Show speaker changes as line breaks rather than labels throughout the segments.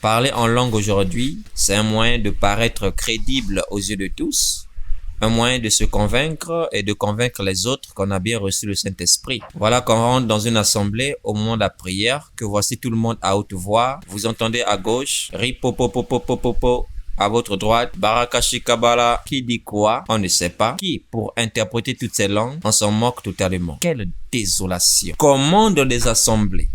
Parler en langue aujourd'hui, c'est un moyen de paraître crédible aux yeux de tous, un moyen de se convaincre et de convaincre les autres qu'on a bien reçu le Saint-Esprit. Voilà qu'on rentre dans une assemblée au moment de la prière, que voici tout le monde à haute voix. Vous entendez à gauche, ripopopopopopopo. À votre droite, Barakashikabala, qui dit quoi? On ne sait pas. Qui, pour interpréter toutes ces langues, on s'en moque totalement. Quelle désolation! Comment dans des assemblées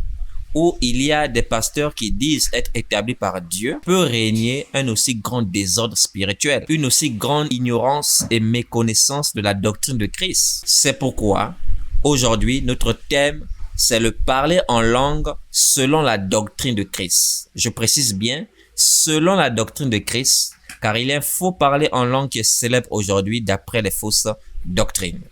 où il y a des pasteurs qui disent être établis par Dieu, peut régner un aussi grand désordre spirituel, une aussi grande ignorance et méconnaissance de la doctrine de Christ. C'est pourquoi, aujourd'hui, notre thème, c'est le parler en langue selon la doctrine de Christ. Je précise bien, selon la doctrine de Christ, car il est faux parler en langue qui est célèbre aujourd'hui d'après les fausses doctrines.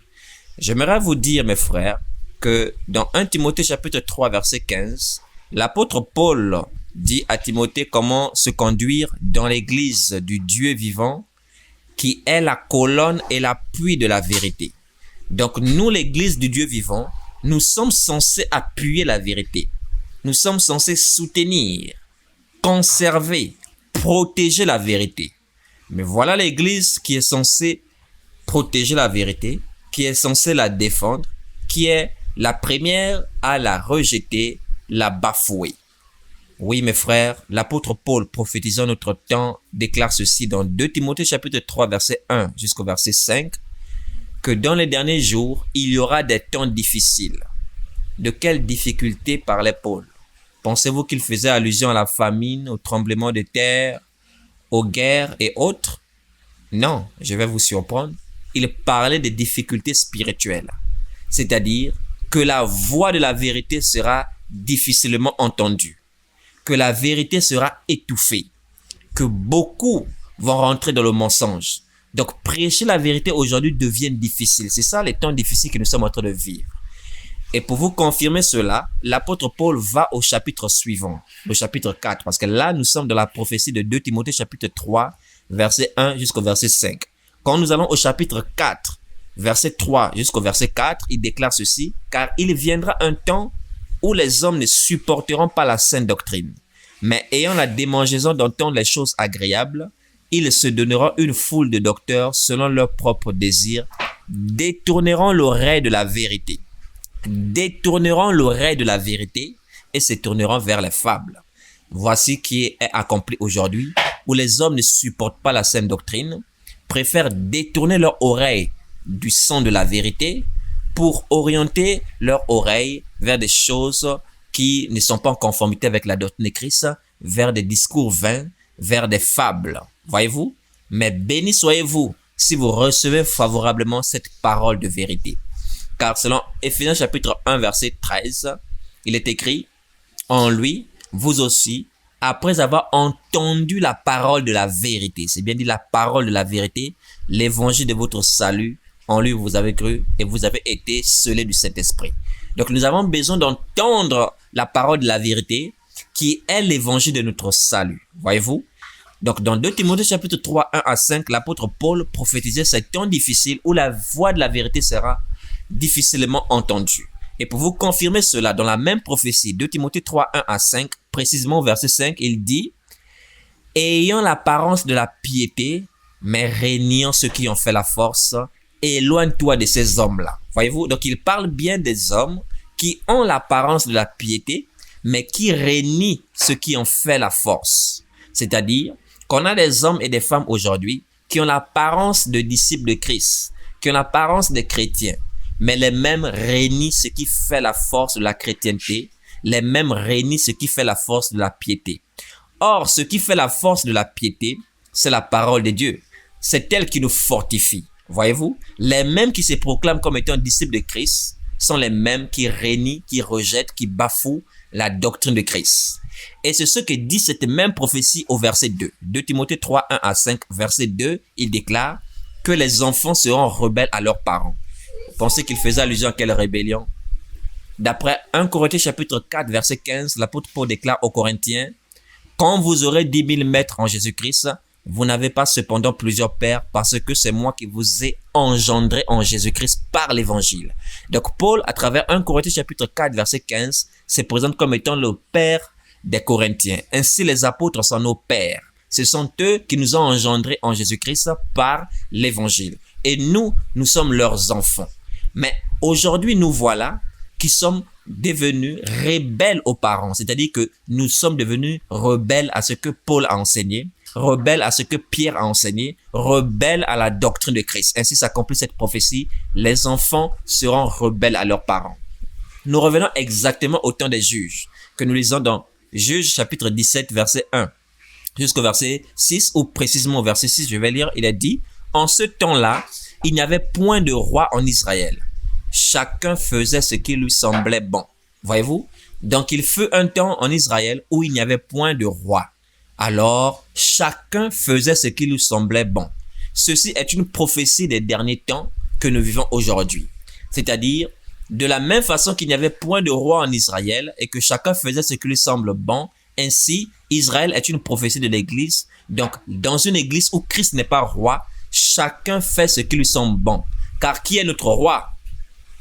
J'aimerais vous dire, mes frères, que dans 1 Timothée chapitre 3 verset 15, l'apôtre Paul dit à Timothée comment se conduire dans l'église du Dieu vivant qui est la colonne et l'appui de la vérité. Donc nous, l'église du Dieu vivant, nous sommes censés appuyer la vérité. Nous sommes censés soutenir, conserver, protéger la vérité. Mais voilà l'église qui est censée protéger la vérité, qui est censée la défendre, qui est la première à la rejeter, la bafouer. Oui, mes frères, l'apôtre Paul, prophétisant notre temps, déclare ceci dans 2 Timothée chapitre 3, verset 1 jusqu'au verset 5, que dans les derniers jours, il y aura des temps difficiles. De quelles difficultés parlait Paul? Pensez-vous qu'il faisait allusion à la famine, au tremblement de terre, aux guerres et autres? Non, je vais vous surprendre. Il parlait des difficultés spirituelles, c'est-à-dire que la voix de la vérité sera difficilement entendue, que la vérité sera étouffée, que beaucoup vont rentrer dans le mensonge. Donc, prêcher la vérité aujourd'hui devient difficile. C'est ça les temps difficiles que nous sommes en train de vivre. Et pour vous confirmer cela, l'apôtre Paul va au chapitre suivant, le chapitre 4, parce que là, nous sommes dans la prophétie de 2 Timothée chapitre 3, verset 1 jusqu'au verset 5. Quand nous allons au chapitre 4, verset 3 jusqu'au verset 4, il déclare ceci, « Car il viendra un temps où les hommes ne supporteront pas la saine doctrine, mais ayant la démangeaison d'entendre les choses agréables, ils se donneront une foule de docteurs selon leurs propres désirs, détourneront l'oreille de la vérité, et se tourneront vers les fables. Voici qui est accompli aujourd'hui, où les hommes ne supportent pas la saine doctrine, préfèrent détourner leur oreille du son de la vérité pour orienter leur oreille vers des choses qui ne sont pas en conformité avec la doctrine de Christ, vers des discours vains, vers des fables. Voyez-vous? Mais béni soyez-vous si vous recevez favorablement cette parole de vérité. Car selon Éphésiens chapitre 1 verset 13, il est écrit « En lui, vous aussi, après avoir entendu la parole de la vérité », c'est bien dit la parole de la vérité, l'évangile de votre salut, en lui vous avez cru et vous avez été scellés du Saint-Esprit. Donc nous avons besoin d'entendre la parole de la vérité qui est l'évangile de notre salut. Voyez-vous? Donc dans 2 Timothée chapitre 3, 1 à 5, l'apôtre Paul prophétisait ces temps difficiles où la voix de la vérité sera difficilement entendue. Et pour vous confirmer cela, dans la même prophétie, 2 Timothée 3, 1 à 5, précisément au verset 5, il dit « Ayant l'apparence de la piété, mais régnant ceux qui ont fait la force, éloigne-toi de ces hommes-là. » Voyez-vous? Donc il parle bien des hommes qui ont l'apparence de la piété, mais qui régnent ceux qui ont fait la force. C'est-à-dire qu'on a des hommes et des femmes aujourd'hui qui ont l'apparence de disciples de Christ, qui ont l'apparence de chrétiens, mais les mêmes régnent ce qui fait la force de la chrétienté, les mêmes régnent ce qui fait la force de la piété. Or, ce qui fait la force de la piété, c'est la parole de Dieu. C'est elle qui nous fortifie. Voyez-vous? Les mêmes qui se proclament comme étant disciples de Christ sont les mêmes qui régnent, qui rejettent, qui bafouent la doctrine de Christ. Et c'est ce que dit cette même prophétie au verset 2. 2 Timothée 3, 1 à 5, verset 2, il déclare que les enfants seront rebelles à leurs parents. Pensez qu'il faisait allusion à quelle rébellion? D'après 1 Corinthiens chapitre 4, verset 15, l'apôtre Paul déclare aux Corinthiens, « Quand vous aurez 10 000 maîtres en Jésus-Christ, vous n'avez pas cependant plusieurs pères, parce que c'est moi qui vous ai engendré en Jésus-Christ par l'évangile. » Donc Paul, à travers 1 Corinthiens chapitre 4, verset 15, se présente comme étant le père des Corinthiens. Ainsi, les apôtres sont nos pères. Ce sont eux qui nous ont engendrés en Jésus-Christ par l'évangile. Et nous sommes leurs enfants. Mais aujourd'hui, nous voilà qui sommes devenus rebelles aux parents. C'est-à-dire que nous sommes devenus rebelles à ce que Paul a enseigné, rebelles à ce que Pierre a enseigné, rebelles à la doctrine de Christ. Ainsi s'accomplit cette prophétie. Les enfants seront rebelles à leurs parents. Nous revenons exactement au temps des juges, que nous lisons dans Juges chapitre 17, verset 1, jusqu'au verset 6, ou précisément au verset 6, je vais lire, il est dit, « En ce temps-là, il n'y avait point de roi en Israël. Chacun faisait ce qui lui semblait bon. » Voyez-vous? Donc, il fut un temps en Israël où il n'y avait point de roi. Alors, chacun faisait ce qui lui semblait bon. Ceci est une prophétie des derniers temps que nous vivons aujourd'hui. C'est-à-dire, de la même façon qu'il n'y avait point de roi en Israël et que chacun faisait ce qui lui semble bon, ainsi, Israël est une prophétie de l'Église. Donc, dans une Église où Christ n'est pas roi, chacun fait ce qui lui semble bon. Car qui est notre roi?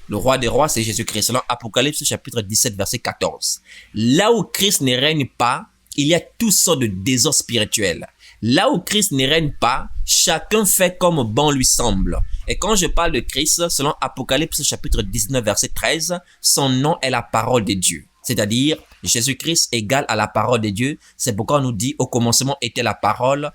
Le roi des rois, c'est Jésus-Christ. Selon Apocalypse chapitre 17, verset 14. Là où Christ ne règne pas, il y a toutes sortes de désordres spirituels. Là où Christ ne règne pas, chacun fait comme bon lui semble. Et quand je parle de Christ, selon Apocalypse chapitre 19, verset 13, son nom est la parole de Dieu. C'est-à-dire, Jésus-Christ égale à la parole de Dieu. C'est pourquoi on nous dit, au commencement était la parole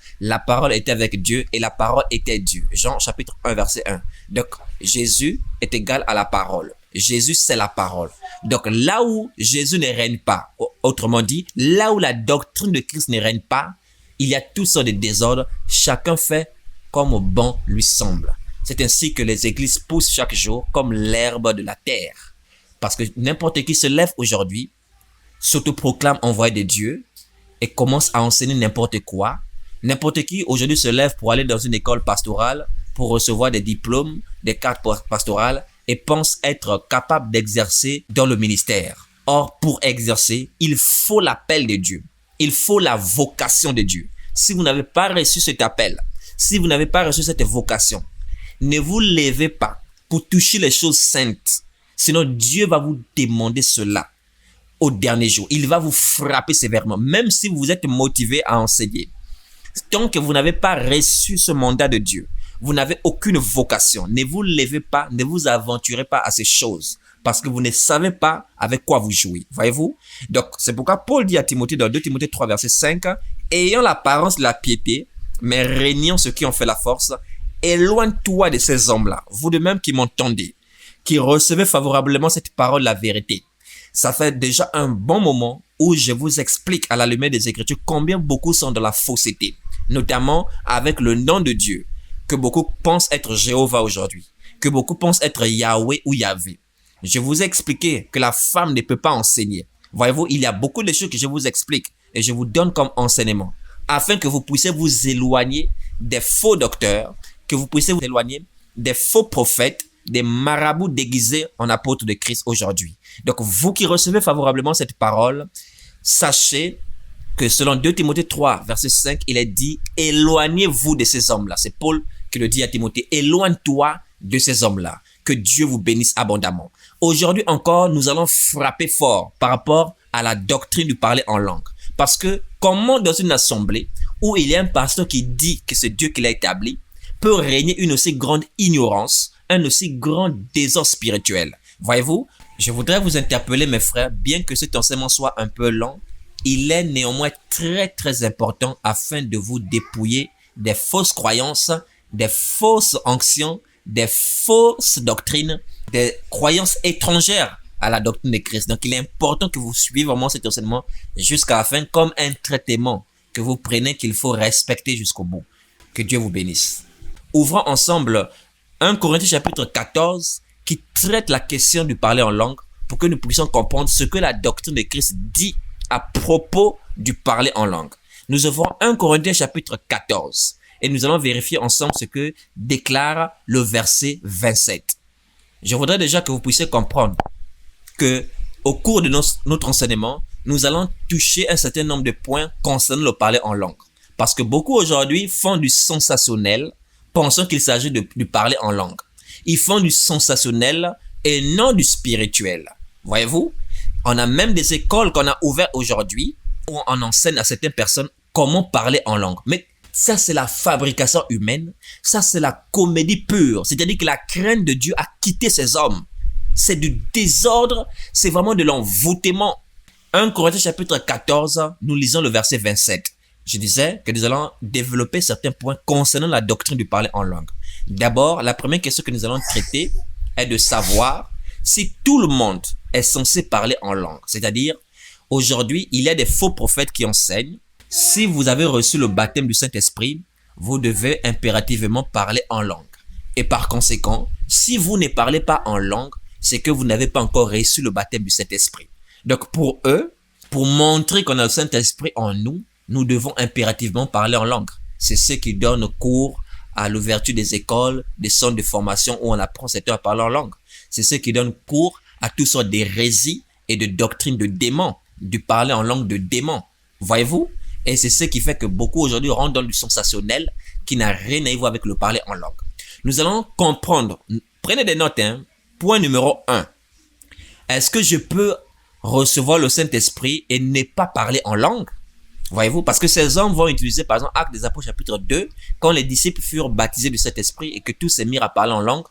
était avec Dieu et la parole était Dieu. Jean chapitre 1, verset 1. Donc, Jésus est égal à la parole. Jésus, c'est la parole. Donc, là où Jésus ne règne pas, autrement dit, là où la doctrine de Christ ne règne pas, il y a toutes sortes de désordres. Chacun fait comme bon lui semble. C'est ainsi que les églises poussent chaque jour comme l'herbe de la terre. Parce que n'importe qui se lève aujourd'hui, s'autoproclame envoyé de Dieu et commence à enseigner n'importe quoi. N'importe qui aujourd'hui se lève pour aller dans une école pastorale, pour recevoir des diplômes, des cartes pastorales et pense être capable d'exercer dans le ministère. Or, pour exercer, il faut l'appel de Dieu. Il faut la vocation de Dieu. Si vous n'avez pas reçu cet appel, si vous n'avez pas reçu cette vocation, ne vous levez pas pour toucher les choses saintes. Sinon, Dieu va vous demander cela au dernier jour. Il va vous frapper sévèrement, même si vous êtes motivé à enseigner. Tant que vous n'avez pas reçu ce mandat de Dieu, vous n'avez aucune vocation. Ne vous levez pas, ne vous aventurez pas à ces choses. Parce que vous ne savez pas avec quoi vous jouez. Voyez-vous? Donc, c'est pourquoi Paul dit à Timothée dans 2 Timothée 3, verset 5, « Ayant l'apparence de la piété, mais régnant ceux qui ont fait la force, éloigne-toi de ces hommes-là, vous de même qui m'entendez, qui recevez favorablement cette parole de la vérité. » Ça fait déjà un bon moment où je vous explique à la lumière des Écritures combien beaucoup sont dans la fausseté, notamment avec le nom de Dieu, que beaucoup pensent être Jéhovah aujourd'hui, que beaucoup pensent être Yahweh ou Yahvé. Je vous ai expliqué que la femme ne peut pas enseigner. Voyez-vous, il y a beaucoup de choses que je vous explique et je vous donne comme enseignement afin que vous puissiez vous éloigner des faux docteurs, que vous puissiez vous éloigner des faux prophètes, des marabouts déguisés en apôtres de Christ aujourd'hui. Donc, vous qui recevez favorablement cette parole, sachez que selon 2 Timothée 3, verset 5, il est dit « Éloignez-vous de ces hommes-là ». C'est Paul qui le dit à Timothée. « Éloigne-toi de ces hommes-là ». Que Dieu vous bénisse abondamment. Aujourd'hui encore, nous allons frapper fort par rapport à la doctrine du parler en langue. Parce que comment dans une assemblée où il y a un pasteur qui dit que c'est Dieu qui l'a établi, peut régner une aussi grande ignorance, un aussi grand désordre spirituel. Voyez-vous, je voudrais vous interpeller mes frères, bien que cet enseignement soit un peu long, il est néanmoins très très important afin de vous dépouiller des fausses croyances, des fausses onctions, des fausses doctrines, des croyances étrangères à la doctrine de Christ. Donc, il est important que vous suiviez vraiment cet enseignement jusqu'à la fin comme un traitement que vous prenez, qu'il faut respecter jusqu'au bout. Que Dieu vous bénisse. Ouvrons ensemble 1 Corinthiens chapitre 14 qui traite la question du parler en langue pour que nous puissions comprendre ce que la doctrine de Christ dit à propos du parler en langue. Nous ouvrons 1 Corinthiens chapitre 14. Et nous allons vérifier ensemble ce que déclare le verset 27. Je voudrais déjà que vous puissiez comprendre que au cours de notre enseignement, nous allons toucher un certain nombre de points concernant le parler en langue. Parce que beaucoup aujourd'hui font du sensationnel, pensant qu'il s'agit du parler en langue. Ils font du sensationnel et non du spirituel. Voyez-vous? On a même des écoles qu'on a ouvertes aujourd'hui où on enseigne à certaines personnes comment parler en langue. Mais ça, c'est la fabrication humaine. Ça, c'est la comédie pure. C'est-à-dire que la crainte de Dieu a quitté ces hommes. C'est du désordre. C'est vraiment de l'envoûtement. 1 Corinthiens chapitre 14, nous lisons le verset 27. Je disais que nous allons développer certains points concernant la doctrine du parler en langue. D'abord, la première question que nous allons traiter est de savoir si tout le monde est censé parler en langue. C'est-à-dire, aujourd'hui, il y a des faux prophètes qui enseignent. Si vous avez reçu le baptême du Saint-Esprit, vous devez impérativement parler en langue. Et par conséquent, si vous ne parlez pas en langue, c'est que vous n'avez pas encore reçu le baptême du Saint-Esprit. Donc pour eux, pour montrer qu'on a le Saint-Esprit en nous, nous devons impérativement parler en langue. C'est ce qui donne cours à l'ouverture des écoles, des centres de formation où on apprend cette heure à parler en langue. C'est ce qui donne cours à toutes sortes d'hérésies et de doctrines de démons, du parler en langue de démons. Voyez-vous? Et c'est ce qui fait que beaucoup aujourd'hui rentrent dans du sensationnel qui n'a rien à voir avec le parler en langue. Nous allons comprendre. Prenez des notes. Point numéro 1. Est-ce que je peux recevoir le Saint-Esprit et ne pas parler en langue? Voyez-vous? Parce que ces hommes vont utiliser, par exemple, Actes des Apôtres chapitre 2, quand les disciples furent baptisés du Saint-Esprit et que tous se mirent à parler en langue,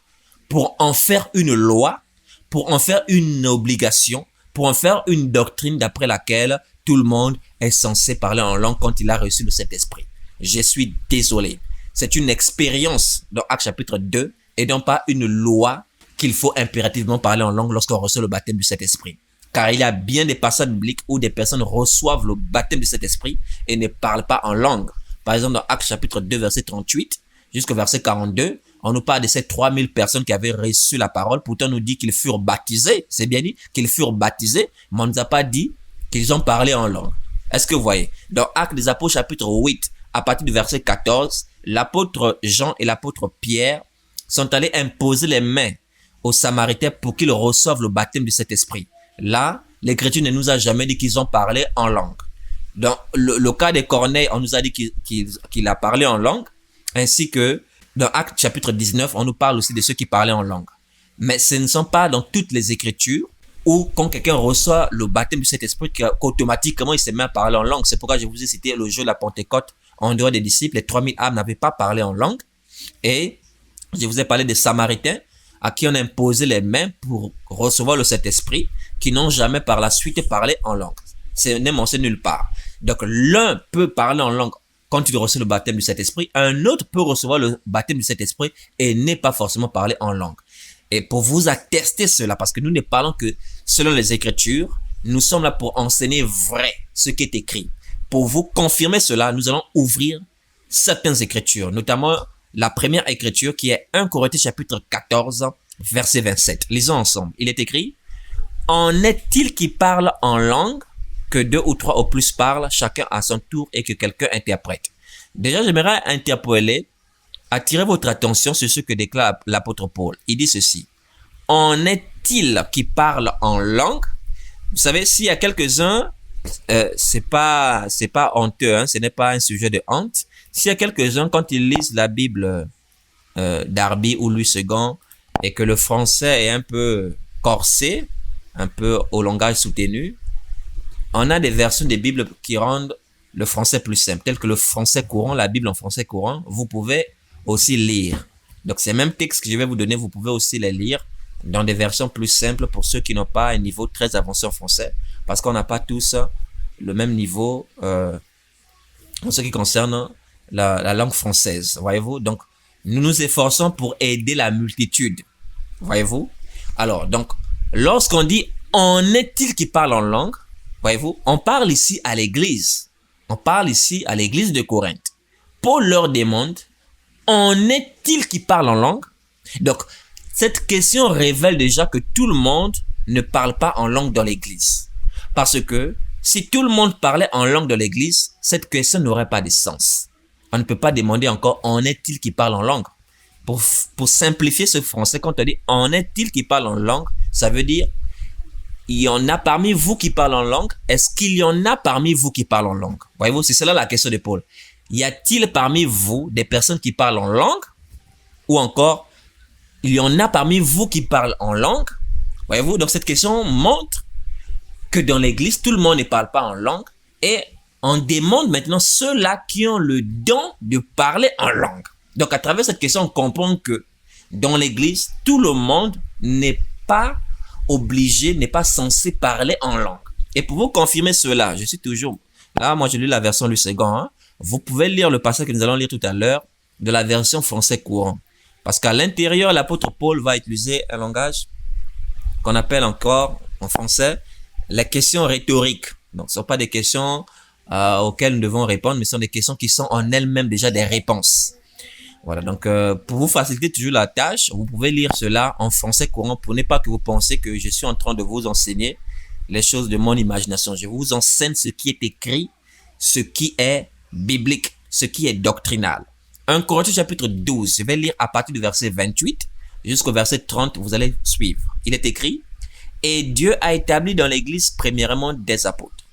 pour en faire une loi, pour en faire une obligation, pour en faire une doctrine d'après laquelle tout le monde est censé parler en langue quand il a reçu le Saint-Esprit. Je suis désolé. C'est une expérience dans Actes chapitre 2 et non pas une loi qu'il faut impérativement parler en langue lorsqu'on reçoit le baptême du Saint-Esprit. Car il y a bien des passages bibliques où des personnes reçoivent le baptême du Saint-Esprit et ne parlent pas en langue. Par exemple, dans Actes chapitre 2, verset 38 jusqu'au verset 42, on nous parle de ces 3000 personnes qui avaient reçu la parole. Pourtant, on nous dit qu'ils furent baptisés. C'est bien dit qu'ils furent baptisés, mais on ne nous a pas dit qu'ils ont parlé en langue. Est-ce que vous voyez? Dans Actes des Apôtres chapitre 8, à partir du verset 14, l'apôtre Jean et l'apôtre Pierre sont allés imposer les mains aux Samaritains pour qu'ils reçoivent le baptême du Saint-Esprit. Là, l'Écriture ne nous a jamais dit qu'ils ont parlé en langue. Dans le cas de Corneille, on nous a dit qu'il a parlé en langue, ainsi que dans Actes chapitre 19, on nous parle aussi de ceux qui parlaient en langue. Mais ce ne sont pas dans toutes les Écritures où quand quelqu'un reçoit le baptême du Saint-Esprit, qu'automatiquement il se met à parler en langue. C'est pourquoi je vous ai cité le jour de la Pentecôte, en dehors des disciples, les 3000 âmes n'avaient pas parlé en langue. Et je vous ai parlé des Samaritains à qui on a imposé les mains pour recevoir le Saint-Esprit, qui n'ont jamais par la suite parlé en langue. Ce n'est mentionné nulle part. Donc l'un peut parler en langue quand il reçoit le baptême du Saint-Esprit, un autre peut recevoir le baptême du Saint-Esprit et n'est pas forcément parler en langue. Et pour vous attester cela, parce que nous ne parlons que selon les Écritures, nous sommes là pour enseigner vrai ce qui est écrit. Pour vous confirmer cela, nous allons ouvrir certaines Écritures, notamment la première Écriture qui est 1 Corinthiens chapitre 14, verset 27. Lisons ensemble. Il est écrit: en est-il qui parle en langue, que 2 ou 3 au plus parlent, chacun à son tour, et que quelqu'un interprète. Déjà, j'aimerais interpeller, attirer votre attention sur ce que déclare l'apôtre Paul. Il dit ceci: en est-il qui parle en langue? Vous savez, s'il y a quelques-uns, c'est pas honteux, ce n'est pas un sujet de honte. S'il y a quelques-uns, quand ils lisent la Bible d'Arby ou Louis II, et que le français est un peu corsé, un peu au langage soutenu, on a des versions des Bibles qui rendent le français plus simple, tel que le français courant, la Bible en français courant, vous pouvez aussi lire. Donc ces mêmes textes que je vais vous donner, vous pouvez aussi les lire dans des versions plus simples pour ceux qui n'ont pas un niveau très avancé en français, parce qu'on n'a pas tous le même niveau en ce qui concerne la langue française, voyez-vous. Donc nous nous efforçons pour aider la multitude, voyez-vous. Alors donc, lorsqu'on dit « en est-il qui parle en langue », voyez-vous, on parle ici à l'église. On parle ici à l'église de Corinthe. Paul leur demande « en est-il qui parle en langue ?» Donc, cette question révèle déjà que tout le monde ne parle pas en langue dans l'église. Parce que si tout le monde parlait en langue dans l'église, cette question n'aurait pas de sens. On ne peut pas demander encore « en est-il qui parle en langue ?» Pour simplifier ce français, quand on dit « en est-il qui parle en langue ?» ça veut dire il y en a parmi vous qui parlent en langue. Est-ce qu'il y en a parmi vous qui parlent en langue? Voyez-vous, c'est cela la question de Paul. Y a-t-il parmi vous des personnes qui parlent en langue? Ou encore, il y en a parmi vous qui parlent en langue? Voyez-vous, donc cette question montre que dans l'église, tout le monde ne parle pas en langue, Et on demande maintenant ceux-là qui ont le don de parler en langue. Donc, à travers cette question, on comprend que dans l'Église, tout le monde n'est pas obligé, n'est pas censé parler en langue. Et pour vous confirmer cela, je suis toujours... Là, moi, je lis la version Louis II. Hein. Vous pouvez lire le passage que nous allons lire tout à l'heure de la version français courant. Parce qu'à l'intérieur, l'apôtre Paul va utiliser un langage qu'on appelle encore, en français, les questions rhétoriques. Donc, ce ne sont pas des questions auxquelles nous devons répondre, mais ce sont des questions qui sont en elles-mêmes déjà des réponses. Voilà, donc pour vous faciliter toujours la tâche, vous pouvez lire cela en français courant pour ne pas que vous pensiez que je suis en train de vous enseigner les choses de mon imagination. Je vous enseigne ce qui est écrit, ce qui est biblique, ce qui est doctrinal. 1 Corinthiens chapitre 12, je vais lire à partir du verset 28 jusqu'au verset 30, vous allez suivre. Il est écrit: et Dieu a établi dans l'Église premièrement des apôtres,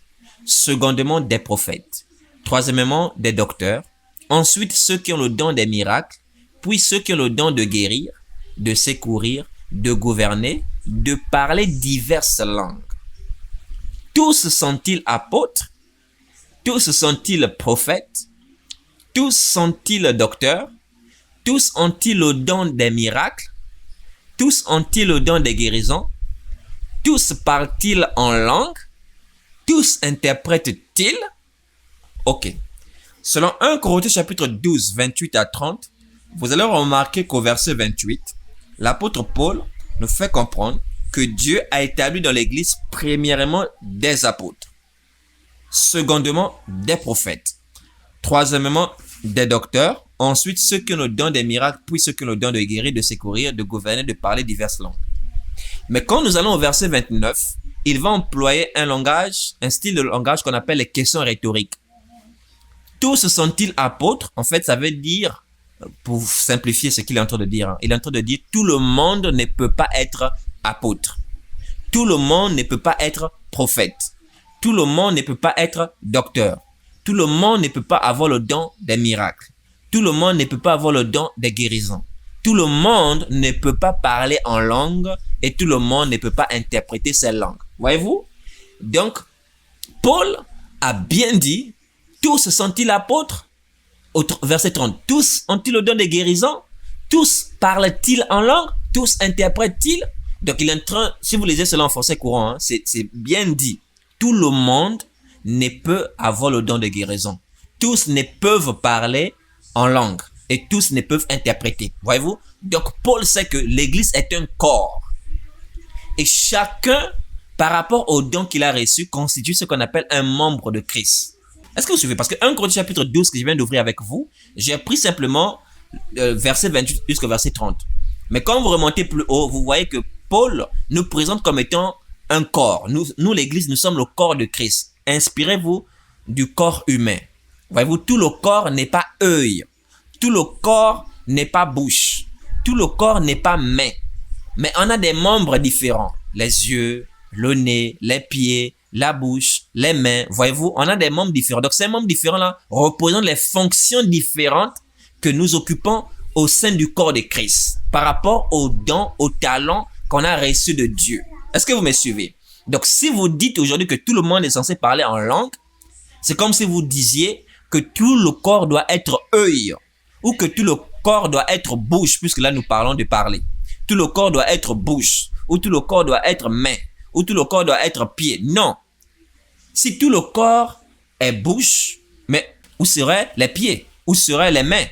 secondement des prophètes, troisièmement des docteurs, ensuite ceux qui ont le don des miracles, puis ceux qui ont le don de guérir, de secourir, de gouverner, de parler diverses langues. Tous sont-ils apôtres? Tous sont-ils prophètes? Tous sont-ils docteurs? Tous ont-ils le don des miracles? Tous ont-ils le don des guérisons? Tous parlent-ils en langue? Tous interprètent-ils? Ok. Selon 1 Corinthiens chapitre 12, 28 à 30, vous allez remarquer qu'au verset 28, l'apôtre Paul nous fait comprendre que Dieu a établi dans l'Église premièrement des apôtres, secondement des prophètes, troisièmement des docteurs, ensuite ceux qui ont le don des miracles, puis ceux qui ont le don de guérir, de secourir, de gouverner, de parler diverses langues. Mais quand nous allons au verset 29, il va employer un style de langage qu'on appelle les questions rhétoriques. Tous sont-ils apôtres? En fait, ça veut dire, pour simplifier ce qu'il est en train de dire, il est en train de dire tout le monde ne peut pas être apôtre. Tout le monde ne peut pas être prophète. Tout le monde ne peut pas être docteur. Tout le monde ne peut pas avoir le don des miracles. Tout le monde ne peut pas avoir le don des guérisons. Tout le monde ne peut pas parler en langue et tout le monde ne peut pas interpréter ces langues. Voyez-vous? Donc, Paul a bien dit, tous sont-ils apôtres? Verset 30. Tous ont-ils le don de guérison? Tous parlent-ils en langue? Tous interprètent-ils? Donc, il est en train, si vous lisez cela en français courant, hein, c'est bien dit. Tout le monde ne peut avoir le don de guérison. Tous ne peuvent parler en langue et tous ne peuvent interpréter. Voyez-vous? Donc, Paul sait que l'Église est un corps. Et chacun, par rapport au don qu'il a reçu, constitue ce qu'on appelle un membre de Christ. Est-ce que vous suivez? Parce que 1 Corinthiens chapitre 12 que je viens d'ouvrir avec vous, j'ai pris simplement verset 28 jusqu'au verset 30. Mais quand vous remontez plus haut, vous voyez que Paul nous présente comme étant un corps. Nous l'Église, nous sommes le corps de Christ. Inspirez-vous du corps humain. Voyez-vous, tout le corps n'est pas œil. Tout le corps n'est pas bouche. Tout le corps n'est pas main. Mais on a des membres différents. Les yeux, le nez, les pieds, la bouche, les mains. Voyez-vous, on a des membres différents. Donc, ces membres différents-là représentent les fonctions différentes que nous occupons au sein du corps de Christ par rapport aux dons, aux talents qu'on a reçus de Dieu. Est-ce que vous me suivez? Donc, si vous dites aujourd'hui que tout le monde est censé parler en langue, c'est comme si vous disiez que tout le corps doit être œil ou que tout le corps doit être bouche, puisque là, nous parlons de parler. Tout le corps doit être bouche ou tout le corps doit être main ou tout le corps doit être pied. Non. Si tout le corps est bouche, mais où seraient les pieds? Où seraient les mains?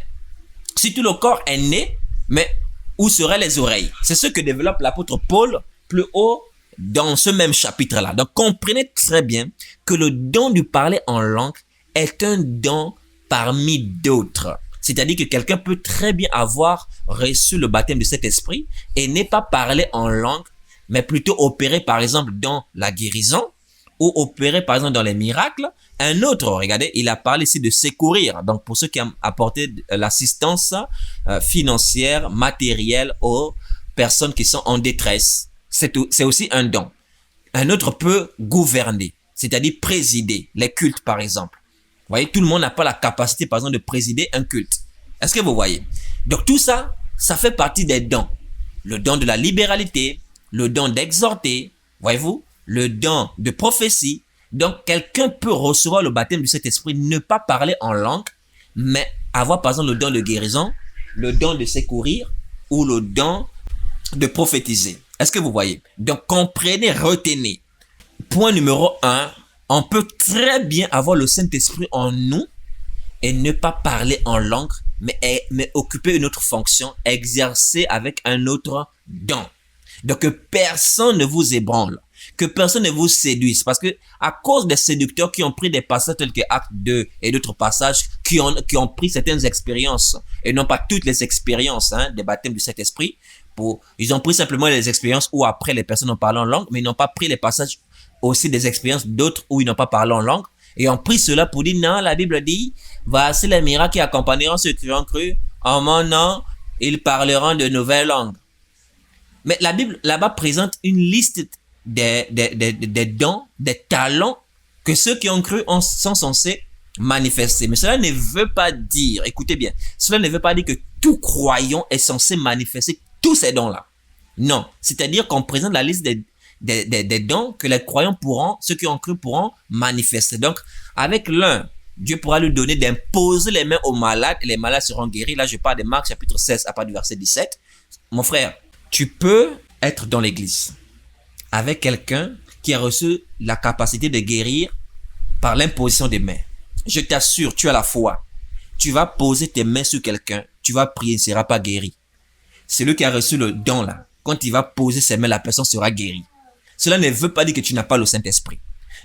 Si tout le corps est nez, mais où seraient les oreilles? C'est ce que développe l'apôtre Paul plus haut dans ce même chapitre-là. Donc, comprenez très bien que le don du parler en langue est un don parmi d'autres. C'est-à-dire que quelqu'un peut très bien avoir reçu le baptême de cet esprit et n'est pas parler en langue, mais plutôt opérer par exemple dans la guérison ou opérer par exemple dans les miracles. Un autre, regardez, il a parlé ici de secourir. Donc, pour ceux qui ont apporté l'assistance financière, matérielle aux personnes qui sont en détresse. C'est aussi un don. Un autre peut gouverner, c'est-à-dire présider les cultes par exemple. Vous voyez, tout le monde n'a pas la capacité par exemple de présider un culte. Est-ce que vous voyez? Donc tout ça, ça fait partie des dons. Le don de la libéralité, le don d'exhorter, voyez-vous, le don de prophétie Donc, quelqu'un peut recevoir le baptême du Saint-Esprit, ne pas parler en langue, mais avoir par exemple le don de guérison, le don de secourir ou le don de prophétiser. Est-ce que vous voyez? Donc, comprenez, retenez. Point numéro 1, on peut très bien avoir le Saint-Esprit en nous et ne pas parler en langue, mais occuper une autre fonction, exercer avec un autre don. Donc, que personne ne vous ébranle, que personne ne vous séduise, parce que à cause des séducteurs qui ont pris des passages tels que Acte 2 et d'autres passages, qui ont pris certaines expériences, et non pas toutes les expériences des baptêmes du Saint-Esprit, ils ont pris simplement les expériences où après les personnes ont parlé en langue, mais ils n'ont pas pris les passages aussi des expériences d'autres où ils n'ont pas parlé en langue, et ont pris cela pour dire non, la Bible dit, voici les miracles qui accompagneront ceux qui ont cru, en mon nom, ils parleront de nouvelles langues. Mais la Bible là-bas présente une liste des dons, des talents que ceux qui ont cru sont censés manifester. Mais cela ne veut pas dire, écoutez bien, cela ne veut pas dire que tout croyant est censé manifester tous ces dons-là. Non, c'est-à-dire qu'on présente la liste des dons que les croyants pourront, ceux qui ont cru pourront manifester. Donc, avec l'un, Dieu pourra lui donner d'imposer les mains aux malades et les malades seront guéris. Là, je parle de Marc chapitre 16 à partir du verset 17. Mon frère, tu peux être dans l'église avec quelqu'un qui a reçu la capacité de guérir par l'imposition des mains. Je t'assure, tu as la foi. Tu vas poser tes mains sur quelqu'un, tu vas prier, il ne sera pas guéri. Celui qui a reçu le don là, quand il va poser ses mains, la personne sera guérie. Cela ne veut pas dire que tu n'as pas le Saint-Esprit.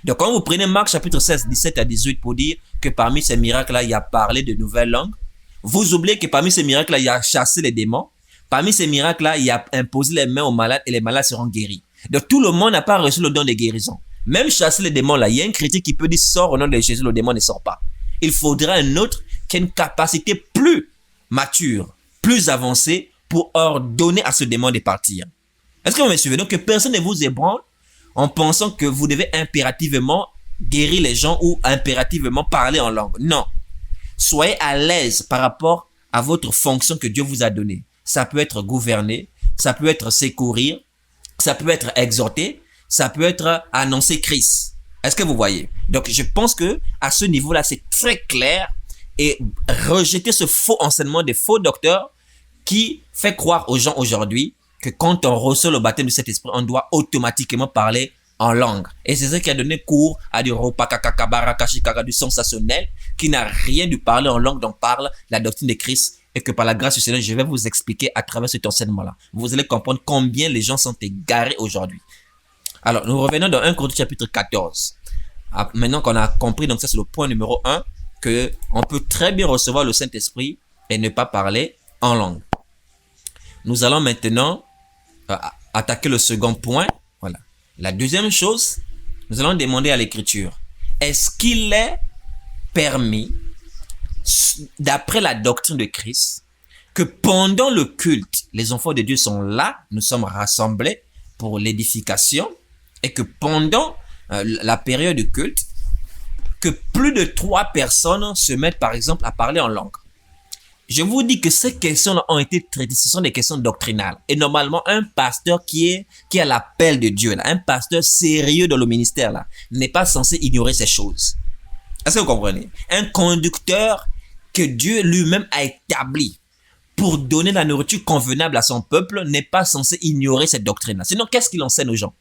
Donc quand vous prenez Marc chapitre 16, 17 à 18 pour dire que parmi ces miracles-là, il y a parlé de nouvelles langues, vous oubliez que parmi ces miracles-là, il y a chassé les démons. Parmi ces miracles-là, il y a imposé les mains aux malades et les malades seront guéris. Donc tout le monde n'a pas reçu le don de guérison. Même chasser les démons là, il y a un chrétien qui peut dire sors au nom de Jésus, le démon ne sort pas. Il faudra un autre qui a une capacité plus mature, plus avancée pour ordonner à ce démon de partir. Est-ce que vous me suivez? Donc que personne ne vous ébranle en pensant que vous devez impérativement guérir les gens ou impérativement parler en langue. Non. Soyez à l'aise par rapport à votre fonction que Dieu vous a donnée. Ça peut être gouverner, ça peut être secourir, ça peut être exhorter, ça peut être annoncer Christ. Est-ce que vous voyez? Donc, je pense que à ce niveau-là, c'est très clair et rejeter ce faux enseignement des faux docteurs qui fait croire aux gens aujourd'hui que quand on reçoit le baptême de cet esprit, on doit automatiquement parler en langue. Et c'est ça qui a donné cours à du du sensationnel qui n'a rien de parler en langue dont parle la doctrine de Christ. Et que par la grâce du Seigneur, je vais vous expliquer à travers cet enseignement-là. Vous allez comprendre combien les gens sont égarés aujourd'hui. Alors, nous revenons dans 1 Corinthiens chapitre 14. Maintenant qu'on a compris, donc ça c'est le point numéro 1, que on peut très bien recevoir le Saint-Esprit et ne pas parler en langue. Nous allons maintenant attaquer le second point. Voilà. La deuxième chose, nous allons demander à l'Écriture, est-ce qu'il est permis, d'après la doctrine de Christ, que pendant le culte, les enfants de Dieu sont là, nous sommes rassemblés pour l'édification, et que pendant la période de culte, que plus de 3 personnes se mettent par exemple à parler en langue. Je vous dis que ces questions ont été traitées, ce sont des questions doctrinales. Et normalement, un pasteur qui a l'appel de Dieu, là, un pasteur sérieux dans le ministère, là, n'est pas censé ignorer ces choses. Est-ce que vous comprenez? Un conducteur que Dieu lui-même a établi pour donner la nourriture convenable à son peuple n'est pas censé ignorer cette doctrine-là. Sinon, qu'est-ce qu'il enseigne aux gens?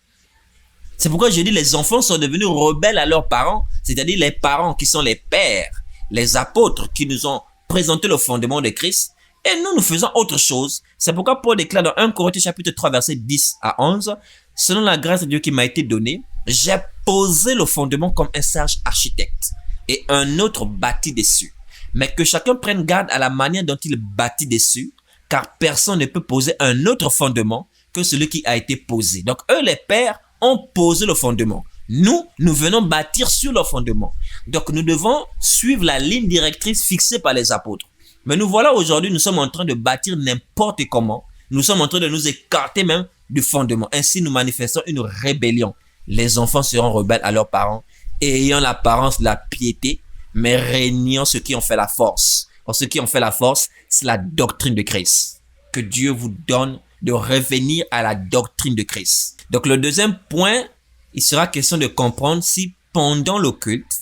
C'est pourquoi je dis les enfants sont devenus rebelles à leurs parents, c'est-à-dire les parents qui sont les pères, les apôtres qui nous ont présenté le fondement de Christ, et nous faisons autre chose. C'est pourquoi Paul déclare dans 1 Corinthiens chapitre 3 verset 10 à 11, selon la grâce de Dieu qui m'a été donnée, j'ai posé le fondement comme un sage architecte et un autre bâtit dessus. Mais que chacun prenne garde à la manière dont il bâtit dessus, car personne ne peut poser un autre fondement que celui qui a été posé. Donc eux les pères ont posé le fondement. Nous venons bâtir sur le fondement. Donc nous devons suivre la ligne directrice fixée par les apôtres. Mais nous voilà aujourd'hui, nous sommes en train de bâtir n'importe comment. Nous sommes en train de nous écarter même du fondement. Ainsi nous manifestons une rébellion. Les enfants seront rebelles à leurs parents, ayant l'apparence de la piété, mais régnant ceux qui ont fait la force. Or, ceux qui ont fait la force, c'est la doctrine de Christ. Que Dieu vous donne de revenir à la doctrine de Christ. Donc, le deuxième point, il sera question de comprendre si pendant le culte,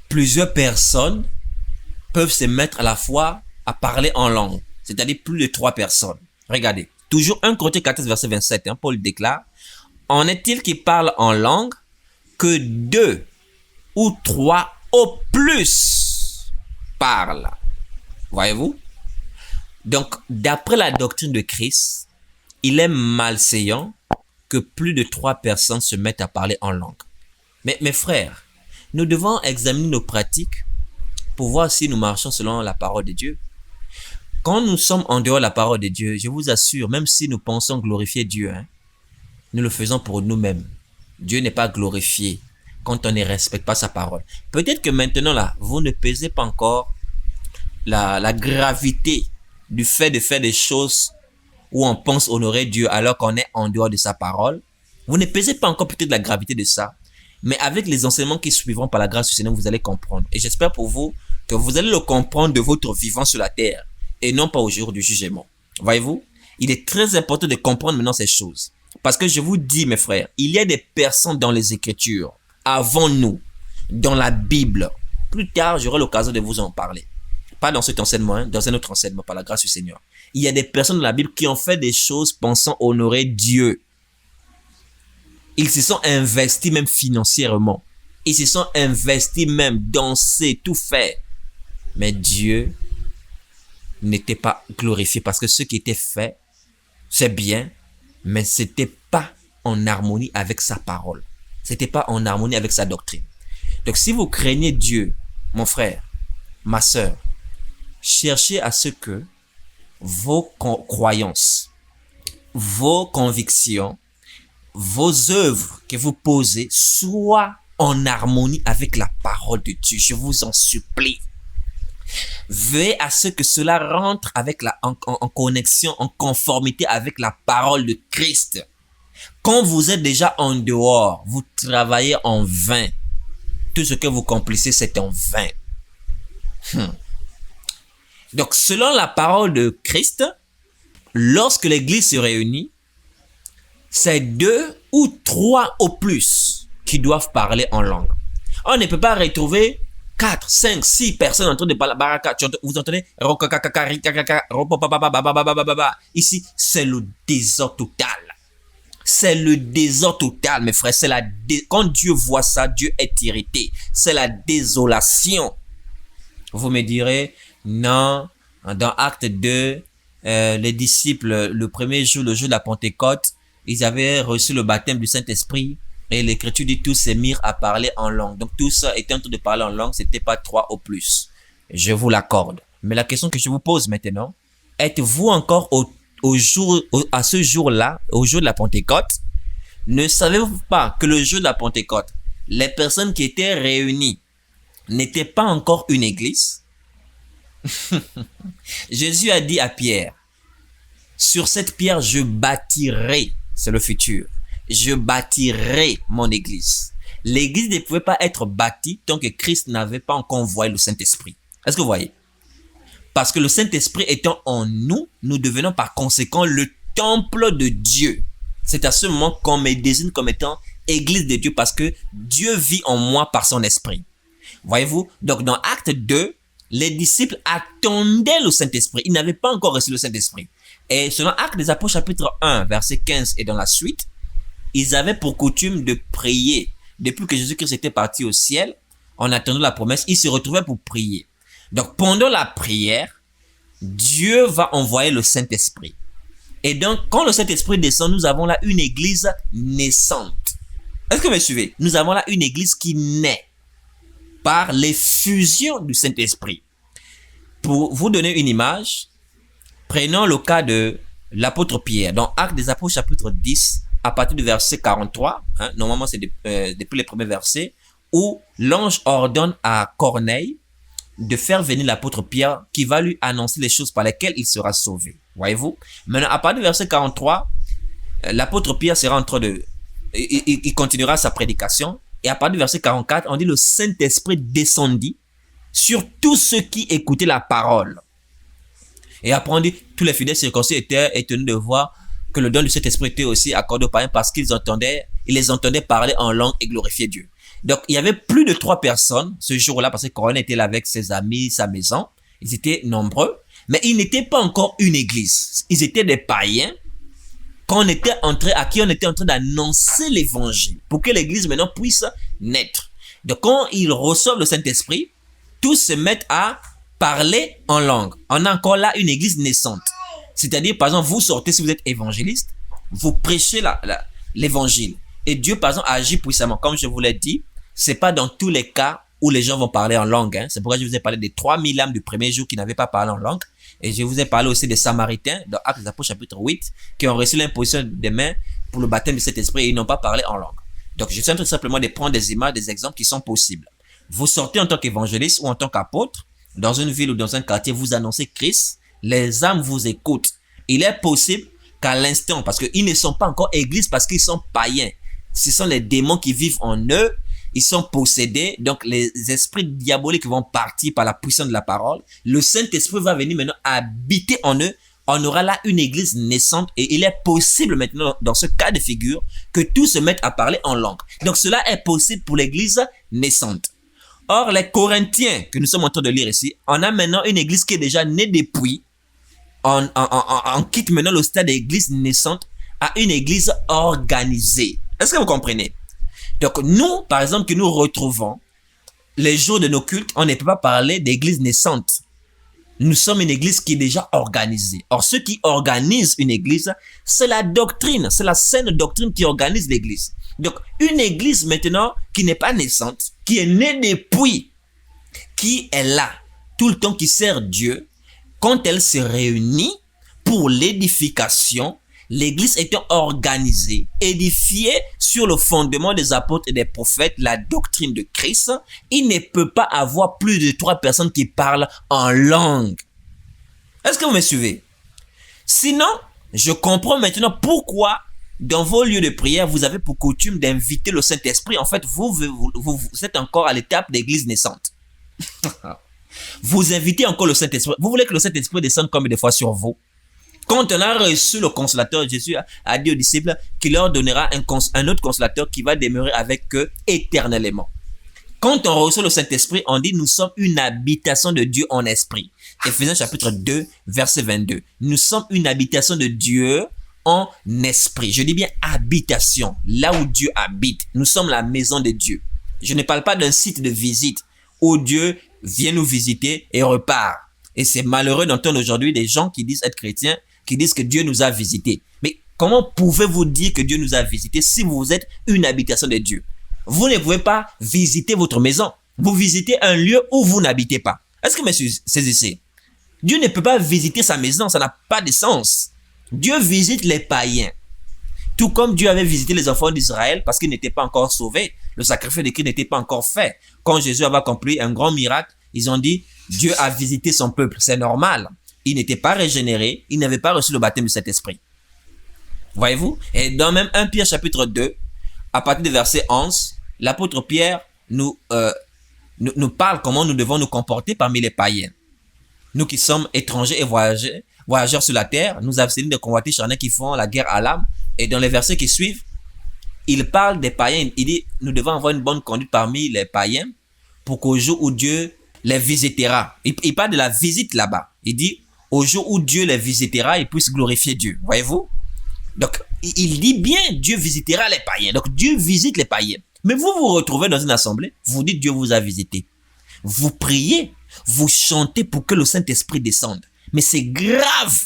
plusieurs personnes peuvent se mettre à la fois à parler en langue, c'est-à-dire plus de 3 personnes. Regardez, toujours 1 Corinthiens 14, verset 27, Paul déclare, « En est-il qui parle en langue que 2 ou 3 au plus parlent. » Voyez-vous? Donc, d'après la doctrine de Christ, il est malséant que plus de 3 personnes se mettent à parler en langue. Mais mes frères, nous devons examiner nos pratiques pour voir si nous marchons selon la parole de Dieu. Quand nous sommes en dehors de la parole de Dieu, je vous assure, même si nous pensons glorifier Dieu, nous le faisons pour nous-mêmes. Dieu n'est pas glorifié quand on ne respecte pas sa parole. Peut-être que maintenant, là, vous ne pesez pas encore la gravité du fait de faire des choses où on pense honorer Dieu alors qu'on est en dehors de sa parole. Vous ne pesez pas encore peut-être la gravité de ça. Mais avec les enseignements qui suivront par la grâce du Seigneur, vous allez comprendre. Et j'espère pour vous que vous allez le comprendre de votre vivant sur la terre et non pas au jour du jugement. Voyez-vous, il est très important de comprendre maintenant ces choses. Parce que je vous dis, mes frères, il y a des personnes dans les Écritures, avant nous, dans la Bible. Plus tard, j'aurai l'occasion de vous en parler. Pas dans cet enseignement, dans un autre enseignement, par la grâce du Seigneur. Il y a des personnes dans la Bible qui ont fait des choses pensant honorer Dieu. Ils se sont investis même financièrement. Ils se sont investis même danser, tout faire. Mais Dieu n'était pas glorifié parce que ce qui était fait, c'est bien, mais c'était pas en harmonie avec sa parole. C'était pas en harmonie avec sa doctrine. Donc si vous craignez Dieu, mon frère, ma sœur, cherchez à ce que vos croyances, vos convictions, vos œuvres que vous posez soient en harmonie avec la parole de Dieu. Je vous en supplie. Veillez à ce que cela rentre avec en connexion, en conformité avec la parole de Christ. Quand vous êtes déjà en dehors, vous travaillez en vain. Tout ce que vous accomplissez, c'est en vain. Donc, selon la parole de Christ, lorsque l'Église se réunit, c'est 2 ou 3 au plus qui doivent parler en langue. On ne peut pas retrouver 4, 5, 6 personnes en train de parler. Vous entendez? Ici, c'est le désordre total. C'est le désordre total, mes frères. Quand Dieu voit ça, Dieu est irrité. C'est la désolation. Vous me direz, non, dans Acte 2, les disciples, le premier jour, le jour de la Pentecôte, ils avaient reçu le baptême du Saint-Esprit. Et l'Écriture dit tous se mirent à parler en langue. Donc tous étaient en train de parler en langue, c'était pas 3 au plus. Je vous l'accorde. Mais la question que je vous pose maintenant, êtes-vous encore à ce jour-là, au jour de la Pentecôte? Ne savez-vous pas que le jour de la Pentecôte, les personnes qui étaient réunies n'étaient pas encore une église? Jésus a dit à Pierre, sur cette pierre je bâtirai, c'est le futur, je bâtirai mon église. L'église ne pouvait pas être bâtie tant que Christ n'avait pas encore envoyé le Saint-Esprit. Est-ce que vous voyez? Parce que le Saint-Esprit étant en nous, nous devenons par conséquent le temple de Dieu. C'est à ce moment qu'on me désigne comme étant église de Dieu parce que Dieu vit en moi par son esprit. Voyez-vous? Donc dans Acte 2, les disciples attendaient le Saint-Esprit. Ils n'avaient pas encore reçu le Saint-Esprit. Et selon Actes des Apôtres chapitre 1, verset 15 et dans la suite, ils avaient pour coutume de prier. Depuis que Jésus-Christ était parti au ciel, en attendant la promesse, ils se retrouvaient pour prier. Donc pendant la prière, Dieu va envoyer le Saint-Esprit. Et donc quand le Saint-Esprit descend, nous avons là une église naissante. Est-ce que vous me suivez? Nous avons là une église qui naît par l'effusion du Saint-Esprit. Pour vous donner une image, prenons le cas de l'apôtre Pierre. Dans Actes des Apôtres chapitre 10, à partir du verset 43, normalement c'est depuis les premiers versets, où l'ange ordonne à Corneille de faire venir l'apôtre Pierre qui va lui annoncer les choses par lesquelles il sera sauvé. Voyez-vous? Maintenant, à partir du verset 43, l'apôtre Pierre sera en train de... Il continuera sa prédication. Et à partir du verset 44, on dit le Saint-Esprit descendit sur tous ceux qui écoutaient la parole. Et après on dit, tous les fidèles circoncis étaient étonnés de voir que le don du Saint-Esprit était aussi accordé aux païens parce qu'ils les entendaient parler en langue et glorifier Dieu. Donc, il y avait plus de 3 personnes ce jour-là parce que Corneille était là avec ses amis, sa maison. Ils étaient nombreux, mais ils n'étaient pas encore une église. Ils étaient des païens à qui on était en train d'annoncer l'évangile pour que l'église maintenant puisse naître. Donc, quand ils reçoivent le Saint-Esprit, tous se mettent à parler en langue. On a encore là une église naissante. C'est-à-dire, par exemple, vous sortez, si vous êtes évangéliste, vous prêchez l'évangile. Et Dieu, par exemple, agit puissamment. Comme je vous l'ai dit, c'est pas dans tous les cas où les gens vont parler en langue. Hein. C'est pourquoi je vous ai parlé des 3000 âmes du premier jour qui n'avaient pas parlé en langue. Et je vous ai parlé aussi des Samaritains, dans Actes des Apôtres chapitre 8, qui ont reçu l'imposition des mains pour le baptême de cet esprit et ils n'ont pas parlé en langue. Donc, je suis en train simplement de prendre des images, des exemples qui sont possibles. Vous sortez en tant qu'évangéliste ou en tant qu'apôtre, dans une ville ou dans un quartier, vous annoncez Christ, les âmes vous écoutent. Il est possible qu'à l'instant, parce qu'ils ne sont pas encore église, parce qu'ils sont païens. Ce sont les démons qui vivent en eux, ils sont possédés, donc les esprits diaboliques vont partir par la puissance de la parole. Le Saint-Esprit va venir maintenant habiter en eux. On aura là une église naissante et il est possible maintenant, dans ce cas de figure, que tous se mettent à parler en langue. Donc cela est possible pour l'église naissante. Or, les Corinthiens, que nous sommes en train de lire ici, on a maintenant une église qui est déjà née depuis. On quitte maintenant le stade d'église naissante à une église organisée. Est-ce que vous comprenez? Donc nous, par exemple, que nous retrouvons les jours de nos cultes, on ne peut pas parler d'église naissante. Nous sommes une église qui est déjà organisée. Or, ceux qui organisent une église, c'est la doctrine, c'est la saine doctrine qui organise l'église. Donc, une église maintenant qui n'est pas naissante, qui est née depuis, qui est là tout le temps, qui sert Dieu, quand elle se réunit pour l'édification, l'église étant organisée, édifiée sur le fondement des apôtres et des prophètes, la doctrine de Christ, il ne peut pas avoir plus de 3 personnes qui parlent en langue. Est-ce que vous me suivez? Sinon, je comprends maintenant pourquoi dans vos lieux de prière, vous avez pour coutume d'inviter le Saint-Esprit. En fait, vous êtes encore à l'étape d'église naissante. Vous invitez encore le Saint-Esprit. Vous voulez que le Saint-Esprit descende combien de fois sur vous? Quand on a reçu le consolateur, Jésus a dit aux disciples qu'il leur donnera un autre consolateur qui va demeurer avec eux éternellement. Quand on reçoit le Saint-Esprit, on dit nous sommes une habitation de Dieu en esprit. Éphésiens chapitre 2, verset 22. Nous sommes une habitation de Dieu en esprit. Je dis bien habitation, là où Dieu habite. Nous sommes la maison de Dieu. Je ne parle pas d'un site de visite où Dieu vient nous visiter et repart. Et c'est malheureux d'entendre aujourd'hui des gens qui disent être chrétiens, qui disent que Dieu nous a visités. Mais comment pouvez-vous dire que Dieu nous a visités si vous êtes une habitation de Dieu? Vous ne pouvez pas visiter votre maison. Vous visitez un lieu où vous n'habitez pas. Est-ce que vous saisissez? Dieu ne peut pas visiter sa maison, ça n'a pas de sens. Dieu visite les païens. Tout comme Dieu avait visité les enfants d'Israël parce qu'ils n'étaient pas encore sauvés. Le sacrifice de Christ n'était pas encore fait. Quand Jésus avait accompli un grand miracle, ils ont dit, Dieu a visité son peuple. C'est normal. Ils n'étaient pas régénérés. Ils n'avaient pas reçu le baptême de cet esprit. Voyez-vous? Et dans même 1 Pierre chapitre 2, à partir du verset 11, l'apôtre Pierre nous parle comment nous devons nous comporter parmi les païens. Nous qui sommes étrangers et voyageurs sur la terre, nous abstenons de convoitises charnelles qui font la guerre à l'âme. Et dans les versets qui suivent, il parle des païens. Il dit, nous devons avoir une bonne conduite parmi les païens pour qu'au jour où Dieu les visitera. Il parle de la visite là-bas. Il dit, au jour où Dieu les visitera, ils puissent glorifier Dieu. Voyez-vous? Donc, il dit bien, Dieu visitera les païens. Donc, Dieu visite les païens. Mais vous vous retrouvez dans une assemblée, vous dites Dieu vous a visité. Vous priez, vous chantez pour que le Saint-Esprit descende. Mais c'est grave.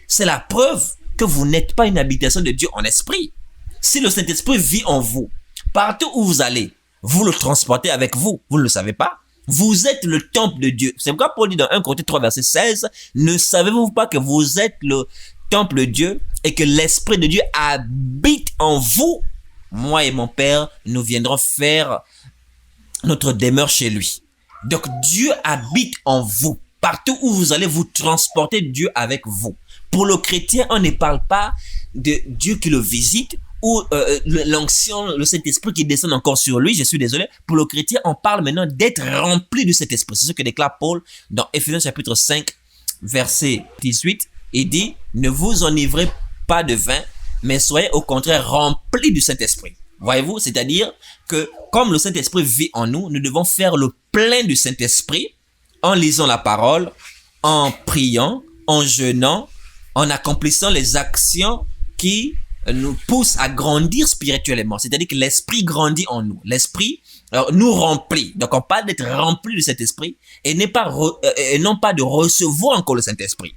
C'est la preuve que vous n'êtes pas une habitation de Dieu en esprit. Si le Saint-Esprit vit en vous, partout où vous allez, vous le transportez avec vous. Vous ne le savez pas? Vous êtes le temple de Dieu. C'est pourquoi Paul dit dans 1 Corinthiens 3, verset 16, ne savez-vous pas que vous êtes le temple de Dieu et que l'Esprit de Dieu habite en vous? Moi et mon Père, nous viendrons faire notre demeure chez lui. Donc Dieu habite en vous. Partout où vous allez, vous transporter Dieu avec vous. Pour le chrétien, on ne parle pas de Dieu qui le visite ou l'onction, le Saint-Esprit qui descend encore sur lui. Je suis désolé. Pour le chrétien, on parle maintenant d'être rempli de cet esprit. C'est ce que déclare Paul dans Éphésiens chapitre 5, verset 18. Il dit, ne vous enivrez pas de vin, mais soyez au contraire remplis du Saint-Esprit. Voyez-vous, c'est-à-dire que comme le Saint-Esprit vit en nous, nous devons faire le plein du Saint-Esprit en lisant la parole, en priant, en jeûnant, en accomplissant les actions qui nous poussent à grandir spirituellement. C'est-à-dire que l'Esprit grandit en nous. L'Esprit nous remplit. Donc on parle d'être rempli de cet Esprit et non pas de recevoir encore le Saint-Esprit.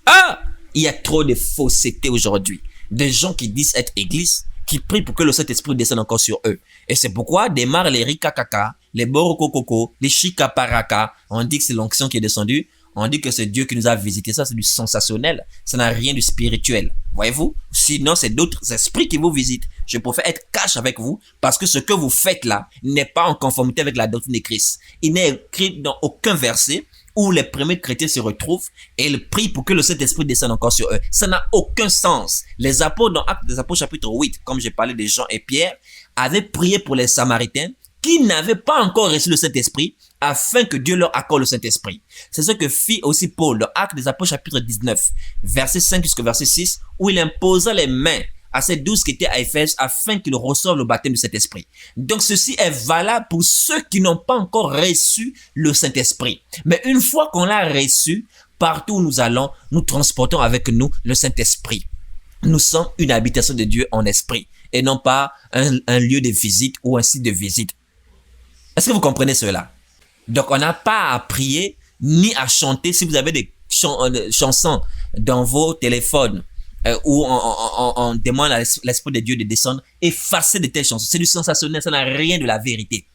Ah! Il y a trop de fausseté aujourd'hui. Des gens qui disent être église, qui prient pour que le Saint-Esprit descende encore sur eux. Et c'est pourquoi démarrent les rikakaka, les borokokoko, les shikaparaka. On dit que c'est l'onction qui est descendue. On dit que c'est Dieu qui nous a visités. Ça, c'est du sensationnel. Ça n'a rien de spirituel. Voyez-vous? Sinon, c'est d'autres esprits qui vous visitent. Je préfère être cash avec vous parce que ce que vous faites là n'est pas en conformité avec la doctrine de Christ. Il n'est écrit dans aucun verset où les premiers chrétiens se retrouvent et ils prient pour que le Saint-Esprit descende encore sur eux. Ça n'a aucun sens. Les apôtres, dans Actes des Apôtres chapitre 8, comme j'ai parlé de Jean et Pierre, avaient prié pour les Samaritains qui n'avaient pas encore reçu le Saint-Esprit afin que Dieu leur accorde le Saint-Esprit. C'est ce que fit aussi Paul dans Actes des Apôtres chapitre 19, verset 5 jusqu'au verset 6, où il imposa les mains à ces 12 qui étaient à Éphèse afin qu'ils reçoivent le baptême du Saint-Esprit. Donc ceci est valable pour ceux qui n'ont pas encore reçu le Saint-Esprit. Mais une fois qu'on l'a reçu, partout où nous allons, nous transportons avec nous le Saint-Esprit. Nous sommes une habitation de Dieu en esprit et non pas un lieu de visite ou un site de visite. Est-ce que vous comprenez cela? Donc on n'a pas à prier ni à chanter. Si vous avez des chansons dans vos téléphones, où on demande à l'Esprit de Dieu de descendre, effacez de telles chansons. C'est du sensationnel, ça n'a rien de la vérité.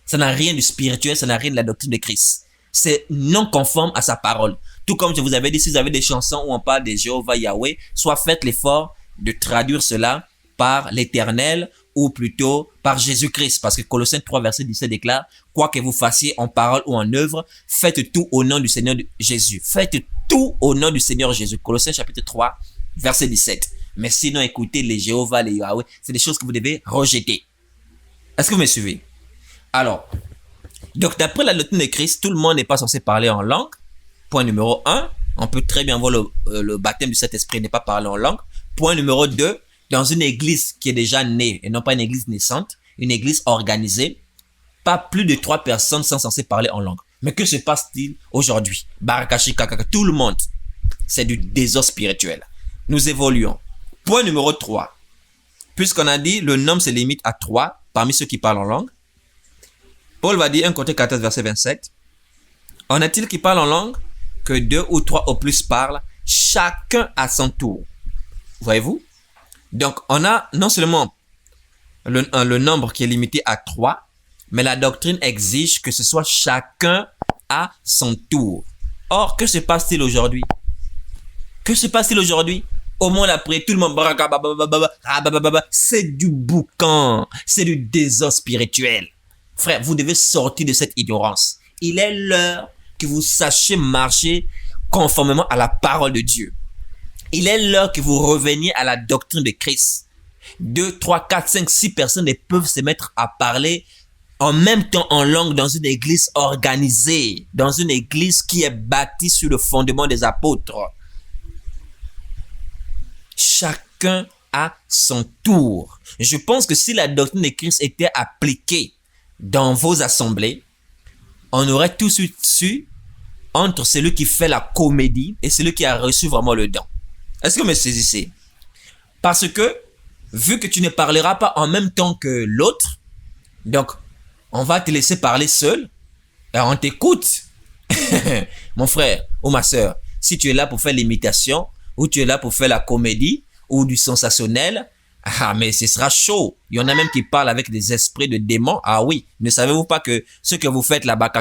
Ça n'a rien du spirituel, ça n'a rien de la doctrine de Christ. C'est non conforme à sa parole. Tout comme je vous avais dit, si vous avez des chansons où on parle de Jéhovah Yahweh, soit faites l'effort de traduire cela par l'Éternel ou plutôt par Jésus-Christ. Parce que Colossiens 3, verset 17 déclare, quoi que vous fassiez en parole ou en œuvre, faites tout au nom du Seigneur Jésus. Faites tout au nom du Seigneur Jésus. Colossiens chapitre 3, verset 17. Mais sinon, écoutez les Jéhovah, les Yahweh, c'est des choses que vous devez rejeter. Est-ce que vous me suivez? Alors, donc d'après la doctrine de Christ, tout le monde n'est pas censé parler en langue. Point numéro 1, on peut très bien voir le baptême du Saint-Esprit n'est pas parler en langue. Point numéro 2, dans une église qui est déjà née, et non pas une église naissante, une église organisée, pas plus de 3 personnes sont censées parler en langue. Mais que se passe-t-il aujourd'hui? Barakashi Kakaka, tout le monde. C'est du désordre spirituel. Nous évoluons. Point numéro 3. Puisqu'on a dit le nombre se limite à 3 parmi ceux qui parlent en langue, Paul va dire 1 Corinthiens 14, verset 27. En est-il qui parle en langue que 2 ou 3 au plus parlent, chacun à son tour. Voyez-vous? Donc, on a non seulement le nombre qui est limité à 3, mais la doctrine exige que ce soit chacun à son tour. Or, que se passe-t-il aujourd'hui? Que se passe-t-il aujourd'hui? Au monde après, tout le monde, c'est du boucan, c'est du désordre spirituel. Frère, vous devez sortir de cette ignorance. Il est l'heure que vous sachiez marcher conformément à la parole de Dieu. Il est l'heure que vous reveniez à la doctrine de Christ. 2, 3, 4, 5, 6 personnes peuvent se mettre à parler en même temps en langue dans une église organisée, dans une église qui est bâtie sur le fondement des apôtres. Chacun à son tour. Je pense que si la doctrine de Christ était appliquée dans vos assemblées, on aurait tout de suite su entre celui qui fait la comédie et celui qui a reçu vraiment le don. Est-ce que vous me saisissez? Parce que, vu que tu ne parleras pas en même temps que l'autre, donc, on va te laisser parler seul et on t'écoute. Mon frère ou ma soeur, si tu es là pour faire l'imitation, ou tu es là pour faire la comédie, ou du sensationnel, ah, mais ce sera chaud. Il y en a même qui parlent avec des esprits de démons. Ah oui, ne savez-vous pas que ce que vous faites là-bas,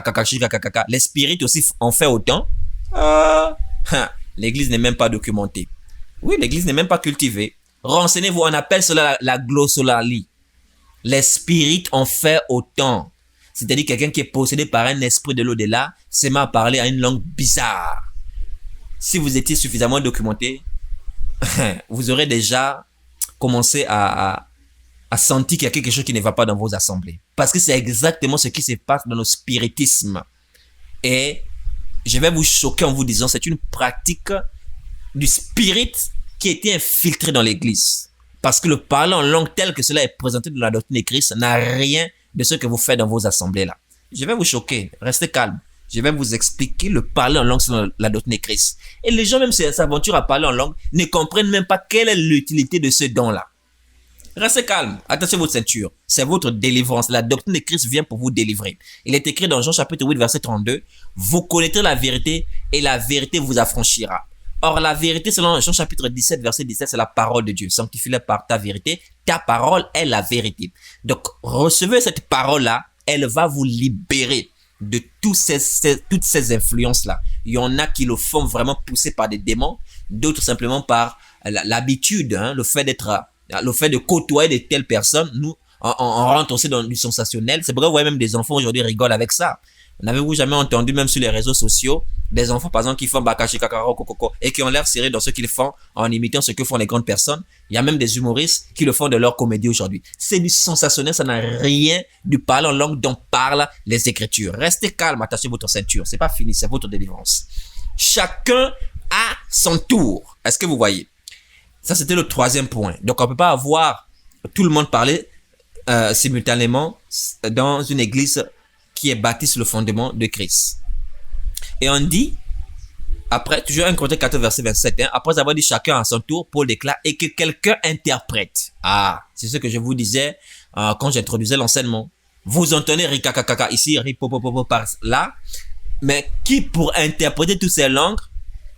les spirites aussi en fait autant? L'église n'est même pas documentée. Oui, l'église n'est même pas cultivée. Renseignez-vous, on appelle cela la glossolalie. Les spirites en fait autant. C'est-à-dire quelqu'un qui est possédé par un esprit de l'au-delà, se met à parler à une langue bizarre. Si vous étiez suffisamment documenté, vous aurez déjà commencé à sentir qu'il y a quelque chose qui ne va pas dans vos assemblées. Parce que c'est exactement ce qui se passe dans le spiritisme. Et je vais vous choquer en vous disant, c'est une pratique du spirit qui a été infiltrée dans l'église. Parce que le parler en langue tel que cela est présenté dans la doctrine de Christ n'a rien de ce que vous faites dans vos assemblées là. Je vais vous choquer, restez calme. Je vais vous expliquer le parler en langue selon la doctrine de Christ. Et les gens même s'aventurent à parler en langue, ne comprennent même pas quelle est l'utilité de ce don-là. Restez calme, attachez votre ceinture. C'est votre délivrance. La doctrine de Christ vient pour vous délivrer. Il est écrit dans Jean chapitre 8, verset 32. Vous connaîtrez la vérité et la vérité vous affranchira. Or, la vérité, selon Jean chapitre 17, verset 17, c'est la parole de Dieu. Sanctifie-la par ta vérité. Ta parole est la vérité. Donc, recevez cette parole-là. Elle va vous libérer de toutes ces influences-là. Il y en a qui le font vraiment pousser par des démons. D'autres simplement par l'habitude, le fait de côtoyer de telles personnes. Nous, on rentre aussi dans du sensationnel. C'est pourquoi vous voyez même des enfants aujourd'hui rigolent avec ça. N'avez-vous jamais entendu, même sur les réseaux sociaux, des enfants, par exemple, qui font bakashi kakaro kokoko et qui ont l'air sérieux dans ce qu'ils font en imitant ce que font les grandes personnes? Il y a même des humoristes qui le font de leur comédie aujourd'hui. C'est du sensationnel, ça n'a rien du parler en langue dont parlent les Écritures. Restez calme, attachez votre ceinture. C'est pas fini, c'est votre délivrance. Chacun a son tour. Est-ce que vous voyez? Ça, c'était le troisième point. Donc, on peut pas avoir tout le monde parler simultanément dans une église qui est bâtie sur le fondement de Christ. Et on dit, après, toujours 1 Corinthiens 14, verset 27, après avoir dit chacun à son tour, Paul déclare, et que quelqu'un interprète. Ah, c'est ce que je vous disais quand j'introduisais l'enseignement. Vous entendez rikakakaka ici, ripopopopo par là, mais qui pour interpréter toutes ces langues?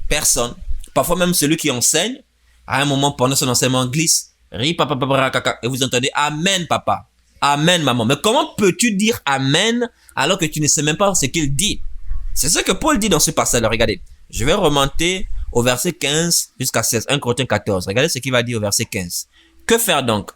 Personne. Parfois même celui qui enseigne, à un moment pendant son enseignement glisse, ripapapapakaka, et vous entendez amen papa, amen maman. Mais comment peux-tu dire amen alors que tu ne sais même pas ce qu'il dit? C'est ce que Paul dit dans ce passage. Regardez, je vais remonter au verset 15 jusqu'à 16, 1 Corinthiens 14. Regardez ce qu'il va dire au verset 15. Que faire donc?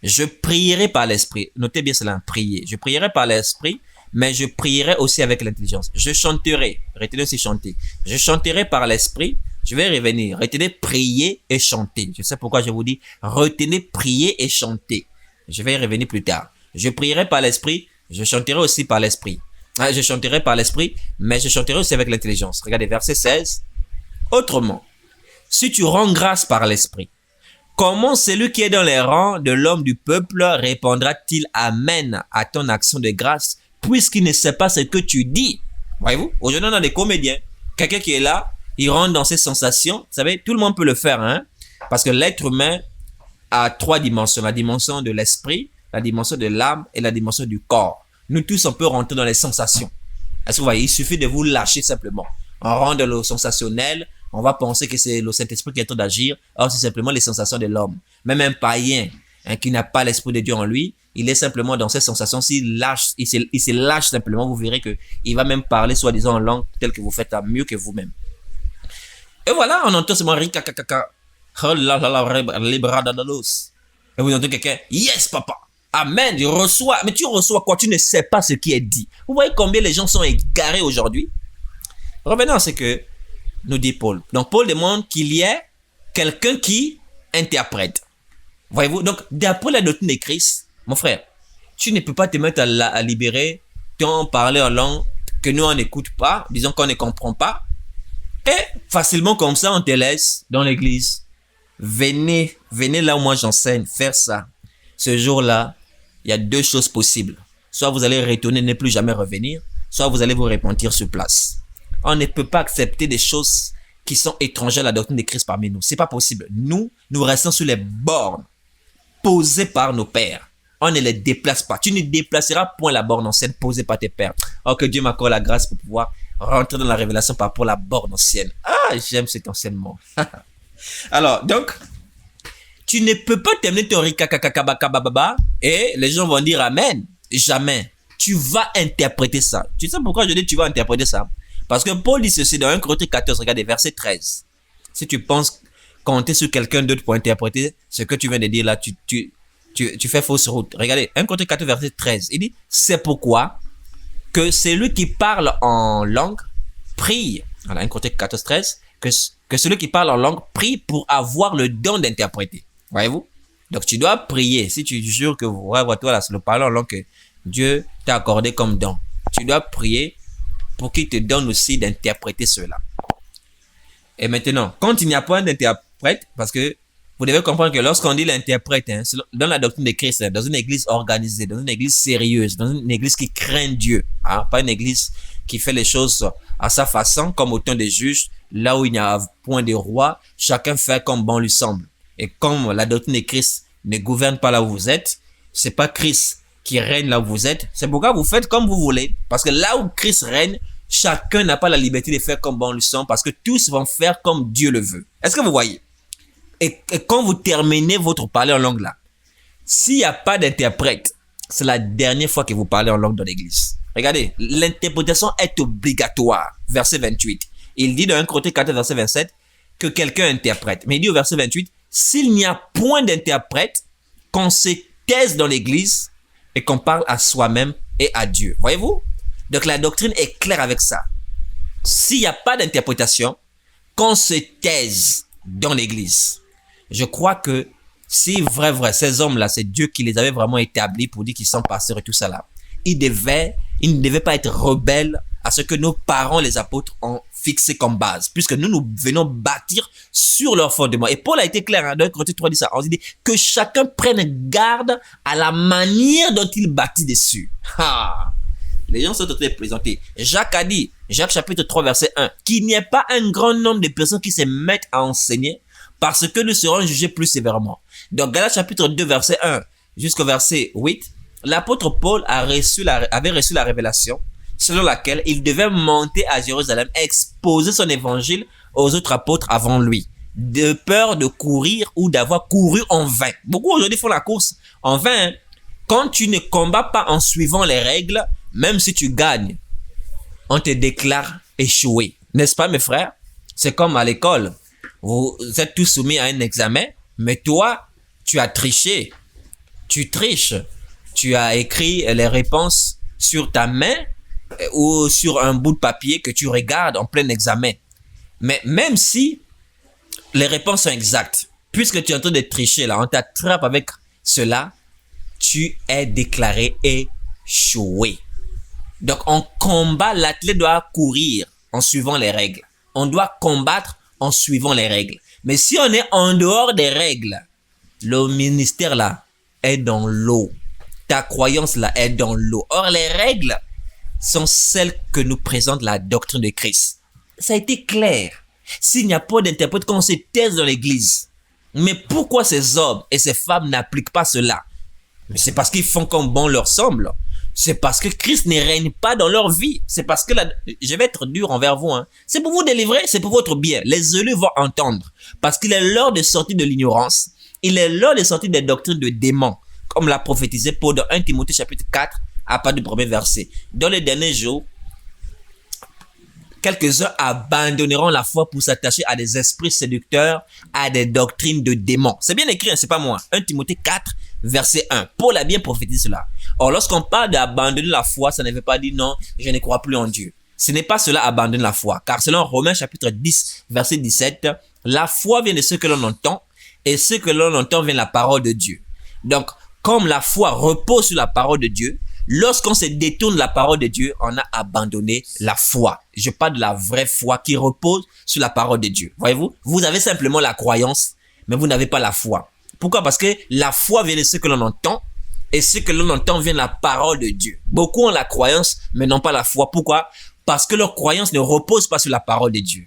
Je prierai par l'esprit. Notez bien cela, prier. Je prierai par l'esprit, mais je prierai aussi avec l'intelligence. Je chanterai. Retenez aussi chanter. Je chanterai par l'esprit. Je vais revenir. Retenez prier et chanter. Je sais pourquoi je vous dis retenez prier et chanter. Je vais y revenir plus tard. Je prierai par l'esprit. Je chanterai aussi par l'esprit. Je chanterai par l'esprit, mais je chanterai aussi avec l'intelligence. Regardez, verset 16. Autrement, si tu rends grâce par l'esprit, comment celui qui est dans les rangs de l'homme du peuple répondra-t-il amen à ton action de grâce, puisqu'il ne sait pas ce que tu dis? Voyez-vous, aujourd'hui on a des comédiens. Quelqu'un qui est là, il rentre dans ses sensations. Vous savez, tout le monde peut le faire, hein? Parce que l'être humain a 3 dimensions. La dimension de l'esprit, la dimension de l'âme et la dimension du corps. Nous tous, on peut rentrer dans les sensations. Est-ce que vous voyez? Il suffit de vous lâcher simplement. On rentre dans le sensationnel, on va penser que c'est le Saint-Esprit qui est en train d'agir. Or, c'est simplement les sensations de l'homme. Même un païen qui n'a pas l'Esprit de Dieu en lui, il est simplement dans ses sensations. S'il lâche, il se lâche simplement, vous verrez qu'il va même parler soi-disant en langue telle que vous faites mieux que vous-même. Et voilà, on entend seulement rikakakaka. Oh là là là, les bras d'Adalos. Et vous entendez quelqu'un, yes papa. Amen, tu reçois. Mais tu reçois quoi? Tu ne sais pas ce qui est dit. Vous voyez combien les gens sont égarés aujourd'hui? Revenons à ce que nous dit Paul. Donc Paul demande qu'il y ait quelqu'un qui interprète. Voyez-vous? Donc d'après la doctrine de Christ, mon frère, tu ne peux pas te mettre à libérer ton parler en langue que nous on n'écoute pas, disons qu'on ne comprend pas. Et facilement comme ça, on te laisse dans l'église. Venez là où moi j'enseigne, faire ça. Ce jour-là, il y a 2 choses possibles. Soit vous allez retourner, ne plus jamais revenir, soit vous allez vous repentir sur place. On ne peut pas accepter des choses qui sont étrangères à la doctrine de Christ parmi nous. C'est pas possible. Nous restons sur les bornes posées par nos pères. On ne les déplace pas. Tu ne déplaceras point la borne ancienne posée par tes pères. Oh, que Dieu m'accorde la grâce pour pouvoir rentrer dans la révélation par rapport à la borne ancienne. Ah, j'aime cet enseignement. Alors, donc, tu ne peux pas terminer ton rikakakakabakababa et les gens vont dire amen. Jamais. Tu vas interpréter ça. Tu sais pourquoi je dis tu vas interpréter ça? Parce que Paul dit ceci dans 1 Corinthiens 14, regardez, verset 13. Si tu penses compter sur quelqu'un d'autre pour interpréter ce que tu viens de dire là, tu fais fausse route. Regardez, 1 Corinthiens 14, verset 13. Il dit, c'est pourquoi que celui qui parle en langue prie. Voilà, 1 Corinthiens 14, 13. Que celui qui parle en langue prie pour avoir le don d'interpréter. Voyez-vous? Donc, tu dois prier. Si tu jures que toi là, c'est le parler en langue que Dieu t'a accordé comme don. Tu dois prier pour qu'il te donne aussi d'interpréter cela. Et maintenant, quand il n'y a pas d'interprète, parce que Vous devez comprendre que lorsqu'on dit l'interprète, hein, dans la doctrine de Christ, dans une église organisée, dans une église sérieuse, dans une église qui craint Dieu, hein, pas une église qui fait les choses à sa façon, comme au temps des juges, là où il n'y a point de roi, chacun fait comme bon lui semble. Et comme la doctrine de Christ ne gouverne pas là où vous êtes, c'est pas Christ qui règne là où vous êtes, c'est pourquoi vous faites comme vous voulez. Parce que là où Christ règne, chacun n'a pas la liberté de faire comme bon lui semble, parce que tous vont faire comme Dieu le veut. Est-ce que vous voyez? Et quand vous terminez votre parler en langue là, s'il n'y a pas d'interprète, c'est la dernière fois que vous parlez en langue dans l'église. Regardez, l'interprétation est obligatoire. Verset 28. Il dit dans 1 Corinthiens 14, verset 27, que quelqu'un interprète. Mais il dit au verset 28, s'il n'y a point d'interprète, qu'on se taise dans l'église et qu'on parle à soi-même et à Dieu. Voyez-vous? Donc la doctrine est claire avec ça. S'il n'y a pas d'interprétation, qu'on se taise dans l'église. Je crois que si vrai, ces hommes-là, c'est Dieu qui les avait vraiment établis pour dire qu'ils sont pasteurs et tout ça là. Ils ne devaient pas être rebelles à ce que nos parents, les apôtres, ont fixé comme base, puisque nous venons bâtir sur leur fondement. Et Paul a été clair, hein, dans 1 Corinthiens 3, dit ça. On dit que chacun prenne garde à la manière dont il bâtit dessus. Ah. Les gens sont en train de plaisanter. Jacques a dit, Jacques chapitre 3, verset 1, qu'il n'y ait pas un grand nombre de personnes qui se mettent à enseigner, parce que nous serons jugés plus sévèrement. Donc, Galates chapitre 2, verset 1 jusqu'au verset 8, l'apôtre Paul avait reçu la révélation selon laquelle il devait monter à Jérusalem, exposer son évangile aux autres apôtres avant lui, de peur de courir ou d'avoir couru en vain. Beaucoup aujourd'hui font la course en vain. Quand tu ne combats pas en suivant les règles, même si tu gagnes, on te déclare échoué. N'est-ce pas, mes frères? C'est comme à l'école. Vous êtes tous soumis à un examen, mais toi, tu as triché. Tu triches. Tu as écrit les réponses sur ta main ou sur un bout de papier que tu regardes en plein examen. Mais même si les réponses sont exactes, puisque tu es en train de tricher, là, on t'attrape avec cela, tu es déclaré échoué. Donc, en combat, l'athlète doit courir en suivant les règles. On doit combattre en suivant les règles. Mais si on est en dehors des règles, le ministère là est dans l'eau. Ta croyance là est dans l'eau. Or, les règles sont celles que nous présente la doctrine de Christ. Ça a été clair. S'il n'y a pas d'interprète, qu'on se taise dans l'église. Mais pourquoi ces hommes et ces femmes n'appliquent pas cela? Mais c'est parce qu'ils font comme bon leur semble. C'est parce que Christ ne règne pas dans leur vie. C'est parce que, je vais être dur envers vous, hein. C'est pour vous délivrer, c'est pour votre bien. Les élus vont entendre. Parce qu'il est l'heure de sortir de l'ignorance. Il est l'heure de sortir des doctrines de démons. Comme l'a prophétisé Paul dans 1 Timothée chapitre 4, à partir du premier verset. Dans les derniers jours, quelques-uns abandonneront la foi pour s'attacher à des esprits séducteurs, à des doctrines de démons. C'est bien écrit, hein, c'est pas moi. 1 Timothée 4, verset 1. Paul a bien prophétisé cela. Or, lorsqu'on parle d'abandonner la foi, ça ne veut pas dire non, je ne crois plus en Dieu. Ce n'est pas cela, abandonner la foi. Car selon Romains chapitre 10, verset 17, la foi vient de ce que l'on entend, et ce que l'on entend vient de la parole de Dieu. Donc, comme la foi repose sur la parole de Dieu, lorsqu'on se détourne de la parole de Dieu, on a abandonné la foi. Je parle de la vraie foi qui repose sur la parole de Dieu. Voyez-vous? Vous avez simplement la croyance, mais vous n'avez pas la foi. Pourquoi? Parce que la foi vient de ce que l'on entend, et ce que l'on entend vient de la parole de Dieu. Beaucoup ont la croyance, mais n'ont pas la foi. Pourquoi? Parce que leur croyance ne repose pas sur la parole de Dieu.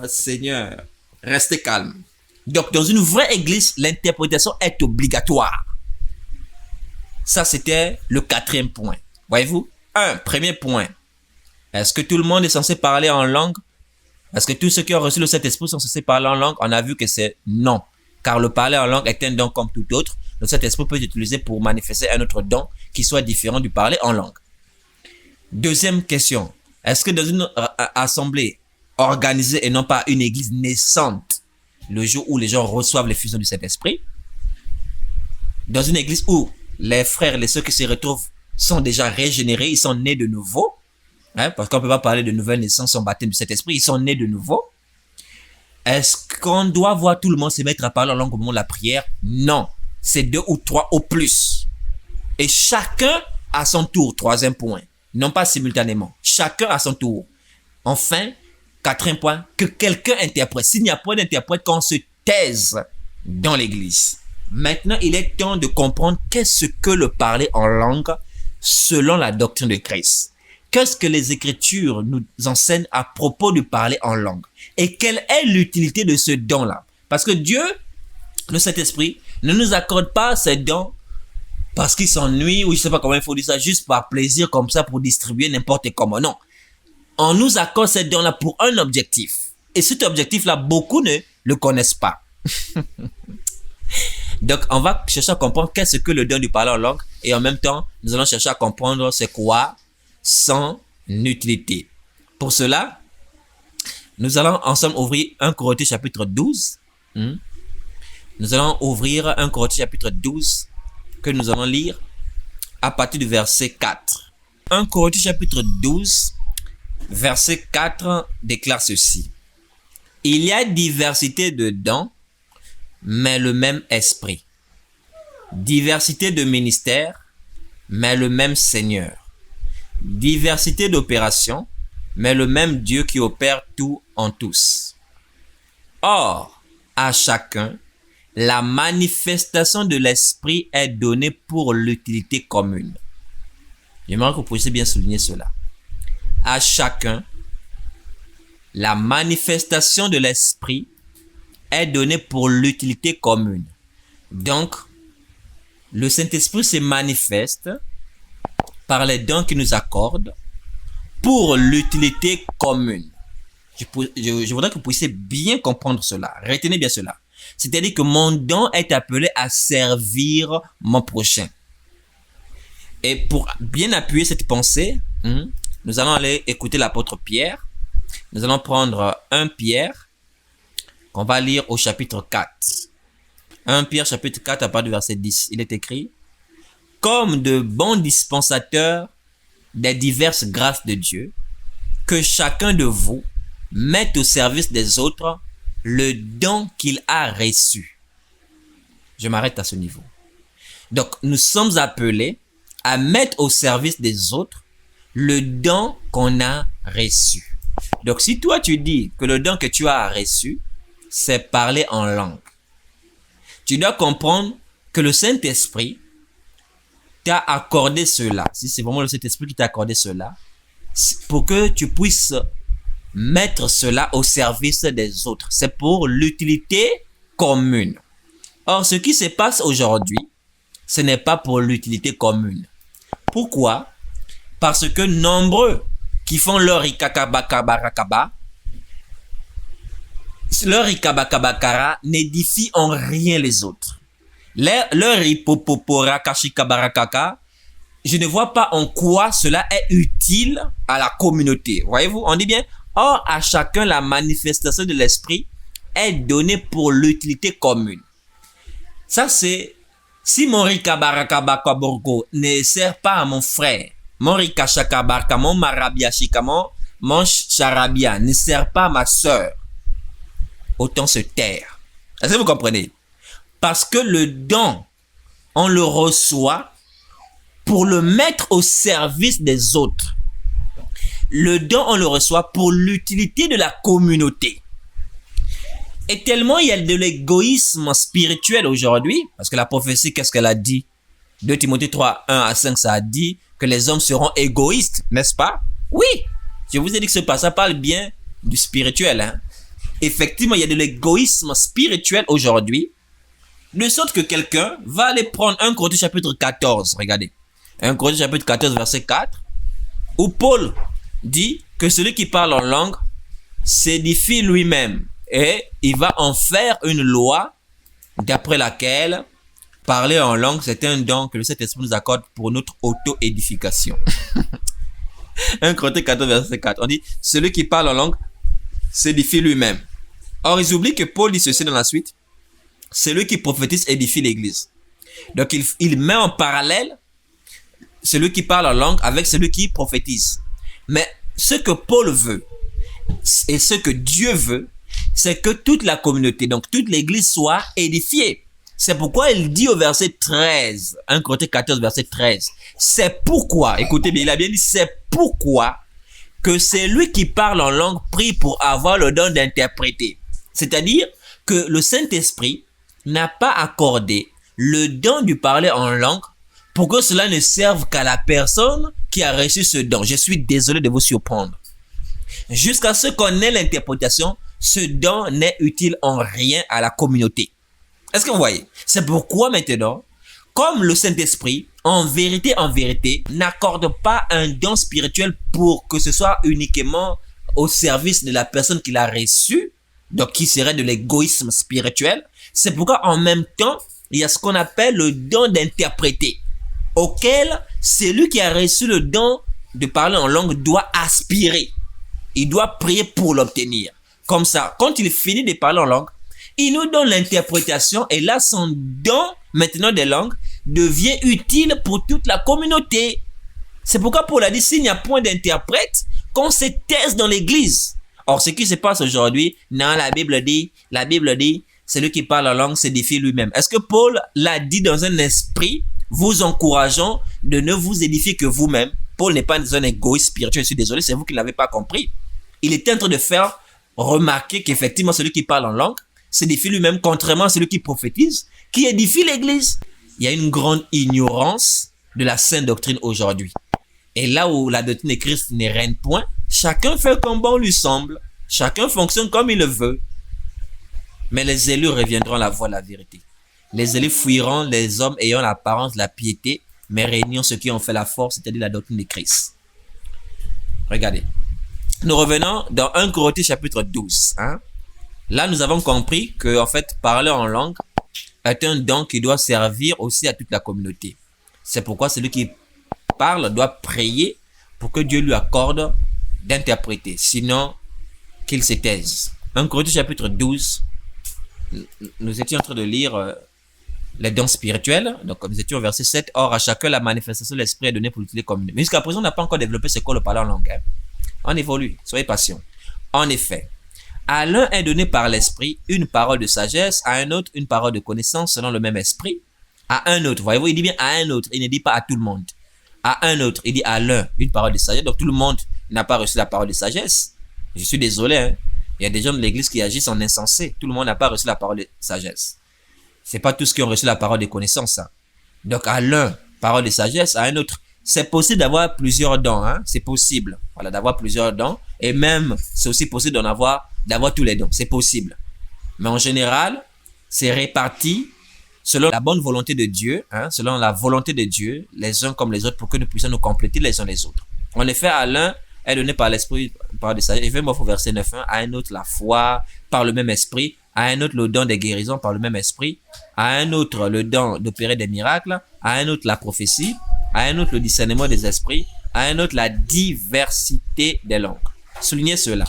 Seigneur, restez calme. Donc, dans une vraie église, l'interprétation est obligatoire. Ça, c'était le 4e point. Voyez-vous? Premier point. Est-ce que tout le monde est censé parler en langue? Est-ce que tous ceux qui ont reçu le Saint-Esprit sont censés parler en langue? On a vu que c'est non. Car le parler en langue est un don comme tout autre. Le Saint-Esprit peut être utilisé pour manifester un autre don qui soit différent du parler en langue. Deuxième question. Est-ce que dans une assemblée organisée et non pas une église naissante, le jour où les gens reçoivent l'effusion du Saint-Esprit, dans une église où les frères et les sœurs qui se retrouvent sont déjà régénérés, ils sont nés de nouveau, hein, parce qu'on ne peut pas parler de nouvelle naissance sans baptême du Saint-Esprit, ils sont nés de nouveau. Est-ce qu'on doit voir tout le monde se mettre à parler en langue au moment de la prière? Non, c'est 2 ou 3 au plus. Et chacun à son tour, 3e point, non pas simultanément, chacun à son tour. Enfin, Quatrième point, que quelqu'un interprète. S'il n'y a pas d'interprète, qu'on se taise dans l'église. Maintenant, il est temps de comprendre qu'est-ce que le parler en langue selon la doctrine de Christ. Qu'est-ce que les Écritures nous enseignent à propos du parler en langue? Et quelle est l'utilité de ce don-là? Parce que Dieu, le Saint-Esprit, ne nous accorde pas ces dons parce qu'il s'ennuie, ou je ne sais pas comment il faut dire ça, juste par plaisir comme ça pour distribuer n'importe comment. Non. On nous accorde ces dons-là pour un objectif. Et cet objectif-là, beaucoup ne le connaissent pas. Donc, on va chercher à comprendre qu'est-ce que le don du parler en langue, et en même temps, nous allons chercher à comprendre c'est quoi son utilité. Pour cela, nous allons ensemble ouvrir 1 Corinthiens chapitre 12. Nous allons ouvrir 1 Corinthiens chapitre 12 que nous allons lire à partir du verset 4. 1 Corinthiens chapitre 12, verset 4 déclare ceci. Il y a diversité de dons, mais le même esprit. Diversité de ministères, mais le même Seigneur. Diversité d'opérations, mais le même Dieu qui opère tout en tous. Or, à chacun, la manifestation de l'esprit est donnée pour l'utilité commune. J'aimerais que vous puissiez bien souligner cela. À chacun, la manifestation de l'esprit est donnée pour l'utilité commune. Donc, le Saint-Esprit se manifeste par les dons qu'il nous accorde pour l'utilité commune. Je voudrais que vous puissiez bien comprendre cela. Retenez bien cela. C'est-à-dire que mon don est appelé à servir mon prochain. Et pour bien appuyer cette pensée, nous allons aller écouter l'apôtre Pierre. Nous allons prendre 1 Pierre, qu'on va lire au chapitre 4. 1 Pierre chapitre 4 à partir du verset 10. Il est écrit: comme de bons dispensateurs des diverses grâces de Dieu, que chacun de vous mette au service des autres le don qu'il a reçu. Je m'arrête à ce niveau. Donc, nous sommes appelés à mettre au service des autres le don qu'on a reçu. Donc, si toi tu dis que le don que tu as reçu, c'est parler en langue, tu dois comprendre que le Saint-Esprit t'a accordé cela. Si c'est vraiment le Saint-Esprit qui t'a accordé cela, pour que tu puisses mettre cela au service des autres. C'est pour l'utilité commune. Or, ce qui se passe aujourd'hui, ce n'est pas pour l'utilité commune. Pourquoi? Parce que nombreux qui font leur ikakabakabarakaba, leur ikabakabakara n'édifie en rien les autres. Leur ipopoporakashikabarakaka, je ne vois pas en quoi cela est utile à la communauté. Voyez-vous, on dit bien, or à chacun la manifestation de l'esprit est donnée pour l'utilité commune. Ça c'est, si mon rikabarakabakaborgo ne sert pas à mon frère, mon rikashakabarka, mon marabiashika, mon charabia ne sert pas à ma soeur, autant se taire. Est-ce que vous comprenez? Parce que le don, on le reçoit pour le mettre au service des autres. Le don, on le reçoit pour l'utilité de la communauté. Et tellement il y a de l'égoïsme spirituel aujourd'hui, parce que la prophétie, qu'est-ce qu'elle a dit? 2 Timothée 3, 1 à 5, ça a dit que les hommes seront égoïstes, n'est-ce pas? Oui, je vous ai dit que ce passage parle bien du spirituel. Hein? Effectivement, il y a de l'égoïsme spirituel aujourd'hui, de sorte que quelqu'un va aller prendre 1 Corinthiens chapitre 14, regardez. 1 Corinthiens chapitre 14, verset 4, où Paul dit que celui qui parle en langue s'édifie lui-même et il va en faire une loi d'après laquelle parler en langue, c'est un don que le Saint-Esprit nous accorde pour notre auto-édification. 1 Corinthiens 14, verset 4, on dit celui qui parle en langue s'édifie lui-même. Or, ils oublient que Paul dit ceci dans la suite: celui qui prophétise édifie l'église. Donc, il met en parallèle celui qui parle en langue avec celui qui prophétise. Mais ce que Paul veut et ce que Dieu veut, c'est que toute la communauté, donc toute l'église soit édifiée. C'est pourquoi il dit au verset 13, 1 Corinthiens 14, verset 13, c'est pourquoi, écoutez bien, il a bien dit, c'est pourquoi que celui qui parle en langue prie pour avoir le don d'interpréter. C'est-à-dire que le Saint-Esprit n'a pas accordé le don de parler en langue pour que cela ne serve qu'à la personne qui a reçu ce don. Je suis désolé de vous surprendre. Jusqu'à ce qu'on ait l'interprétation, ce don n'est utile en rien à la communauté. Est-ce que vous voyez? C'est pourquoi maintenant, comme le Saint-Esprit, en vérité, n'accorde pas un don spirituel pour que ce soit uniquement au service de la personne qui l'a reçu, donc qui serait de l'égoïsme spirituel. C'est pourquoi en même temps, il y a ce qu'on appelle le don d'interpréter, auquel celui qui a reçu le don de parler en langue doit aspirer. Il doit prier pour l'obtenir. Comme ça, quand il finit de parler en langue, il nous donne l'interprétation et là, son don maintenant des langues devient utile pour toute la communauté. C'est pourquoi Paul a dit, s'il n'y a point d'interprète, qu'on se taise dans l'église. Or, ce qui se passe aujourd'hui, non, la Bible dit, celui qui parle en langue s'édifie lui-même. Est-ce que Paul l'a dit dans un esprit vous encourageant de ne vous édifier que vous-même? Paul n'est pas un égoïste spirituel, je suis désolé, c'est vous qui ne l'avez pas compris. Il était en train de faire remarquer qu'effectivement, celui qui parle en langue s'édifie lui-même, contrairement à celui qui prophétise, qui édifie l'église. Il y a une grande ignorance de la sainte doctrine aujourd'hui. Et là où la doctrine de Christ ne règne point, chacun fait comme bon lui semble, chacun fonctionne comme il le veut. Mais les élus reviendront à la voie de la vérité. Les élus fuiront les hommes ayant l'apparence de la piété, mais régnant ceux qui ont fait la force, c'est-à-dire la doctrine de Christ. Regardez. Nous revenons dans 1 Corinthiens chapitre 12. Là, nous avons compris que, en fait, parler en langue est un don qui doit servir aussi à toute la communauté. C'est pourquoi celui qui parle doit prier pour que Dieu lui accorde d'interpréter. Sinon, qu'il se taise. 1 Corinthiens chapitre 12. Nous étions en train de lire les dons spirituels. Donc, nous étions au verset 7. Or, à chacun, la manifestation de l'esprit est donnée pour l'utilité commune. Mais jusqu'à présent, on n'a pas encore développé ce qu'est le parler en langue. On évolue. Soyez patient. En effet, à l'un est donné par l'esprit une parole de sagesse, à un autre une parole de connaissance selon le même esprit, à un autre, voyez-vous, il dit bien à un autre, il ne dit pas à tout le monde. À un autre, il dit à l'un une parole de sagesse, donc tout le monde n'a pas reçu la parole de sagesse. Je suis désolé, il y a des gens de l'église qui agissent en insensé, tout le monde n'a pas reçu la parole de sagesse. C'est pas tous qui ont reçu la parole de connaissance. Donc à l'un, parole de sagesse, à un autre. C'est possible d'avoir plusieurs dons, c'est possible, voilà, d'avoir plusieurs dons, et même, c'est aussi possible d'avoir tous les dons, c'est possible. Mais en général, c'est réparti selon la bonne volonté de Dieu, selon la volonté de Dieu, les uns comme les autres, pour que nous puissions nous compléter les uns les autres. En effet, à l'un est donné par l'esprit, par des sagesse, et vais-moi au verset 9, à un autre la foi, par le même esprit, à un autre le don des guérisons, par le même esprit, à un autre le don d'opérer des miracles, à un autre la prophétie, à un autre le discernement des esprits, à un autre la diversité des langues. Soulignez cela.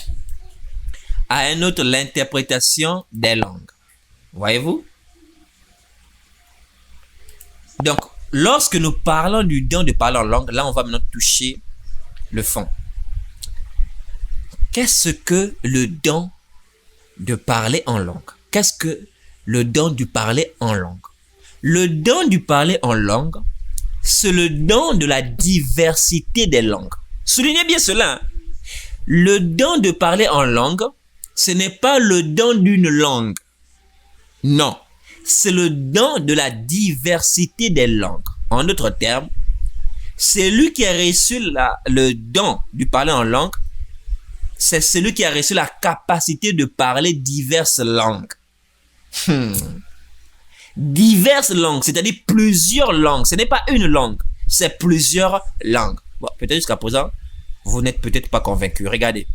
À un autre l'interprétation des langues. Voyez-vous? Donc, lorsque nous parlons du don de parler en langue, là on va maintenant toucher le fond. Qu'est-ce que le don de parler en langue? Qu'est-ce que le don du parler en langue? Le don du parler en langue, c'est le don de la diversité des langues. Soulignez bien cela. Le don de parler en langue, ce n'est pas le don d'une langue. Non, c'est le don de la diversité des langues. En d'autres termes, celui qui a reçu le don du parler en langue, c'est celui qui a reçu la capacité de parler diverses langues. Diverses langues, c'est-à-dire plusieurs langues. Ce n'est pas une langue, c'est plusieurs langues. Bon, peut-être jusqu'à présent, vous n'êtes peut-être pas convaincu. Regardez.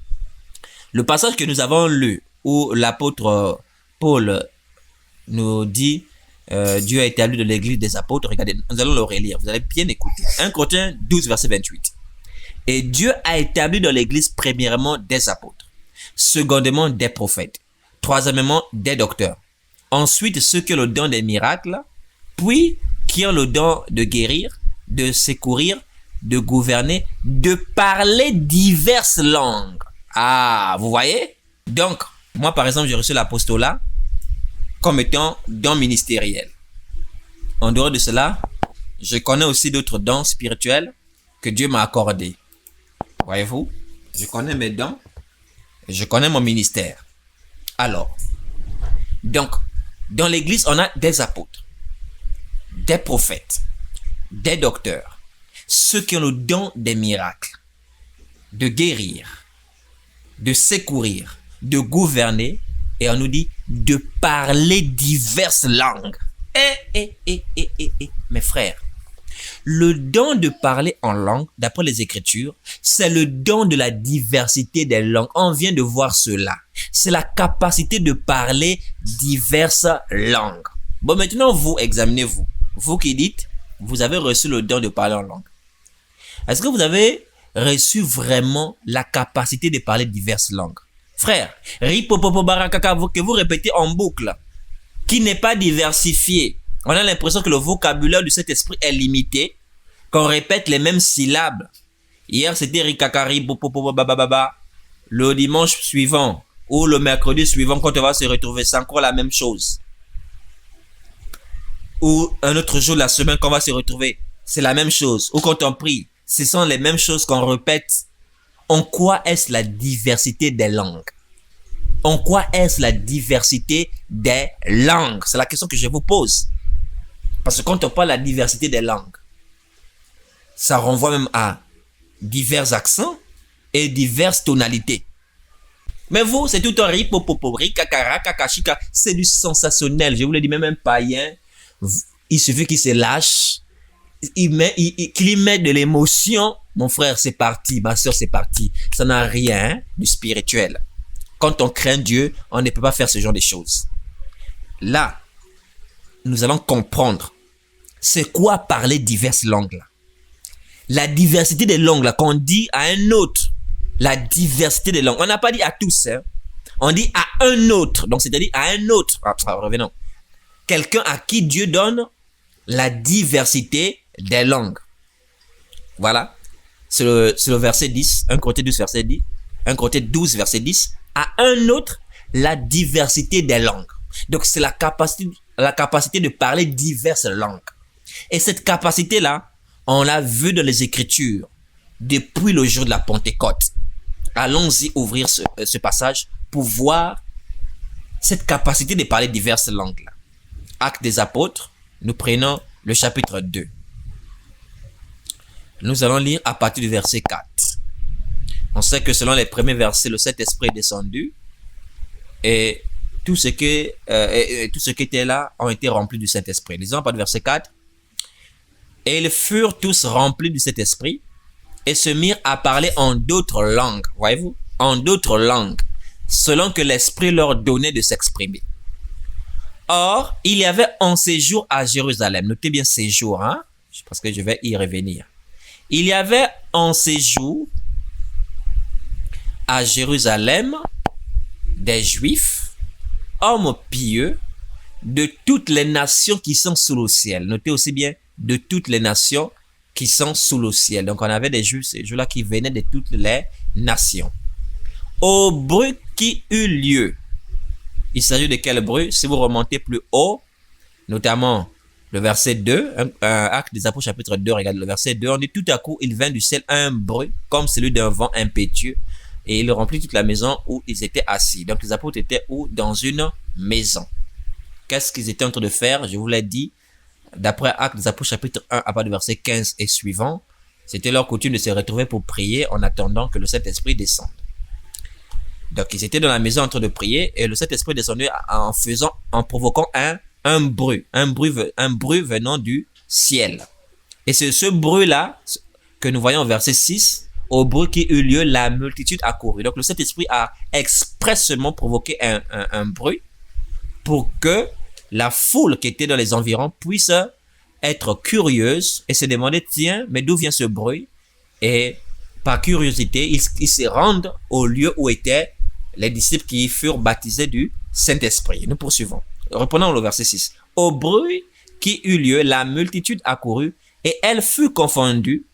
Le passage que nous avons lu, où l'apôtre Paul nous dit Dieu a établi de l'église des apôtres. Regardez, nous allons le relire. Vous allez bien écouter. 1 Corinthiens 12, verset 28. Et Dieu a établi dans l'église premièrement des apôtres, secondement des prophètes, troisièmement des docteurs. Ensuite, ceux qui ont le don des miracles, puis qui ont le don de guérir, de secourir, de gouverner, de parler diverses langues. Ah, vous voyez? Donc, moi par exemple, j'ai reçu l'apostolat comme étant don ministériel. En dehors de cela, je connais aussi d'autres dons spirituels que Dieu m'a accordés. Voyez-vous? je connais mes dons, je connais mon ministère. Alors, donc, dans l'église, on a des apôtres, des prophètes, des docteurs, ceux qui ont le don des miracles, de guérir, de secourir, de gouverner, et on nous dit de parler diverses langues. Mes frères, le don de parler en langue, d'après les Écritures, c'est le don de la diversité des langues. On vient de voir cela. C'est la capacité de parler diverses langues. Bon, maintenant, vous, examinez-vous. Vous qui dites, vous avez reçu le don de parler en langue. Est-ce que vous avez reçu vraiment la capacité de parler diverses langues? Frère, ripopopo barakaka, que vous répétez en boucle, qui n'est pas diversifié. On a l'impression que le vocabulaire de cet esprit est limité, qu'on répète les mêmes syllabes. Hier, c'était rikakari, popopo bababa. Le dimanche suivant ou le mercredi suivant, quand on va se retrouver, c'est encore la même chose. Ou un autre jour, la semaine, qu'on va se retrouver, c'est la même chose. Ou quand on prie, ce sont les mêmes choses qu'on répète. En quoi est-ce la diversité des langues? En quoi est-ce la diversité des langues? C'est la question que je vous pose. Parce que quand on parle de la diversité des langues, ça renvoie même à divers accents et diverses tonalités. Mais vous, c'est tout un ripopopori, kakara, kakashika, c'est du sensationnel. Je vous l'ai dit, même un païen, il suffit qu'il se lâche, qu'il y mette de l'émotion. Mon frère, c'est parti, ma soeur, c'est parti. Ça n'a rien de spirituel. Quand on craint Dieu, on ne peut pas faire ce genre de choses. Là, nous allons comprendre c'est quoi parler diverses langues là. La diversité des langues là, qu'on dit à un autre, la diversité des langues. On n'a pas dit à tous, hein. On dit à un autre, donc c'est-à-dire à un autre. Revenons. Quelqu'un à qui Dieu donne la diversité des langues. Voilà. C'est le verset 10, 1 Corinthiens 12, verset 10. 1 Corinthiens 12, verset 10. À un autre, la diversité des langues. Donc, c'est la capacité de parler diverses langues. Et cette capacité-là, on l'a vu dans les Écritures depuis le jour de la Pentecôte. Allons-y ouvrir ce passage pour voir cette capacité de parler diverses langues. Là. Actes des apôtres, nous prenons le chapitre 2. Nous allons lire à partir du verset 4. On sait que selon les premiers versets, le Saint-Esprit est descendu et tout ce qui était là ont été remplis du Saint-Esprit. Lisons à partir du verset 4. Et ils furent tous remplis du Saint-Esprit et se mirent à parler en d'autres langues. Voyez-vous? En d'autres langues, selon que l'Esprit leur donnait de s'exprimer. Or, il y avait un séjour à Jérusalem. Notez bien séjour, hein? Parce que je vais y revenir. Il y avait un séjour à Jérusalem des Juifs, hommes pieux, de toutes les nations qui sont sous le ciel. Notez aussi bien, de toutes les nations qui sont sous le ciel. Donc, on avait des Juifs ces jours-là qui venaient de toutes les nations. Au bruit qui eut lieu. Il s'agit de quel bruit? Si vous remontez plus haut, notamment le verset 2, Actes des Apôtres chapitre 2, regardez le verset 2, on dit tout à coup, il vint du ciel un bruit comme celui d'un vent impétueux et il remplit toute la maison où ils étaient assis. Donc les apôtres étaient où? Dans une maison. Qu'est-ce qu'ils étaient en train de faire? Je vous l'ai dit, d'après Actes des Apôtres chapitre 1 à partir du verset 15 et suivant, c'était leur coutume de se retrouver pour prier en attendant que le Saint-Esprit descende. Donc ils étaient dans la maison en train de prier et le Saint-Esprit descendait en provoquant un bruit venant du ciel. Et c'est ce bruit-là que nous voyons au verset 6, au bruit qui eut lieu, la multitude accourut. Donc le Saint-Esprit a expressément provoqué un bruit pour que la foule qui était dans les environs puisse être curieuse et se demander, tiens, mais d'où vient ce bruit? Et par curiosité, ils se rendent au lieu où étaient les disciples qui furent baptisés du Saint-Esprit. Nous poursuivons. Reprenons le verset 6. Au bruit qui eut lieu, la multitude accourut et elle fut confondue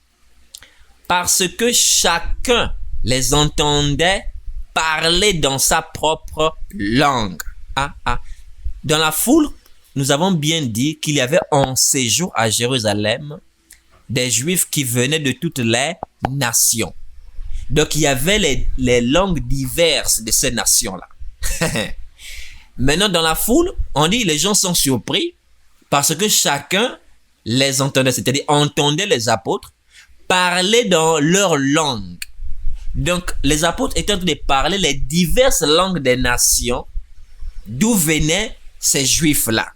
parce que chacun les entendait parler dans sa propre langue. Dans la foule, nous avons bien dit qu'il y avait en séjour à Jérusalem des Juifs qui venaient de toutes les nations. Donc, il y avait les langues diverses de ces nations-là. Maintenant, dans la foule, on dit les gens sont surpris parce que chacun les entendait, c'est-à-dire entendait les apôtres parler dans leur langue. Donc, les apôtres étaient en train de parler les diverses langues des nations d'où venaient ces juifs-là.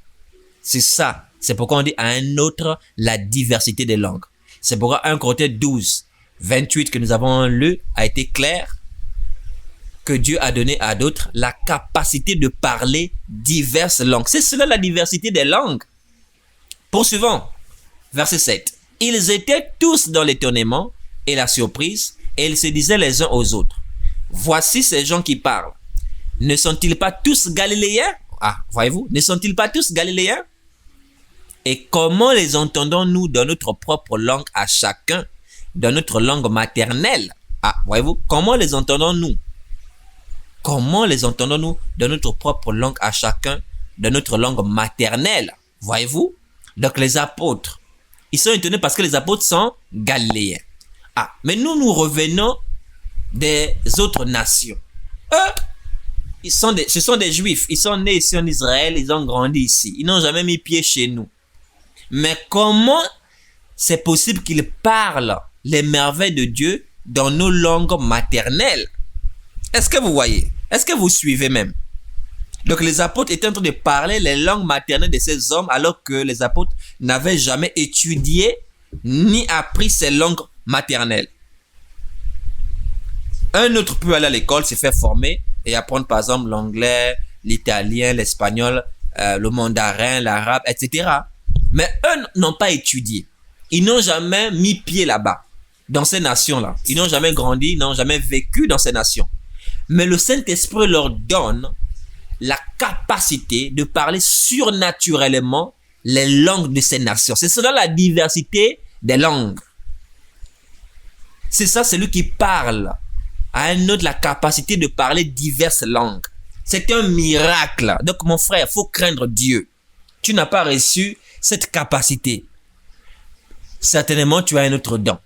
C'est ça. C'est pourquoi on dit à un autre la diversité des langues. C'est pourquoi 1 Corinthiens 12, 28 que nous avons lu a été clair que Dieu a donné à d'autres la capacité de parler diverses langues. C'est cela la diversité des langues. Poursuivons. Verset 7. Ils étaient tous dans l'étonnement et la surprise et ils se disaient les uns aux autres. Voici ces gens qui parlent. Ne sont-ils pas tous galiléens? Ah, voyez-vous, ne sont-ils pas tous galiléens? Et comment les entendons-nous dans notre propre langue à chacun, dans notre langue maternelle? Ah, voyez-vous, comment les entendons-nous? Comment les entendons-nous dans notre propre langue à chacun, dans notre langue maternelle? Voyez-vous? Donc les apôtres, ils sont étonnés parce que les apôtres sont galiléens. Ah, mais nous revenons des autres nations. Eux, ce sont des juifs. Ils sont nés ici en Israël, ils ont grandi ici. Ils n'ont jamais mis pied chez nous. Mais comment c'est possible qu'ils parlent les merveilles de Dieu dans nos langues maternelles? Est-ce que vous voyez? Est-ce que vous suivez même? Donc les apôtres étaient en train de parler les langues maternelles de ces hommes alors que les apôtres n'avaient jamais étudié ni appris ces langues maternelles. Un autre peut aller à l'école, se faire former et apprendre par exemple l'anglais, l'italien, l'espagnol, le mandarin, l'arabe, etc. Mais eux n'ont pas étudié. Ils n'ont jamais mis pied là-bas, dans ces nations-là. Ils n'ont jamais grandi, ils n'ont jamais vécu dans ces nations. Mais le Saint-Esprit leur donne la capacité de parler surnaturellement les langues de ces nations. C'est cela la diversité des langues. C'est ça, celui qui parle à un autre la capacité de parler diverses langues. C'est un miracle. Donc mon frère, il faut craindre Dieu. Tu n'as pas reçu cette capacité. Certainement, tu as un autre don.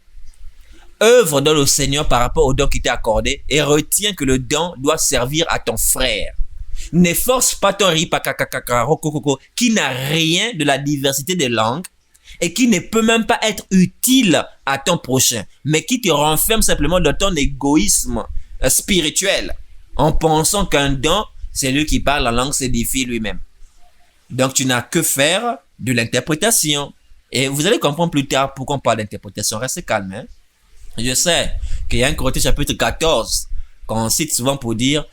Œuvre dans le Seigneur par rapport au don qui t'est accordé et retiens que le don doit servir à ton frère. Ne force pas ton qui n'a rien de la diversité des langues et qui ne peut même pas être utile à ton prochain, mais qui te renferme simplement dans ton égoïsme spirituel en pensant qu'un don, c'est lui qui parle la langue, s'édifie lui-même. Donc tu n'as que faire de l'interprétation. Et vous allez comprendre plus tard pourquoi on parle d'interprétation. Restez calme. Hein? Je sais qu'il y a un Corinthiens chapitre 14 qu'on cite souvent pour dire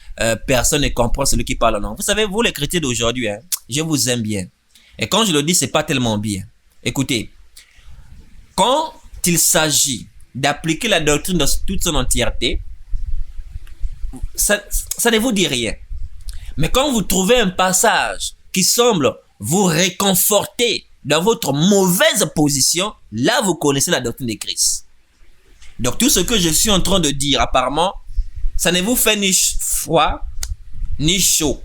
personne ne comprend celui qui parle en langue. Vous savez, vous les chrétiens d'aujourd'hui, hein, je vous aime bien. Et quand je le dis, c'est pas tellement bien. Écoutez, quand il s'agit d'appliquer la doctrine dans toute son entièreté, ça ne vous dit rien. Mais quand vous trouvez un passage qui semble vous réconforter dans votre mauvaise position, là vous connaissez la doctrine de Christ. Donc tout ce que je suis en train de dire apparemment, ça ne vous fait ni froid ni chaud.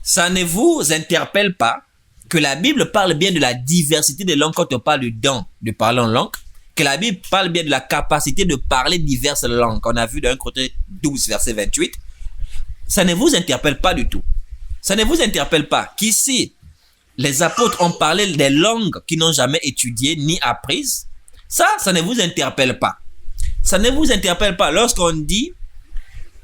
Ça ne vous interpelle pas que la Bible parle bien de la diversité des langues quand on parle du don de parler en langue, que la Bible parle bien de la capacité de parler diverses langues qu'on a vu dans 1 Corinthiens 12 verset 28. Ça ne vous interpelle pas du tout. Ça ne vous interpelle pas qu'ici, les apôtres ont parlé des langues qu'ils n'ont jamais étudiées ni apprises. Ça ne vous interpelle pas. Ça ne vous interpelle pas lorsqu'on dit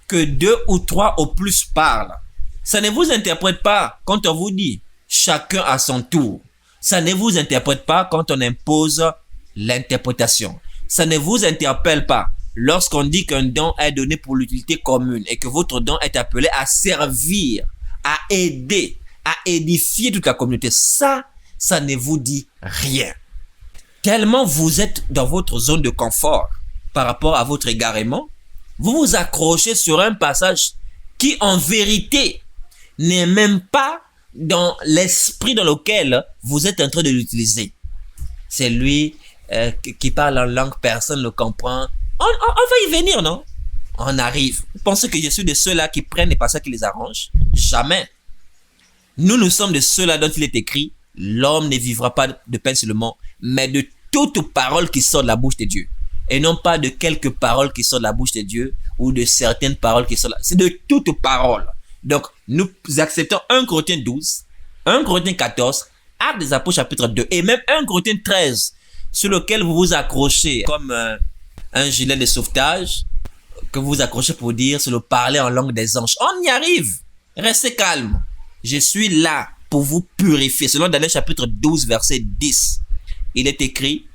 que 2 ou 3 au plus parlent. Ça ne vous interprète pas quand on vous dit chacun à son tour. Ça ne vous interprète pas quand on impose l'interprétation. Ça ne vous interpelle pas lorsqu'on dit qu'un don est donné pour l'utilité commune et que votre don est appelé à servir, à aider, à édifier toute la communauté. Ça ne vous dit rien. Tellement vous êtes dans votre zone de confort par rapport à votre égarement, vous vous accrochez sur un passage qui en vérité n'est même pas dans l'esprit dans lequel vous êtes en train de l'utiliser. C'est lui qui parle en langue, personne ne le comprend. On va y venir, non? On arrive. Vous pensez que je suis de ceux-là qui prennent les passages qui les arrangent? Jamais. Nous sommes de ceux-là dont il est écrit, l'homme ne vivra pas de pain seulement, mais de toute parole qui sort de la bouche de Dieu. et non pas de quelques paroles qui sont de la bouche de Dieu ou de certaines paroles qui sont là. C'est de toutes paroles. Donc, nous acceptons 1 Corinthiens 12, 1 Corinthiens 14, Actes des Apôtres chapitre 2 et même 1 Corinthiens 13 sur lequel vous vous accrochez comme un gilet de sauvetage que vous vous accrochez pour dire c'est le parler en langue des anges. On y arrive. Restez calme. Je suis là pour vous purifier. Selon Daniel chapitre 12 verset 10, il est écrit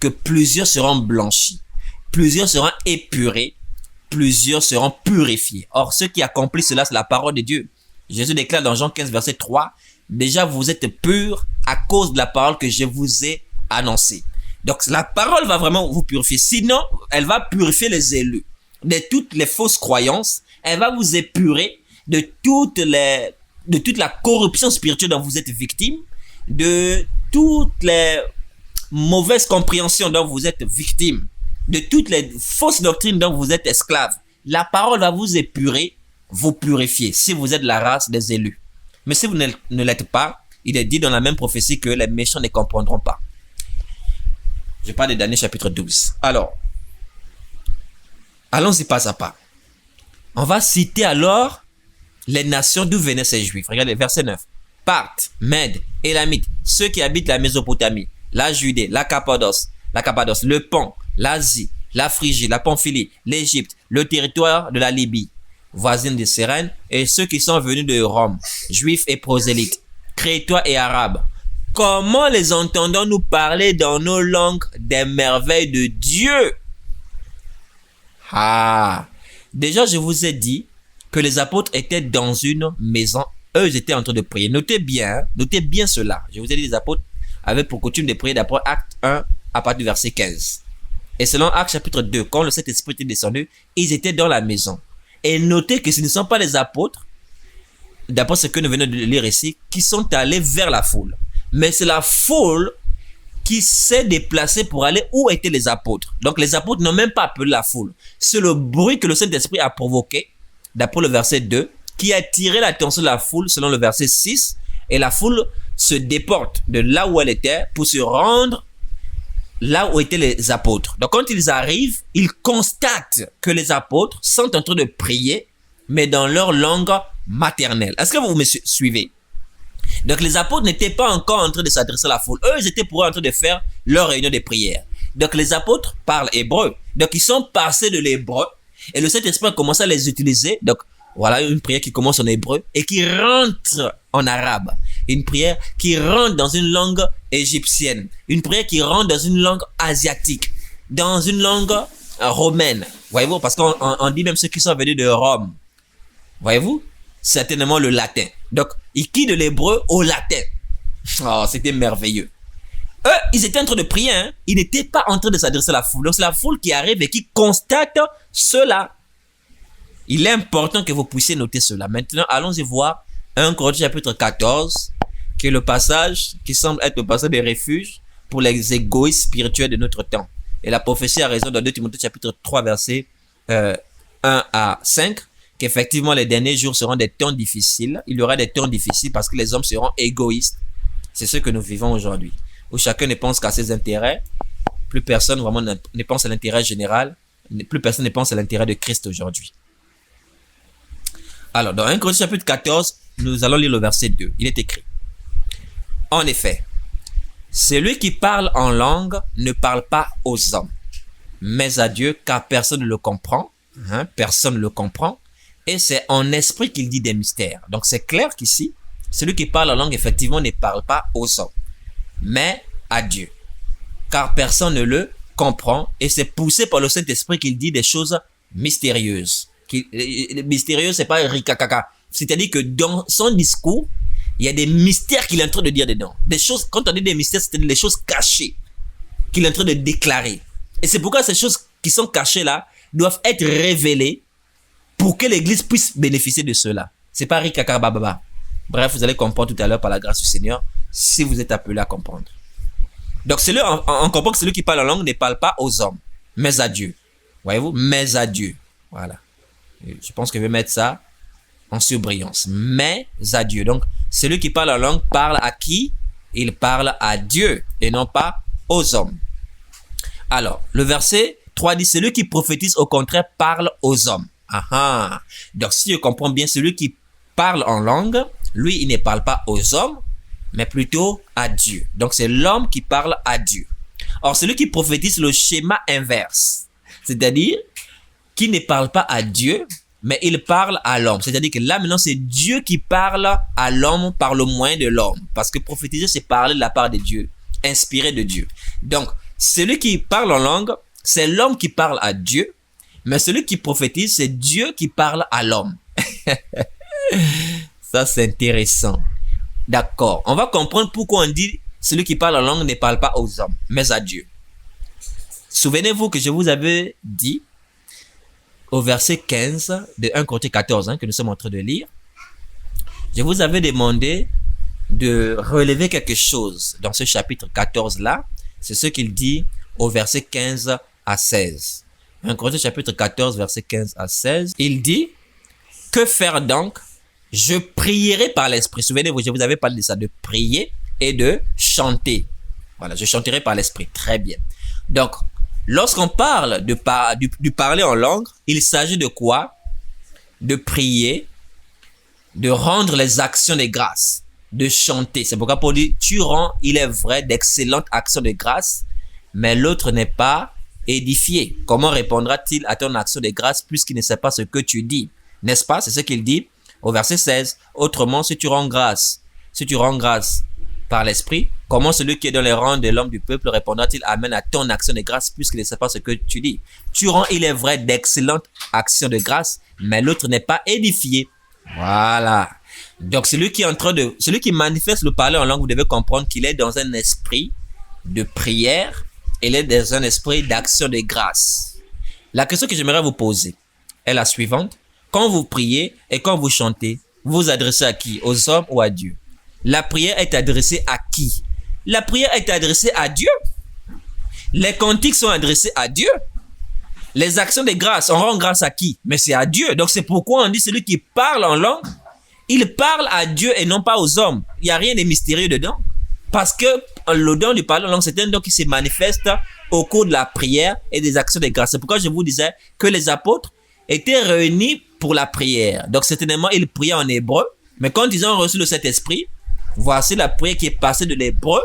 que plusieurs seront blanchis, plusieurs seront épurés, plusieurs seront purifiés. Or, ceux qui accomplissent cela, c'est la parole de Dieu. Jésus déclare dans Jean 15 verset 3, déjà vous êtes purs à cause de la parole que je vous ai annoncée. Donc, la parole va vraiment vous purifier. Sinon, elle va purifier les élus de toutes les fausses croyances. Elle va vous épurer de toute la corruption spirituelle dont vous êtes victime, de toutes les mauvaises compréhensions dont vous êtes victime, de toutes les fausses doctrines dont vous êtes esclave. La parole va vous épurer, vous purifier, si vous êtes la race des élus. Mais si vous ne l'êtes pas, il est dit dans la même prophétie que les méchants ne comprendront pas. Je parle de Daniel chapitre 12. Alors, allons-y pas à pas. On va citer alors les nations d'où venaient ces Juifs. Regardez, verset 9. Parthes, Mèdes, Élamites, ceux qui habitent la Mésopotamie, la Judée, la Cappadoce, le Pont, l'Asie, la Phrygie, la Pamphylie, l'Égypte, le territoire de la Libye, voisine de Cyrène, et ceux qui sont venus de Rome, Juifs et prosélytes, Crétois et Arabes. Comment les entendons-nous parler dans nos langues des merveilles de Dieu? Ah, déjà je vous ai dit que les apôtres étaient dans une maison. Eux, ils étaient en train de prier. Notez bien cela. Je vous ai dit, les apôtres avaient pour coutume de prier d'après Acte 1 à partir du verset 15. Et selon Acte chapitre 2, quand le Saint-Esprit était descendu, ils étaient dans la maison. Et notez que ce ne sont pas les apôtres, d'après ce que nous venons de lire ici, qui sont allés vers la foule. Mais c'est la foule qui s'est déplacée pour aller où étaient les apôtres. Donc les apôtres n'ont même pas appelé la foule. C'est le bruit que le Saint-Esprit a provoqué, d'après le verset 2, qui a attiré l'attention de la foule selon le verset 6. Et la foule se déporte de là où elle était pour se rendre là où étaient les apôtres. Donc quand ils arrivent, ils constatent que les apôtres sont en train de prier, mais dans leur langue maternelle. Est-ce que vous me suivez? Donc les apôtres n'étaient pas encore en train de s'adresser à la foule. Eux, ils étaient pour en train de faire leur réunion de prière. Donc les apôtres parlent hébreu. Donc ils sont passés de l'hébreu et le Saint-Esprit a commencé à les utiliser. Donc voilà une prière qui commence en hébreu et qui rentre en arabe. Une prière qui rentre dans une langue égyptienne. Une prière qui rentre dans une langue asiatique. Dans une langue romaine. Voyez-vous, parce qu'on dit même ceux qui sont venus de Rome. Voyez-vous, certainement le latin. Donc, ils quittent de l'hébreu au latin. Oh, c'était merveilleux. Eux, ils étaient en train de prier. Hein? Ils n'étaient pas en train de s'adresser à la foule. Donc, c'est la foule qui arrive et qui constate cela. Il est important que vous puissiez noter cela. Maintenant, allons-y voir 1 Corinthiens chapitre 14, qui est le passage qui semble être le passage de refuge pour les égoïstes spirituels de notre temps. Et la prophétie a raison dans 2 Timothée chapitre 3, versets 1 à 5, qu'effectivement les derniers jours seront des temps difficiles. Il y aura des temps difficiles parce que les hommes seront égoïstes. C'est ce que nous vivons aujourd'hui, où chacun ne pense qu'à ses intérêts. Plus personne vraiment ne pense à l'intérêt général. Plus personne ne pense à l'intérêt de Christ aujourd'hui. Alors, dans 1 Corinthiens chapitre 14, nous allons lire le verset 2. Il est écrit: en effet, celui qui parle en langue ne parle pas aux hommes, mais à Dieu, car personne ne le comprend. Personne ne le comprend. Et c'est en esprit qu'il dit des mystères. Donc, c'est clair qu'ici, celui qui parle en langue, effectivement, ne parle pas aux hommes, mais à Dieu, car personne ne le comprend. Et c'est poussé par le Saint-Esprit qu'il dit des choses mystérieuses. Mystérieux, c'est pas ricacaka. C'est-à-dire que dans son discours, il y a des mystères qu'il est en train de dire dedans. Des choses, quand on dit des mystères, c'est-à-dire des choses cachées qu'il est en train de déclarer. Et c'est pourquoi ces choses qui sont cachées là doivent être révélées pour que l'Église puisse bénéficier de cela. C'est pas ricacaka bababa. Bref, vous allez comprendre tout à l'heure par la grâce du Seigneur si vous êtes appelé à comprendre. Donc, on comprend que celui qui parle en langue ne parle pas aux hommes, mais à Dieu. Voyez-vous, mais à Dieu. Voilà. Je pense que je vais mettre ça en surbrillance. Mais à Dieu. Donc, celui qui parle en langue parle à qui? Il parle à Dieu et non pas aux hommes. Alors, le verset 3 dit, celui qui prophétise au contraire parle aux hommes. Donc si je comprends bien, celui qui parle en langue, lui, il ne parle pas aux hommes, mais plutôt à Dieu. Donc c'est l'homme qui parle à Dieu. Or, celui qui prophétise le schéma inverse, c'est-à-dire qui ne parle pas à Dieu, mais il parle à l'homme. C'est-à-dire que là, maintenant, c'est Dieu qui parle à l'homme par le moyen de l'homme. Parce que prophétiser, c'est parler de la part de Dieu, inspiré de Dieu. Donc, celui qui parle en langue, c'est l'homme qui parle à Dieu, mais celui qui prophétise, c'est Dieu qui parle à l'homme. Ça, c'est intéressant. D'accord. On va comprendre pourquoi on dit celui qui parle en langue ne parle pas aux hommes, mais à Dieu. Souvenez-vous que je vous avais dit au verset 15 de 1 Corinthiens 14 que nous sommes en train de lire, je vous avais demandé de relever quelque chose dans ce chapitre 14 là. C'est ce qu'il dit au verset 15 à 16. 1 Corinthiens chapitre 14 verset 15 à 16. Il dit, que faire donc? Je prierai par l'esprit. Souvenez-vous, je vous avais parlé de ça, de prier et de chanter. Voilà, je chanterai par l'esprit. Très bien. Donc, lorsqu'on parle du parler en langue, il s'agit de quoi? De prier, de rendre les actions de grâce, de chanter. C'est pourquoi Paul dit, tu rends, il est vrai, d'excellentes actions de grâce, mais l'autre n'est pas édifié. Comment répondra-t-il à ton action de grâce puisqu'il ne sait pas ce que tu dis? N'est-ce pas? C'est ce qu'il dit au verset 16. Autrement, si tu rends grâce par l'esprit, comment celui qui est dans les rangs de l'homme du peuple répondra-t-il amen à ton action de grâce puisqu'il ne sait pas ce que tu dis? Tu rends, il est vrai, d'excellentes actions de grâce, mais l'autre n'est pas édifié. Voilà. Donc, celui qui manifeste le parler en langue, vous devez comprendre qu'il est dans un esprit de prière, il est dans un esprit d'action de grâce. La question que j'aimerais vous poser est la suivante. Quand vous priez et quand vous chantez, vous vous adressez à qui? Aux hommes ou à Dieu? La prière est adressée à qui? La prière est adressée à Dieu. Les cantiques sont adressés à Dieu. Les actions de grâce, on rend grâce à qui? Mais c'est à Dieu. Donc c'est pourquoi on dit celui qui parle en langue, il parle à Dieu et non pas aux hommes. Il n'y a rien de mystérieux dedans. Parce que le don du parler en langue, c'est un don qui se manifeste au cours de la prière et des actions de grâce. C'est pourquoi je vous disais que les apôtres étaient réunis pour la prière. Donc certainement, ils priaient en hébreu. Mais quand ils ont reçu le Saint-Esprit, voici la prière qui est passée de l'hébreu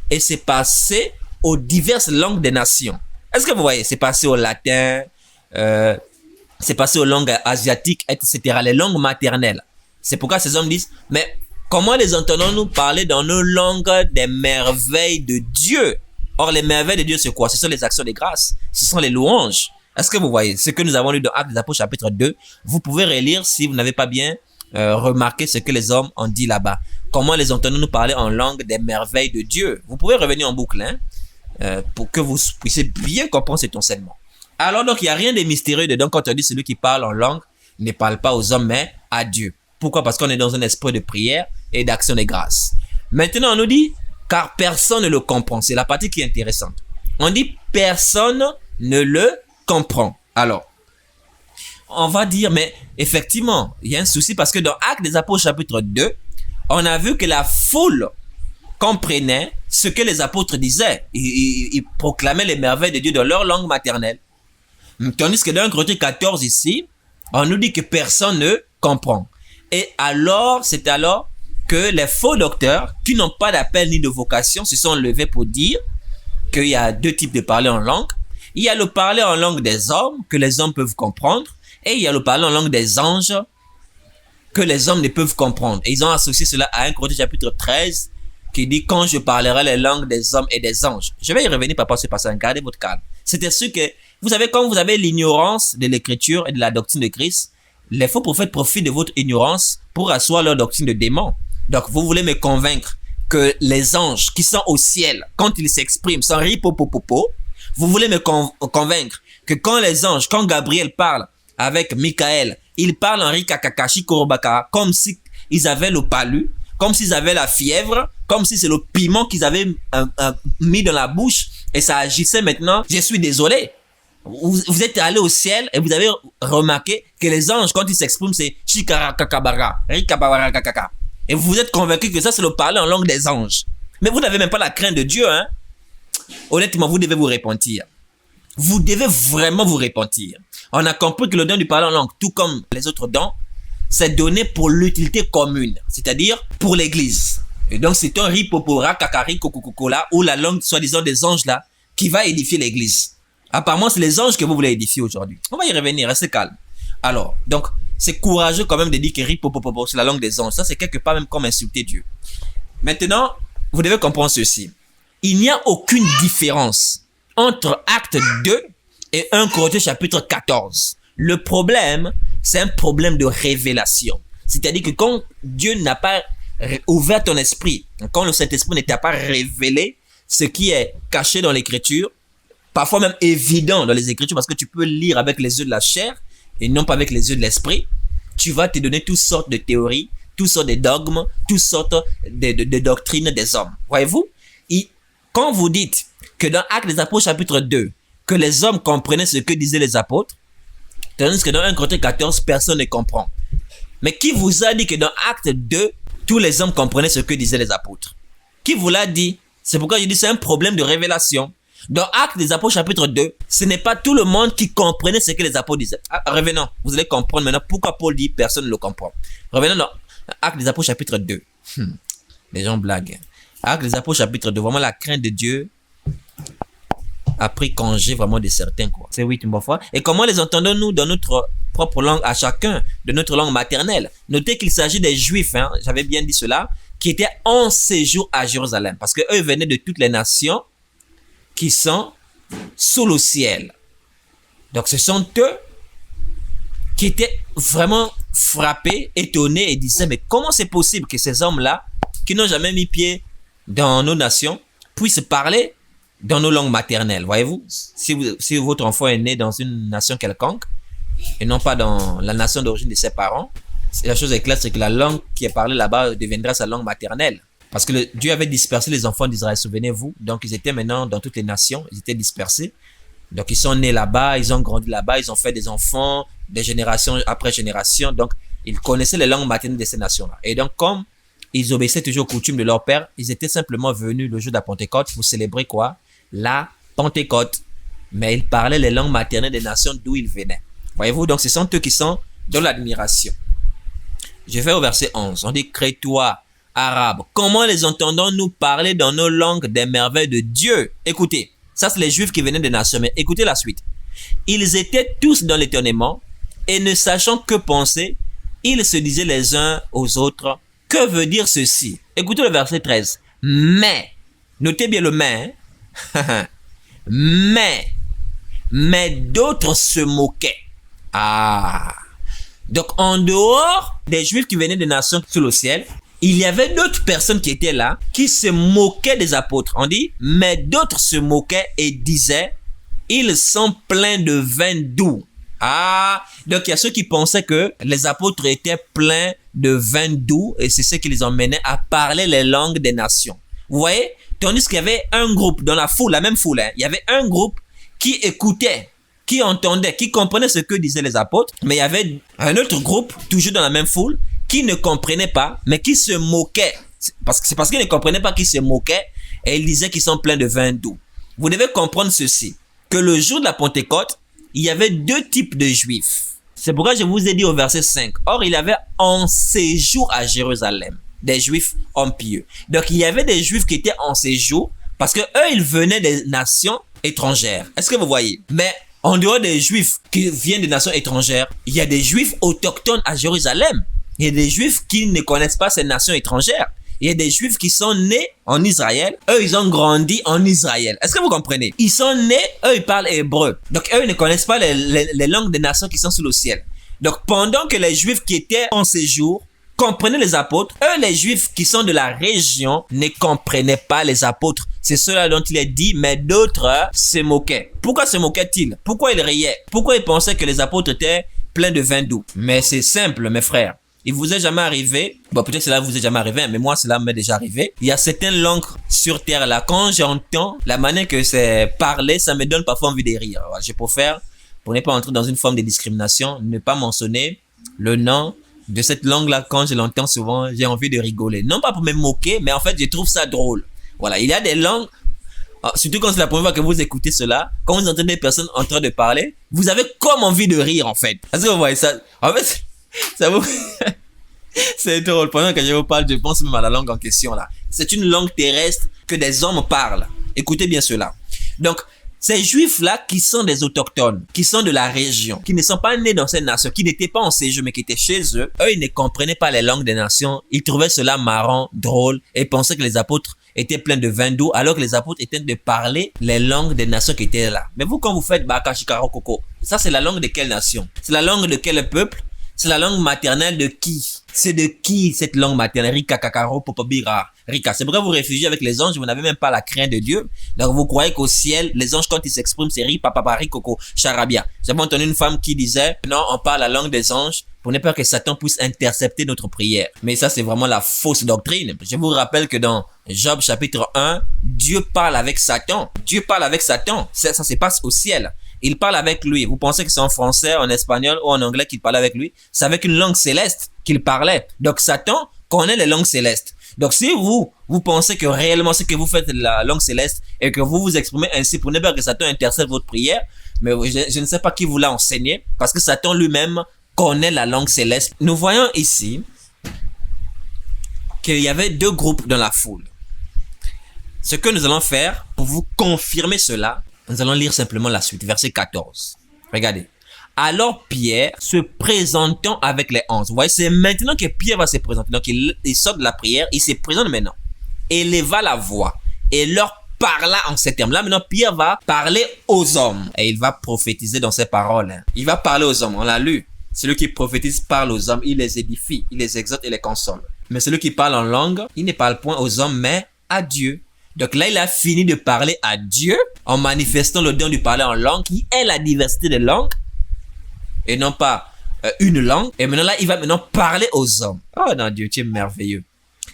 et c'est passé aux diverses langues des nations. Est-ce que vous voyez? C'est passé au latin, c'est passé aux langues asiatiques, etc. Les langues maternelles. C'est pourquoi ces hommes disent, mais comment les entendons-nous parler dans nos langues des merveilles de Dieu? Or, les merveilles de Dieu, c'est quoi? Ce sont les actions de grâce. Ce sont les louanges. Est-ce que vous voyez? Ce que nous avons lu dans Actes des Apôtres chapitre 2, vous pouvez relire si vous n'avez pas bien remarqué ce que les hommes ont dit là-bas. Comment les entendons-nous parler en langue des merveilles de Dieu? Vous pouvez revenir en boucle, pour que vous puissiez bien comprendre cet enseignement. Alors, donc, il n'y a rien de mystérieux dedans quand on dit celui qui parle en langue ne parle pas aux hommes, mais à Dieu. Pourquoi? Parce qu'on est dans un esprit de prière et d'action de grâce. Maintenant, on nous dit, car personne ne le comprend. C'est la partie qui est intéressante. On dit, personne ne le comprend. Alors, on va dire, mais effectivement, il y a un souci parce que dans Actes des Apôtres chapitre 2, on a vu que la foule comprenait ce que les apôtres disaient. Ils proclamaient les merveilles de Dieu dans leur langue maternelle. Tandis que dans 1 Corinthiens 14 ici, on nous dit que personne ne comprend. Et alors, c'est alors que les faux docteurs, qui n'ont pas d'appel ni de vocation, se sont levés pour dire qu'il y a deux types de parler en langue. Il y a le parler en langue des hommes, que les hommes peuvent comprendre, et il y a le parler en langue des anges, que les hommes ne peuvent comprendre. Et ils ont associé cela à 1 Corinthiens chapitre 13, qui dit « Quand je parlerai les langues des hommes et des anges ». Je vais y revenir par rapport à ce passage, gardez votre calme. C'était ce que, vous savez, quand vous avez l'ignorance de l'écriture et de la doctrine de Christ, les faux prophètes profitent de votre ignorance pour asseoir leur doctrine de démon. Donc, vous voulez me convaincre que les anges qui sont au ciel, quand ils s'expriment sans ripopopopo, vous voulez me convaincre que quand les anges, quand Gabriel parle avec Michael, il parle en rikakakashi korobaka, comme si ils avaient le palu, comme s'ils avaient la fièvre, comme si c'est le piment qu'ils avaient mis dans la bouche et ça agissait maintenant. Je suis désolé. Vous êtes allé au ciel et vous avez remarqué que les anges, quand ils s'expriment, c'est chikarakakabara, rikabarakakaka. Et vous êtes convaincu que ça, c'est le parler en langue des anges. Mais vous n'avez même pas la crainte de Dieu, hein. Honnêtement, vous devez vous repentir. vous devez vraiment vous repentir. On a compris que le don du parler en langue, tout comme les autres dons, c'est donné pour l'utilité commune, c'est-à-dire pour l'église. Et donc, c'est un ripopora, kakari, kokokokola, ou la langue, soi-disant, des anges là, qui va édifier l'église. Apparemment, c'est les anges que vous voulez édifier aujourd'hui. On va y revenir, restez calme. Alors, donc, c'est courageux quand même de dire que ripopopopo, c'est la langue des anges. Ça, c'est quelque part même comme insulter Dieu. Maintenant, vous devez comprendre ceci. Il n'y a aucune différence entre Acte 2 et 1 Corinthiens chapitre 14. Le problème, c'est un problème de révélation. C'est-à-dire que quand Dieu n'a pas ouvert ton esprit, quand le Saint-Esprit ne t'a pas révélé ce qui est caché dans l'Écriture, parfois même évident dans les Écritures, parce que tu peux lire avec les yeux de la chair et non pas avec les yeux de l'esprit, tu vas te donner toutes sortes de théories, toutes sortes de dogmes, toutes sortes de doctrines des hommes. Voyez-vous? Quand vous dites que dans Actes des Apôtres chapitre 2, que les hommes comprenaient ce que disaient les apôtres, tandis que dans 1 Corinthiens 14, personne ne comprend. Mais qui vous a dit que dans Acte 2, tous les hommes comprenaient ce que disaient les apôtres? Qui vous l'a dit? C'est pourquoi je dis que c'est un problème de révélation. Dans Actes des Apôtres chapitre 2, ce n'est pas tout le monde qui comprenait ce que les apôtres disaient. Revenons, vous allez comprendre maintenant pourquoi Paul dit personne ne le comprend. Revenons dans Actes des Apôtres chapitre 2. Les gens blaguent. Actes des Apôtres chapitre 2, vraiment la crainte de Dieu a pris congé vraiment de certains, quoi. C'est oui, une bonne fois. Et comment les entendons-nous dans notre propre langue à chacun, de notre langue maternelle? Notez qu'il s'agit des Juifs, hein, j'avais bien dit cela, qui étaient en séjour à Jérusalem. Parce qu'eux venaient de toutes les nations qui sont sous le ciel. Donc ce sont eux qui étaient vraiment frappés, étonnés et disaient, mais comment c'est possible que ces hommes-là, qui n'ont jamais mis pied dans nos nations, puissent parler dans nos langues maternelles? Voyez-vous, si votre enfant est né dans une nation quelconque, et non pas dans la nation d'origine de ses parents, la chose est claire, c'est que la langue qui est parlée là-bas deviendra sa langue maternelle. Parce que Dieu avait dispersé les enfants d'Israël, souvenez-vous. Donc, ils étaient maintenant dans toutes les nations, ils étaient dispersés. Donc, ils sont nés là-bas, ils ont grandi là-bas, ils ont fait des enfants, des générations après générations. Donc, ils connaissaient les langues maternelles de ces nations-là. Et donc, comme ils obéissaient toujours aux coutumes de leur père, ils étaient simplement venus le jour de la Pentecôte pour célébrer quoi? La Pentecôte. Mais ils parlaient les langues maternelles des nations d'où ils venaient. Voyez-vous, donc ce sont eux qui sont dans l'admiration. Je vais au verset 11. On dit, Crétois, Arabes, comment les entendons-nous parler dans nos langues des merveilles de Dieu? Écoutez, ça c'est les Juifs qui venaient des nations, mais écoutez la suite. Ils étaient tous dans l'étonnement et ne sachant que penser, ils se disaient les uns aux autres, que veut dire ceci? Écoutez le verset 13. Mais, notez bien le mais, hein? mais d'autres se moquaient. Ah! Donc, en dehors des Juifs qui venaient des nations sous le ciel, il y avait d'autres personnes qui étaient là, qui se moquaient des apôtres. On dit, mais d'autres se moquaient et disaient, ils sont pleins de vin doux. Ah, donc il y a ceux qui pensaient que les apôtres étaient pleins de vin doux et c'est ce qui les emmenait à parler les langues des nations. Vous voyez? Tandis qu'il y avait un groupe dans la foule, la même foule, hein, il y avait un groupe qui écoutait, qui entendait, qui comprenait ce que disaient les apôtres, mais il y avait un autre groupe, toujours dans la même foule, qui ne comprenait pas, mais qui se moquait. C'est parce qu'ils ne comprenaient pas qu'ils se moquaient et ils disaient qu'ils sont pleins de vin doux. Vous devez comprendre ceci, que le jour de la Pentecôte, il y avait deux types de Juifs. C'est pourquoi je vous ai dit au verset 5. Or, il y avait en séjour à Jérusalem des Juifs hommes pieux. Donc, il y avait des Juifs qui étaient en séjour parce que eux, ils venaient des nations étrangères. Est-ce que vous voyez? Mais en dehors des Juifs qui viennent des nations étrangères, il y a des Juifs autochtones à Jérusalem. Il y a des Juifs qui ne connaissent pas ces nations étrangères. Il y a des Juifs qui sont nés en Israël. Eux, ils ont grandi en Israël. Est-ce que vous comprenez? Ils sont nés, eux, ils parlent hébreu. Donc, eux, ils ne connaissent pas les langues des nations qui sont sous le ciel. Donc, pendant que les Juifs qui étaient en séjour comprenaient les apôtres, eux, les Juifs qui sont de la région, ne comprenaient pas les apôtres. C'est cela dont il est dit, mais d'autres se moquaient. Pourquoi se moquaient-ils? Pourquoi ils riaient? Pourquoi ils pensaient que les apôtres étaient pleins de vin doux? Mais c'est simple, mes frères. Il vous est jamais arrivé, bon peut-être cela vous est jamais arrivé, mais moi cela m'est déjà arrivé. Il y a certaines langues sur terre là, quand j'entends la manière que c'est parlé, ça me donne parfois envie de rire. Alors, je préfère, pour ne pas entrer dans une forme de discrimination, ne pas mentionner le nom de cette langue là. Quand je l'entends souvent, j'ai envie de rigoler. Non pas pour me moquer, mais en fait je trouve ça drôle. Voilà, il y a des langues Surtout quand c'est la première fois que vous écoutez cela, quand vous entendez des personnes en train de parler, vous avez comme envie de rire en fait. Est-ce que vous voyez ça? En fait, ça vous... C'est drôle. Pendant que je vous parle, je pense même à la langue en question là. C'est une langue terrestre que des hommes parlent. Écoutez bien cela. Donc, ces juifs-là qui sont des autochtones, qui sont de la région, qui ne sont pas nés dans cette nation, qui n'étaient pas en séjour, mais qui étaient chez eux, eux, ils ne comprenaient pas les langues des nations. Ils trouvaient cela marrant, drôle, et pensaient que les apôtres étaient pleins de vin doux, alors que les apôtres étaient de parler les langues des nations qui étaient là. Mais vous, quand vous faites Baka Shikaro Koko, ça c'est la langue de quelle nation? C'est la langue de quel peuple? C'est la langue maternelle de qui? C'est de qui cette langue maternelle? Rika Kakaro Popobira. Rika. C'est pourquoi vous réfugiez avec les anges, vous n'avez même pas la crainte de Dieu. Donc vous croyez qu'au ciel, les anges quand ils s'expriment, c'est Ri Papapari Koko Charabia. J'avais entendu une femme qui disait, non, on parle la langue des anges pour ne pas que Satan puisse intercepter notre prière. Mais ça, c'est vraiment la fausse doctrine. Je vous rappelle que dans Job chapitre 1, Dieu parle avec Satan. Dieu parle avec Satan. Ça se passe au ciel. Il parle avec lui. Vous pensez que c'est en français, en espagnol ou en anglais qu'il parle avec lui? C'est avec une langue céleste qu'il parlait. Donc Satan connaît les langues célestes. Donc si vous pensez que réellement ce que vous faites la langue céleste et que vous vous exprimez ainsi pour ne pas que Satan intercède votre prière, mais je ne sais pas qui vous l'a enseigné parce que Satan lui-même connaît la langue céleste. Nous voyons ici qu'il y avait deux groupes dans la foule. Ce que nous allons faire pour vous confirmer cela, nous allons lire simplement la suite, verset 14. Regardez. Alors Pierre, se présentant avec les 11. Vous voyez, c'est maintenant que Pierre va se présenter. Donc il sort de la prière, il se présente maintenant. Éleva la voix et leur parla en ces termes. Là maintenant, Pierre va parler aux hommes. Et il va prophétiser dans ses paroles. Il va parler aux hommes, on l'a lu. Celui qui prophétise parle aux hommes, il les édifie, il les exhorte et les console. Mais celui qui parle en langue, il ne parle point aux hommes, mais à Dieu. Donc là, il a fini de parler à Dieu en manifestant le don de parler en langue qui est la diversité des langues et non pas une langue. Et maintenant là, il va maintenant parler aux hommes. Oh non, Dieu, tu es merveilleux.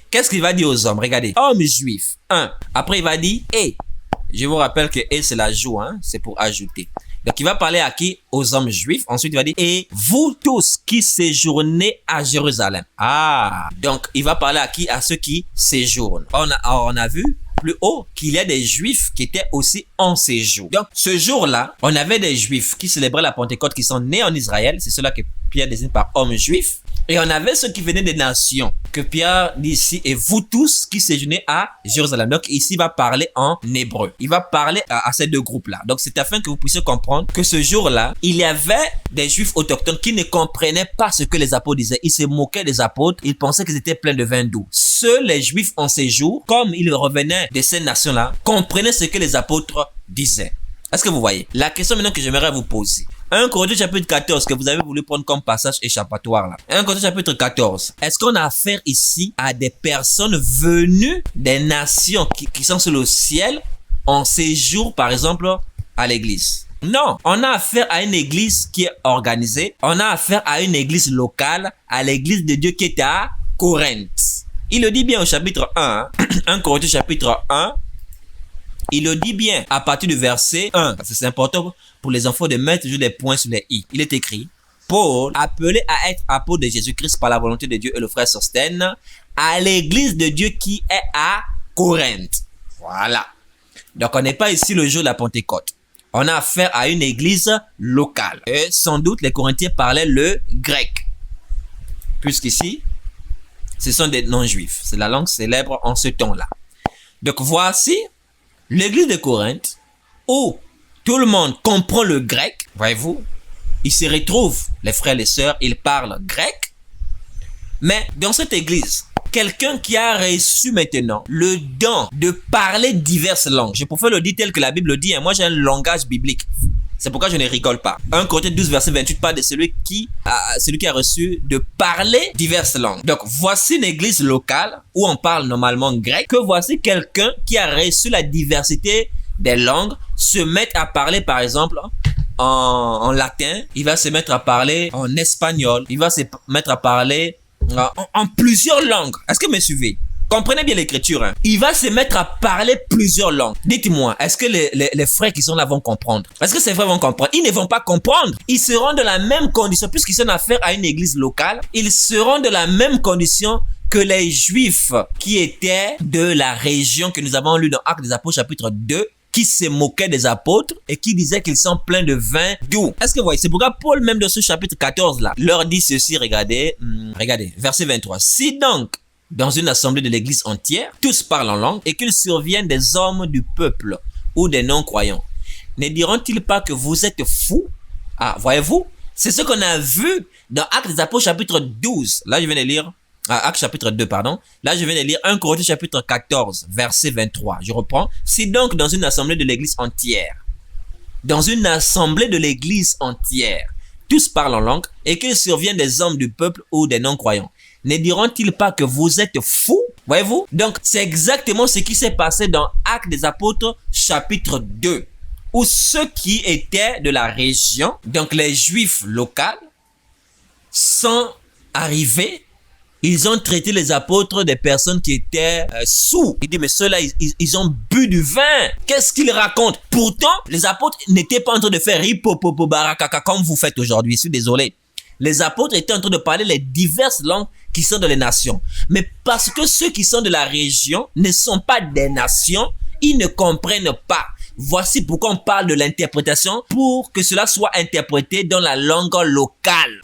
Qu'est-ce qu'il va dire aux hommes? Regardez. Hommes juifs. 1. Après, il va dire et. Je vous rappelle que et c'est l'ajout, hein? C'est pour ajouter. Donc, il va parler à qui? Aux hommes juifs. Ensuite, il va dire et vous tous qui séjournez à Jérusalem. Ah, donc il va parler à qui? À ceux qui séjournent. On a vu plus haut qu'il y a des juifs qui étaient aussi en séjour. Donc ce jour-là, on avait des juifs qui célébraient la Pentecôte qui sont nés en Israël. C'est cela que Pierre désigne par hommes juifs. Et on avait ceux qui venaient des nations que Pierre dit ici et vous tous qui séjournez à Jérusalem. Donc ici il va parler en hébreu. Il va parler à ces deux groupes-là. Donc c'est afin que vous puissiez comprendre que ce jour-là, il y avait des juifs autochtones qui ne comprenaient pas ce que les apôtres disaient. Ils se moquaient des apôtres. Ils pensaient qu'ils étaient pleins de vin doux. Ceux, les juifs en séjour, comme ils revenaient de ces nations-là, comprenaient ce que les apôtres disaient. Est-ce que vous voyez? La question maintenant que j'aimerais vous poser. 1 Corinthiens chapitre 14 que vous avez voulu prendre comme passage échappatoire là. 1 Corinthiens chapitre 14. Est-ce qu'on a affaire ici à des personnes venues des nations qui sont sur le ciel en séjour par exemple à l'église? Non, on a affaire à une église qui est organisée. On a affaire à une église locale, à l'église de Dieu qui est à Corinthe. Il le dit bien au chapitre 1. 1 Corinthiens chapitre 1. Il le dit bien à partir du verset 1. Parce que c'est important pour les enfants de mettre toujours des points sur les i. Il est écrit, Paul, appelé à être apôtre de Jésus-Christ par la volonté de Dieu et le frère Sostène, à l'église de Dieu qui est à Corinthe. Voilà. Donc on n'est pas ici le jour de la Pentecôte. On a affaire à une église locale. Et sans doute les Corinthiens parlaient le grec. Puisqu'ici, ce sont des non-juifs. C'est la langue célèbre en ce temps-là. Donc voici l'église de Corinthe où tout le monde comprend le grec. Voyez-vous, ils se retrouvent, les frères et les sœurs, ils parlent grec. Mais dans cette église, quelqu'un qui a reçu maintenant le don de parler diverses langues. Je préfère le dire tel que la Bible le dit. Moi, j'ai un langage biblique. C'est pourquoi je ne rigole pas. 1 Corinthiens 12, verset 28 parle de celui qui a reçu de parler diverses langues. Donc, voici une église locale où on parle normalement grec. Que voici quelqu'un qui a reçu la diversité des langues se mettre à parler, par exemple, en latin. Il va se mettre à parler en espagnol. Il va se mettre à parler en plusieurs langues. Est-ce que vous me suivez? Comprenez bien l'écriture. Hein. Il va se mettre à parler plusieurs langues. Dites-moi, est-ce que les frères qui sont là vont comprendre? Est-ce que ces frères vont comprendre? Ils ne vont pas comprendre. Ils seront de la même condition, puisqu'ils sont en affaire à une église locale. Ils seront de la même condition que les Juifs qui étaient de la région que nous avons lu dans Actes des Apôtres chapitre 2 qui se moquaient des apôtres et qui disaient qu'ils sont pleins de vin doux. Est-ce que vous voyez? C'est pourquoi Paul, même dans ce chapitre 14 là, leur dit ceci, regardez, verset 23. Si donc, dans une assemblée de l'église entière, tous parlent en langue et qu'il survienne des hommes du peuple ou des non-croyants, ne diront-ils pas que vous êtes fous? Ah, voyez-vous? C'est ce qu'on a vu dans Actes des Apôtres chapitre 12. Là, je viens de lire, Actes chapitre 2, pardon. Là, je viens de lire 1 Corinthiens chapitre 14, verset 23. Je reprends. Si donc dans une assemblée de l'église entière, tous parlent en langue et qu'il survienne des hommes du peuple ou des non-croyants, ne diront-ils pas que vous êtes fous? Voyez-vous? Donc, c'est exactement ce qui s'est passé dans Actes des Apôtres chapitre 2. Où ceux qui étaient de la région, donc les juifs locaux, sont arrivés, ils ont traité les apôtres des personnes qui étaient sous. Il dit, mais ceux-là, ils ont bu du vin. Qu'est-ce qu'ils racontent? Pourtant, les apôtres n'étaient pas en train de faire ripopopo barakaka comme vous faites aujourd'hui. Je suis désolé. Les apôtres étaient en train de parler les diverses langues qui sont dans les nations. Mais parce que ceux qui sont de la région ne sont pas des nations, ils ne comprennent pas. Voici pourquoi on parle de l'interprétation, pour que cela soit interprété dans la langue locale.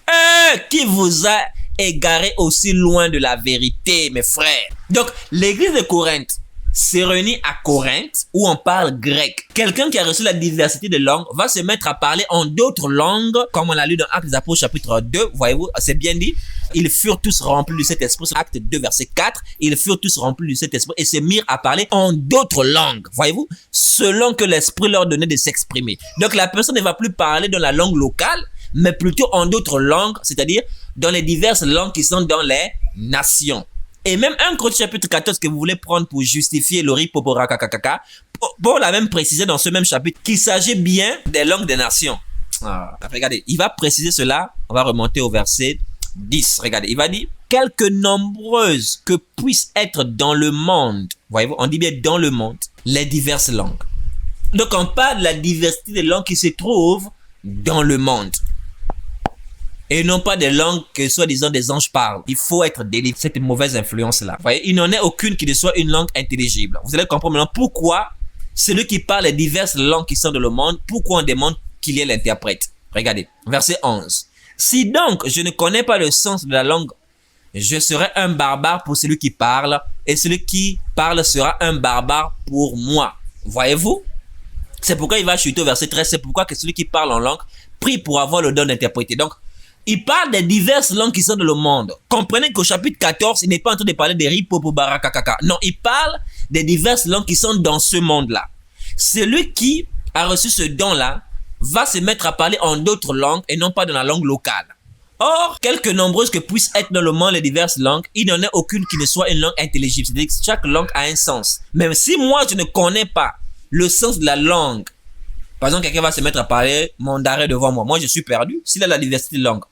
Qui vous a égaré aussi loin de la vérité, mes frères? Donc, l'église de Corinthe s'est réunie à Corinthe, où on parle grec. Quelqu'un qui a reçu la diversité de langues va se mettre à parler en d'autres langues, comme on l'a lu dans Actes des Apôtres chapitre 2, voyez-vous, c'est bien dit. Ils furent tous remplis du Saint-Esprit, Acte 2, verset 4. Ils furent tous remplis du Saint-Esprit et se mirent à parler en d'autres langues, voyez-vous, selon que l'Esprit leur donnait de s'exprimer. Donc la personne ne va plus parler dans la langue locale, mais plutôt en d'autres langues, c'est-à-dire dans les diverses langues qui sont dans les nations. Et même 1 Corinthiens chapitre 14 que vous voulez prendre pour justifier le ripoporakakaka, Paul a même précisé dans ce même chapitre qu'il s'agit bien des langues des nations. Regardez, il va préciser cela, on va remonter au verset 10. Regardez, il va dire, quelque nombreuses que puissent être dans le monde, voyez-vous, on dit bien dans le monde, les diverses langues. Donc on parle de la diversité des langues qui se trouvent dans le monde. Et non pas des langues que soi-disant des anges parlent. Il faut être délivré de cette mauvaise influence-là. Vous voyez, il n'en est aucune qui ne soit une langue intelligible. Vous allez comprendre maintenant pourquoi celui qui parle les diverses langues qui sont dans le monde, pourquoi on demande qu'il y ait l'interprète. Regardez, verset 11. Si donc je ne connais pas le sens de la langue, je serai un barbare pour celui qui parle, et celui qui parle sera un barbare pour moi. Voyez-vous? C'est pourquoi il va chuter au verset 13. C'est pourquoi que celui qui parle en langue prie pour avoir le don d'interpréter. Donc, il parle des diverses langues qui sont dans le monde. Comprenez qu'au chapitre 14, il n'est pas en train de parler des ripopo barakakaka. Non, il parle des diverses langues qui sont dans ce monde-là. Celui qui a reçu ce don-là va se mettre à parler en d'autres langues et non pas dans la langue locale. Or, quelque nombreuses que puissent être dans le monde les diverses langues, il n'y en a aucune qui ne soit une langue intelligible. C'est-à-dire que chaque langue a un sens. Même si moi, je ne connais pas le sens de la langue, par exemple, quelqu'un va se mettre à parler mandarin devant moi. Moi, je suis perdu s'il a la diversité de langues.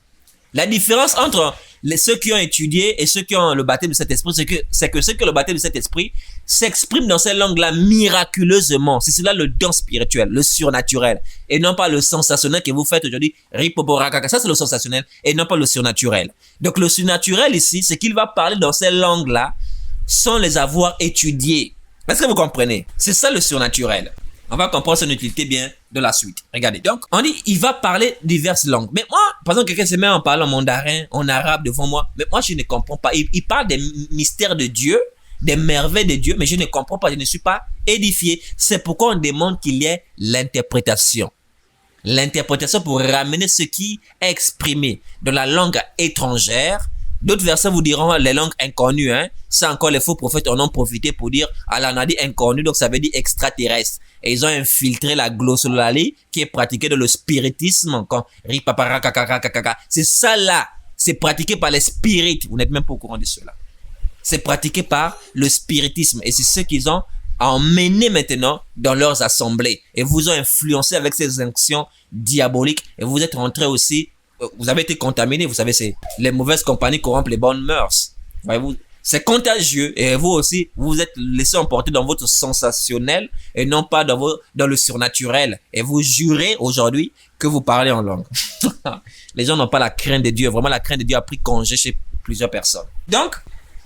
La différence entre ceux qui ont étudié et ceux qui ont le baptême de cet esprit, c'est que ceux qui ont le baptême de cet esprit s'expriment dans ces langues-là miraculeusement. C'est cela le don spirituel, le surnaturel. Et non pas le sensationnel que vous faites aujourd'hui. Ripoporakaka, ça c'est le sensationnel et non pas le surnaturel. Donc le surnaturel ici, c'est qu'il va parler dans ces langues-là sans les avoir étudiées. Est-ce que vous comprenez? C'est ça le surnaturel. On va comprendre son utilité bien de la suite. Regardez. Donc, on dit, il va parler diverses langues. Mais moi, par exemple, quelqu'un se met en parlant mandarin, en arabe devant moi. Mais moi, je ne comprends pas. Il parle des mystères de Dieu, des merveilles de Dieu, mais je ne comprends pas. Je ne suis pas édifié. C'est pourquoi on demande qu'il y ait l'interprétation. L'interprétation pour ramener ce qui est exprimé dans la langue étrangère. D'autres versets vous diront les langues inconnues. Ça encore, les faux prophètes en ont profité pour dire Allah on a dit inconnu, donc ça veut dire extraterrestre. Et ils ont infiltré la glossolalie qui est pratiquée dans le spiritisme. C'est ça là. C'est pratiqué par les spirites. Vous n'êtes même pas au courant de cela. C'est pratiqué par le spiritisme. Et c'est ce qu'ils ont emmené maintenant dans leurs assemblées. Et vous ont influencé avec ces actions diaboliques. Et vous êtes rentré aussi. Vous avez été contaminé, vous savez, c'est les mauvaises compagnies corrompent les bonnes mœurs. Voyez-vous, c'est contagieux et vous aussi, vous vous êtes laissé emporter dans votre sensationnel et non pas dans le surnaturel. Et vous jurez aujourd'hui que vous parlez en langue. Les gens n'ont pas la crainte de Dieu. Vraiment, la crainte de Dieu a pris congé chez plusieurs personnes. Donc,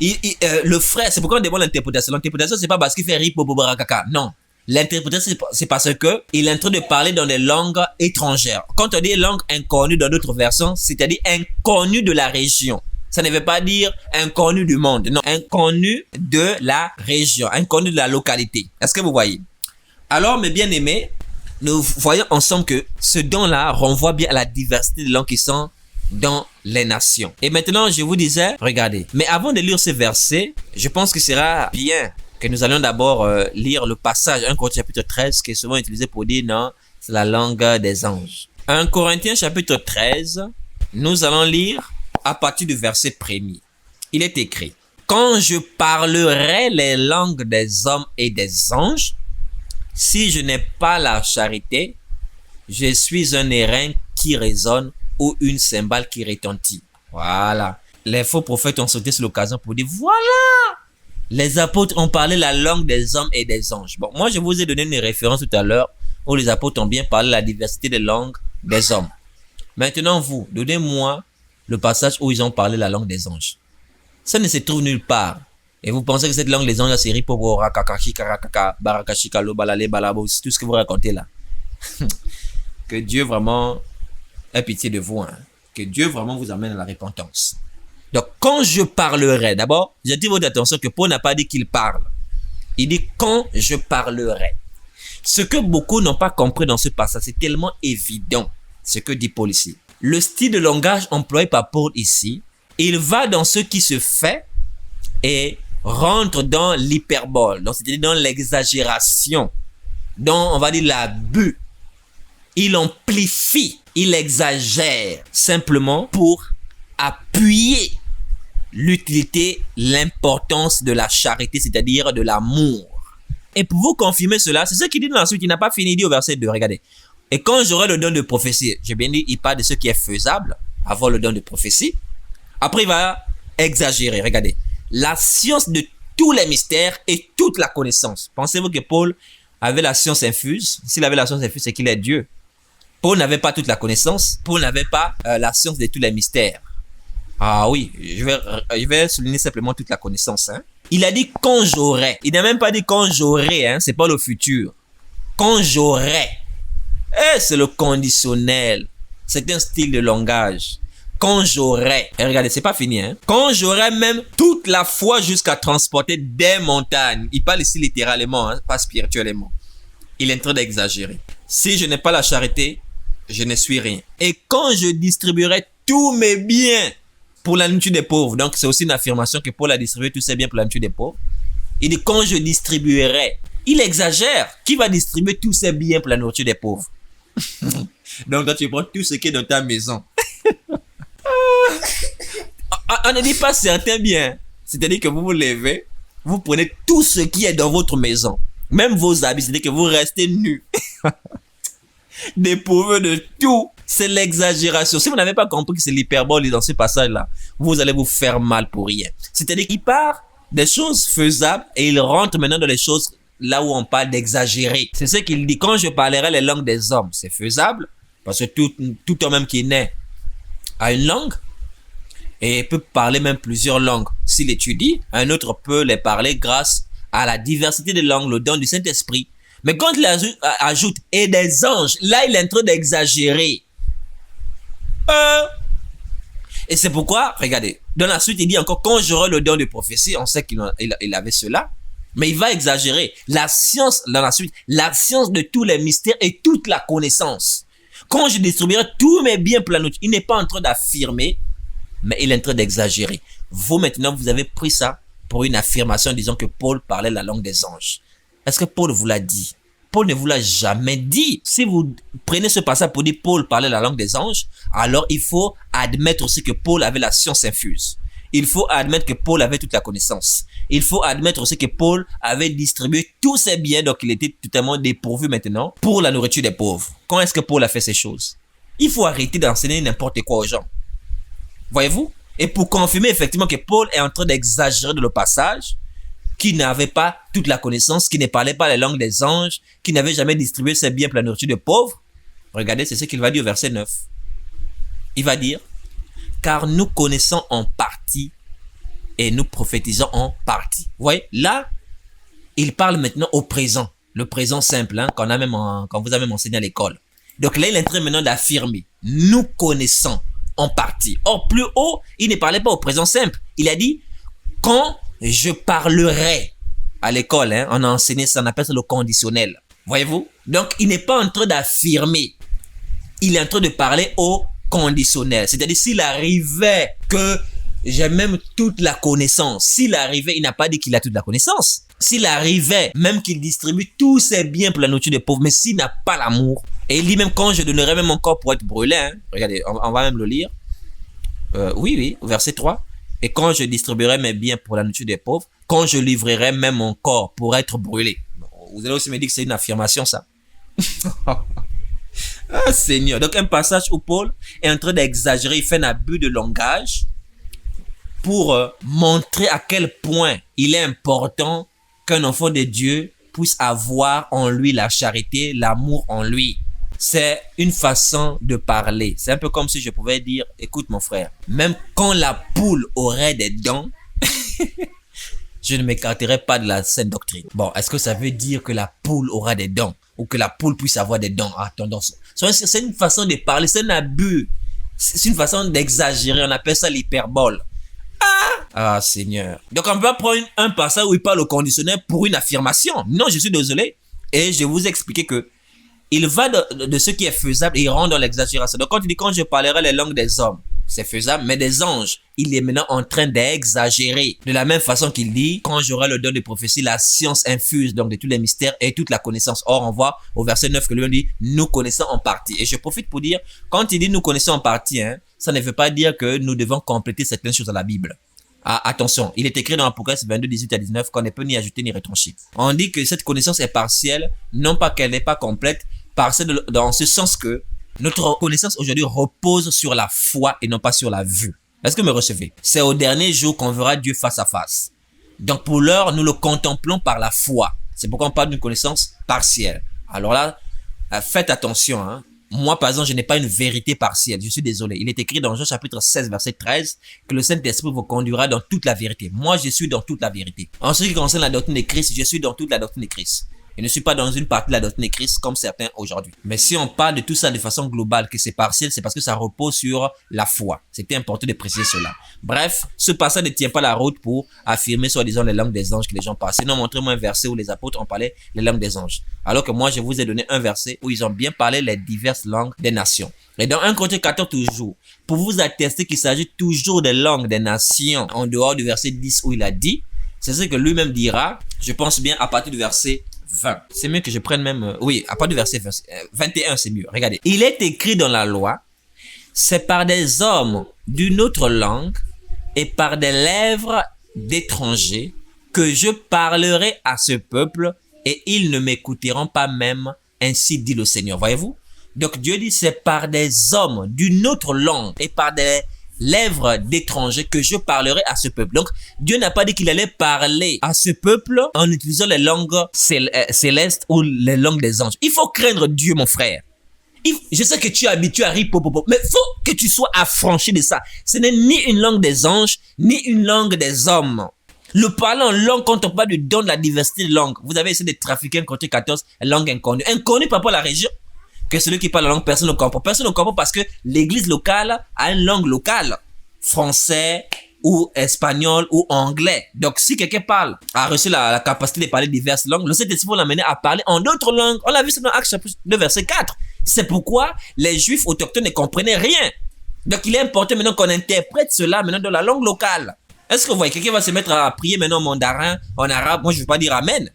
le frère, c'est pourquoi on demande l'interprétation. L'interprétation, c'est pas parce qu'il fait ripopobarakaka. Non. L'interprétation, c'est parce que il est en train de parler dans des langues étrangères. Quand on dit langue inconnue dans d'autres versions, c'est-à-dire inconnue de la région. Ça ne veut pas dire inconnu du monde. Non, inconnu de la région, inconnu de la localité. Est-ce que vous voyez? Alors, mes bien-aimés, nous voyons ensemble que ce don-là renvoie bien à la diversité de langues qui sont dans les nations. Et maintenant, je vous disais, regardez. Mais avant de lire ce verset, je pense que ce sera bien que nous allons d'abord lire le passage 1 Corinthiens chapitre 13 qui est souvent utilisé pour dire non, c'est la langue des anges. 1 Corinthiens chapitre 13, nous allons lire à partir du verset 1er. Il est écrit: quand je parlerai les langues des hommes et des anges, si je n'ai pas la charité, je suis un airain qui résonne ou une cymbale qui retentit. Voilà. Les faux prophètes ont sauté sur l'occasion pour dire voilà, les apôtres ont parlé la langue des hommes et des anges. Bon, moi je vous ai donné une référence tout à l'heure où les apôtres ont bien parlé de la diversité des langues des hommes. Maintenant vous, donnez-moi le passage où ils ont parlé la langue des anges. Ça ne se trouve nulle part. Et vous pensez que cette langue des anges, c'est ripobo, rakakashi, karakaka, barakashi, kalo, balale, balabo, c'est tout ce que vous racontez là. Que Dieu vraiment ait pitié de vous. Hein. Que Dieu vraiment vous amène à la repentance. Donc, quand je parlerai, d'abord, j'attire votre attention que Paul n'a pas dit qu'il parle. Il dit quand je parlerai. Ce que beaucoup n'ont pas compris dans ce passage, c'est tellement évident, ce que dit Paul ici. Le style de langage employé par Paul ici, il va dans ce qui se fait et rentre dans l'hyperbole, donc c'est-à-dire dans l'exagération, dans, on va dire, l'abus. Il amplifie, il exagère, simplement pour appuyer l'utilité, l'importance de la charité, c'est-à-dire de l'amour. Et pour vous confirmer cela, c'est ce qu'il dit dans la suite, il n'a pas fini, il dit au verset 2, regardez. Et quand j'aurai le don de prophétie, j'ai bien dit, il parle de ce qui est faisable, avoir le don de prophétie. Après, il va exagérer, regardez. La science de tous les mystères et toute la connaissance. Pensez-vous que Paul avait la science infuse? S'il avait la science infuse, c'est qu'il est Dieu. Paul n'avait pas toute la connaissance. Paul n'avait pas la science de tous les mystères. Ah oui, je vais souligner simplement toute la connaissance. Hein. Il a dit quand j'aurai. Il n'a même pas dit quand j'aurai. Hein. C'est pas le futur. Quand j'aurai. Eh, c'est le conditionnel. C'est un style de langage. Quand j'aurai, et regardez, c'est pas fini, hein. Quand j'aurai même toute la foi jusqu'à transporter des montagnes. Il parle ici littéralement, hein, pas spirituellement. Il est en train d'exagérer. Si je n'ai pas la charité, je ne suis rien. Et quand je distribuerai tous mes biens pour la nourriture des pauvres, donc c'est aussi une affirmation que Paul a distribué tous ses biens pour la nourriture des pauvres. Il dit quand je distribuerai. Il exagère. Qui va distribuer tous ses biens pour la nourriture des pauvres? Donc toi tu prends tout ce qui est dans ta maison. On ne dit pas certains biens. C'est-à-dire que vous vous levez, vous prenez tout ce qui est dans votre maison. Même vos habits, c'est-à-dire que vous restez nus. Dépourvus de tout. C'est l'exagération. Si vous n'avez pas compris que c'est l'hyperbole dans ce passage-là, vous allez vous faire mal pour rien. C'est-à-dire qu'il part des choses faisables et il rentre maintenant dans les choses là où on parle d'exagérer. C'est ce qu'il dit. Quand je parlerai les langues des hommes, c'est faisable. Parce que tout homme même qui est né a une langue. Et peut parler même plusieurs langues. S'il étudie, un autre peut les parler grâce à la diversité des langues, le don du Saint-Esprit. Mais quand il ajoute « et des anges », là, il est en train d'exagérer. Et c'est pourquoi, regardez, dans la suite, il dit encore « quand j'aurai le don de prophétie », on sait qu'il avait cela, mais il va exagérer. La science, dans la suite, la science de tous les mystères et toute la connaissance. Quand je distribuerai tous mes biens pour la nourriture, il n'est pas en train d'affirmer, mais il est en train d'exagérer. Vous, maintenant, vous avez pris ça pour une affirmation disant que Paul parlait la langue des anges. Est-ce que Paul vous l'a dit? Paul ne vous l'a jamais dit. Si vous prenez ce passage pour dire Paul parlait la langue des anges, alors il faut admettre aussi que Paul avait la science infuse. Il faut admettre que Paul avait toute la connaissance. Il faut admettre aussi que Paul avait distribué tous ses biens, donc il était totalement dépourvu maintenant pour la nourriture des pauvres. Quand est-ce que Paul a fait ces choses? Il faut arrêter d'enseigner n'importe quoi aux gens. Voyez-vous? Et pour confirmer effectivement que Paul est en train d'exagérer dans le passage, qui n'avait pas toute la connaissance, qui ne parlait pas la langue des anges, qui n'avait jamais distribué ses biens pour la nourriture des pauvres, regardez, c'est ce qu'il va dire au verset 9. Il va dire, car nous connaissons en partie et nous prophétisons en partie. Vous voyez, là, il parle maintenant au présent. Le présent simple, hein, qu'on vous a même enseigné à l'école. Donc là, il est en train maintenant d'affirmer, nous connaissons en partie. Or, plus haut, il ne parlait pas au présent simple. Il a dit, quand je parlerai. À l'école, hein, on a enseigné ça, on appelle ça le conditionnel. Voyez-vous? Donc, il n'est pas en train d'affirmer. Il est en train de parler au conditionnel. C'est-à-dire, s'il arrivait que j'ai même toute la connaissance. S'il arrivait, il n'a pas dit qu'il a toute la connaissance. S'il arrivait, même qu'il distribue tous ses biens pour la nourriture des pauvres, mais s'il n'a pas l'amour, et il dit même quand je donnerai même mon corps pour être brûlé, hein, regardez, on va même le lire. Oui, verset 3. Et quand je distribuerai mes biens pour la nourriture des pauvres, quand je livrerai même mon corps pour être brûlé. Vous allez aussi me dire que c'est une affirmation, ça. Ah, Seigneur. Donc, un passage où Paul est en train d'exagérer, il fait un abus de langage pour montrer à quel point il est important qu'un enfant de Dieu puisse avoir en lui la charité, l'amour en lui. C'est une façon de parler. C'est un peu comme si je pouvais dire, écoute mon frère, même quand la poule aurait des dents, je ne m'écarterai pas de la saine doctrine. Bon, est-ce que ça veut dire que la poule aura des dents ou que la poule puisse avoir des dents? Ah, tendance. C'est une façon de parler, c'est un abus. C'est une façon d'exagérer, on appelle ça l'hyperbole. Ah, Seigneur. Donc, on ne peut pas prendre un passage où il parle au conditionnel pour une affirmation. Non, je suis désolé. Et je vous ai expliqué que il va de ce qui est faisable et il rentre dans l'exagération. Donc, quand il dit, quand je parlerai les langues des hommes, c'est faisable, mais des anges, il est maintenant en train d'exagérer. De la même façon qu'il dit, quand j'aurai le don de prophétie, la science infuse donc de tous les mystères et toute la connaissance. Or, on voit au verset 9 que lui dit, nous connaissons en partie. Et je profite pour dire, quand il dit nous connaissons en partie, hein, ça ne veut pas dire que nous devons compléter certaines choses dans la Bible. Ah, attention, il est écrit dans Apocalypse 22, 18 à 19 qu'on ne peut ni ajouter ni retrancher. On dit que cette connaissance est partielle, non pas qu'elle n'est pas complète, partielle dans ce sens que notre connaissance aujourd'hui repose sur la foi et non pas sur la vue. Est-ce que vous me recevez? C'est au dernier jour qu'on verra Dieu face à face. Donc pour l'heure, nous le contemplons par la foi. C'est pourquoi on parle d'une connaissance partielle. Alors là, faites attention, hein. Moi, par exemple, je n'ai pas une vérité partielle. Je suis désolé. Il est écrit dans Jean chapitre 16, verset 13, que le Saint-Esprit vous conduira dans toute la vérité. Moi, je suis dans toute la vérité. En ce qui concerne la doctrine de Christ, je suis dans toute la doctrine de Christ. Je ne suis pas dans une partie de la doctrine de Christ comme certains aujourd'hui. Mais si on parle de tout ça de façon globale, que c'est partiel, c'est parce que ça repose sur la foi. C'était important de préciser cela. Bref, ce passage ne tient pas la route pour affirmer soi-disant les langues des anges que les gens parlent. Sinon, montrez-moi un verset où les apôtres ont parlé les langues des anges. Alors que moi, je vous ai donné un verset où ils ont bien parlé les diverses langues des nations. Et dans 1 Corinthiens 14 toujours, pour vous attester qu'il s'agit toujours des langues des nations, en dehors du verset 10 où il a dit, c'est ce que lui-même dira, je pense bien à partir du verset 20. C'est mieux que je prenne même... oui, à partir du verset 21, c'est mieux. Regardez. Il est écrit dans la loi, c'est par des hommes d'une autre langue et par des lèvres d'étrangers que je parlerai à ce peuple et ils ne m'écouteront pas même, ainsi dit le Seigneur. Voyez-vous? Donc Dieu dit, c'est par des hommes d'une autre langue et par des lèvres d'étrangers que je parlerai à ce peuple. Donc, Dieu n'a pas dit qu'il allait parler à ce peuple en utilisant les langues célestes ou les langues des anges. Il faut craindre Dieu, mon frère. Je sais que tu es habitué à rire, mais il faut que tu sois affranchi de ça. Ce n'est ni une langue des anges, ni une langue des hommes. Le parler en langue, quand on parle du don de la diversité de langues, vous avez essayé de trafiquer un côté 14, langue inconnue. Inconnue par rapport à la région. Que celui qui parle la langue, personne ne comprend. Personne ne comprend parce que l'église locale a une langue locale. Français ou espagnol ou anglais. Donc, si quelqu'un a reçu la capacité de parler diverses langues, le Saint-Esprit va l'amener à parler en d'autres langues. On l'a vu dans Actes chapitre 2, verset 4. C'est pourquoi les Juifs autochtones ne comprenaient rien. Donc, il est important maintenant qu'on interprète cela maintenant dans la langue locale. Est-ce que vous voyez, quelqu'un va se mettre à prier maintenant en mandarin, en arabe? Moi, je ne veux pas dire Amen.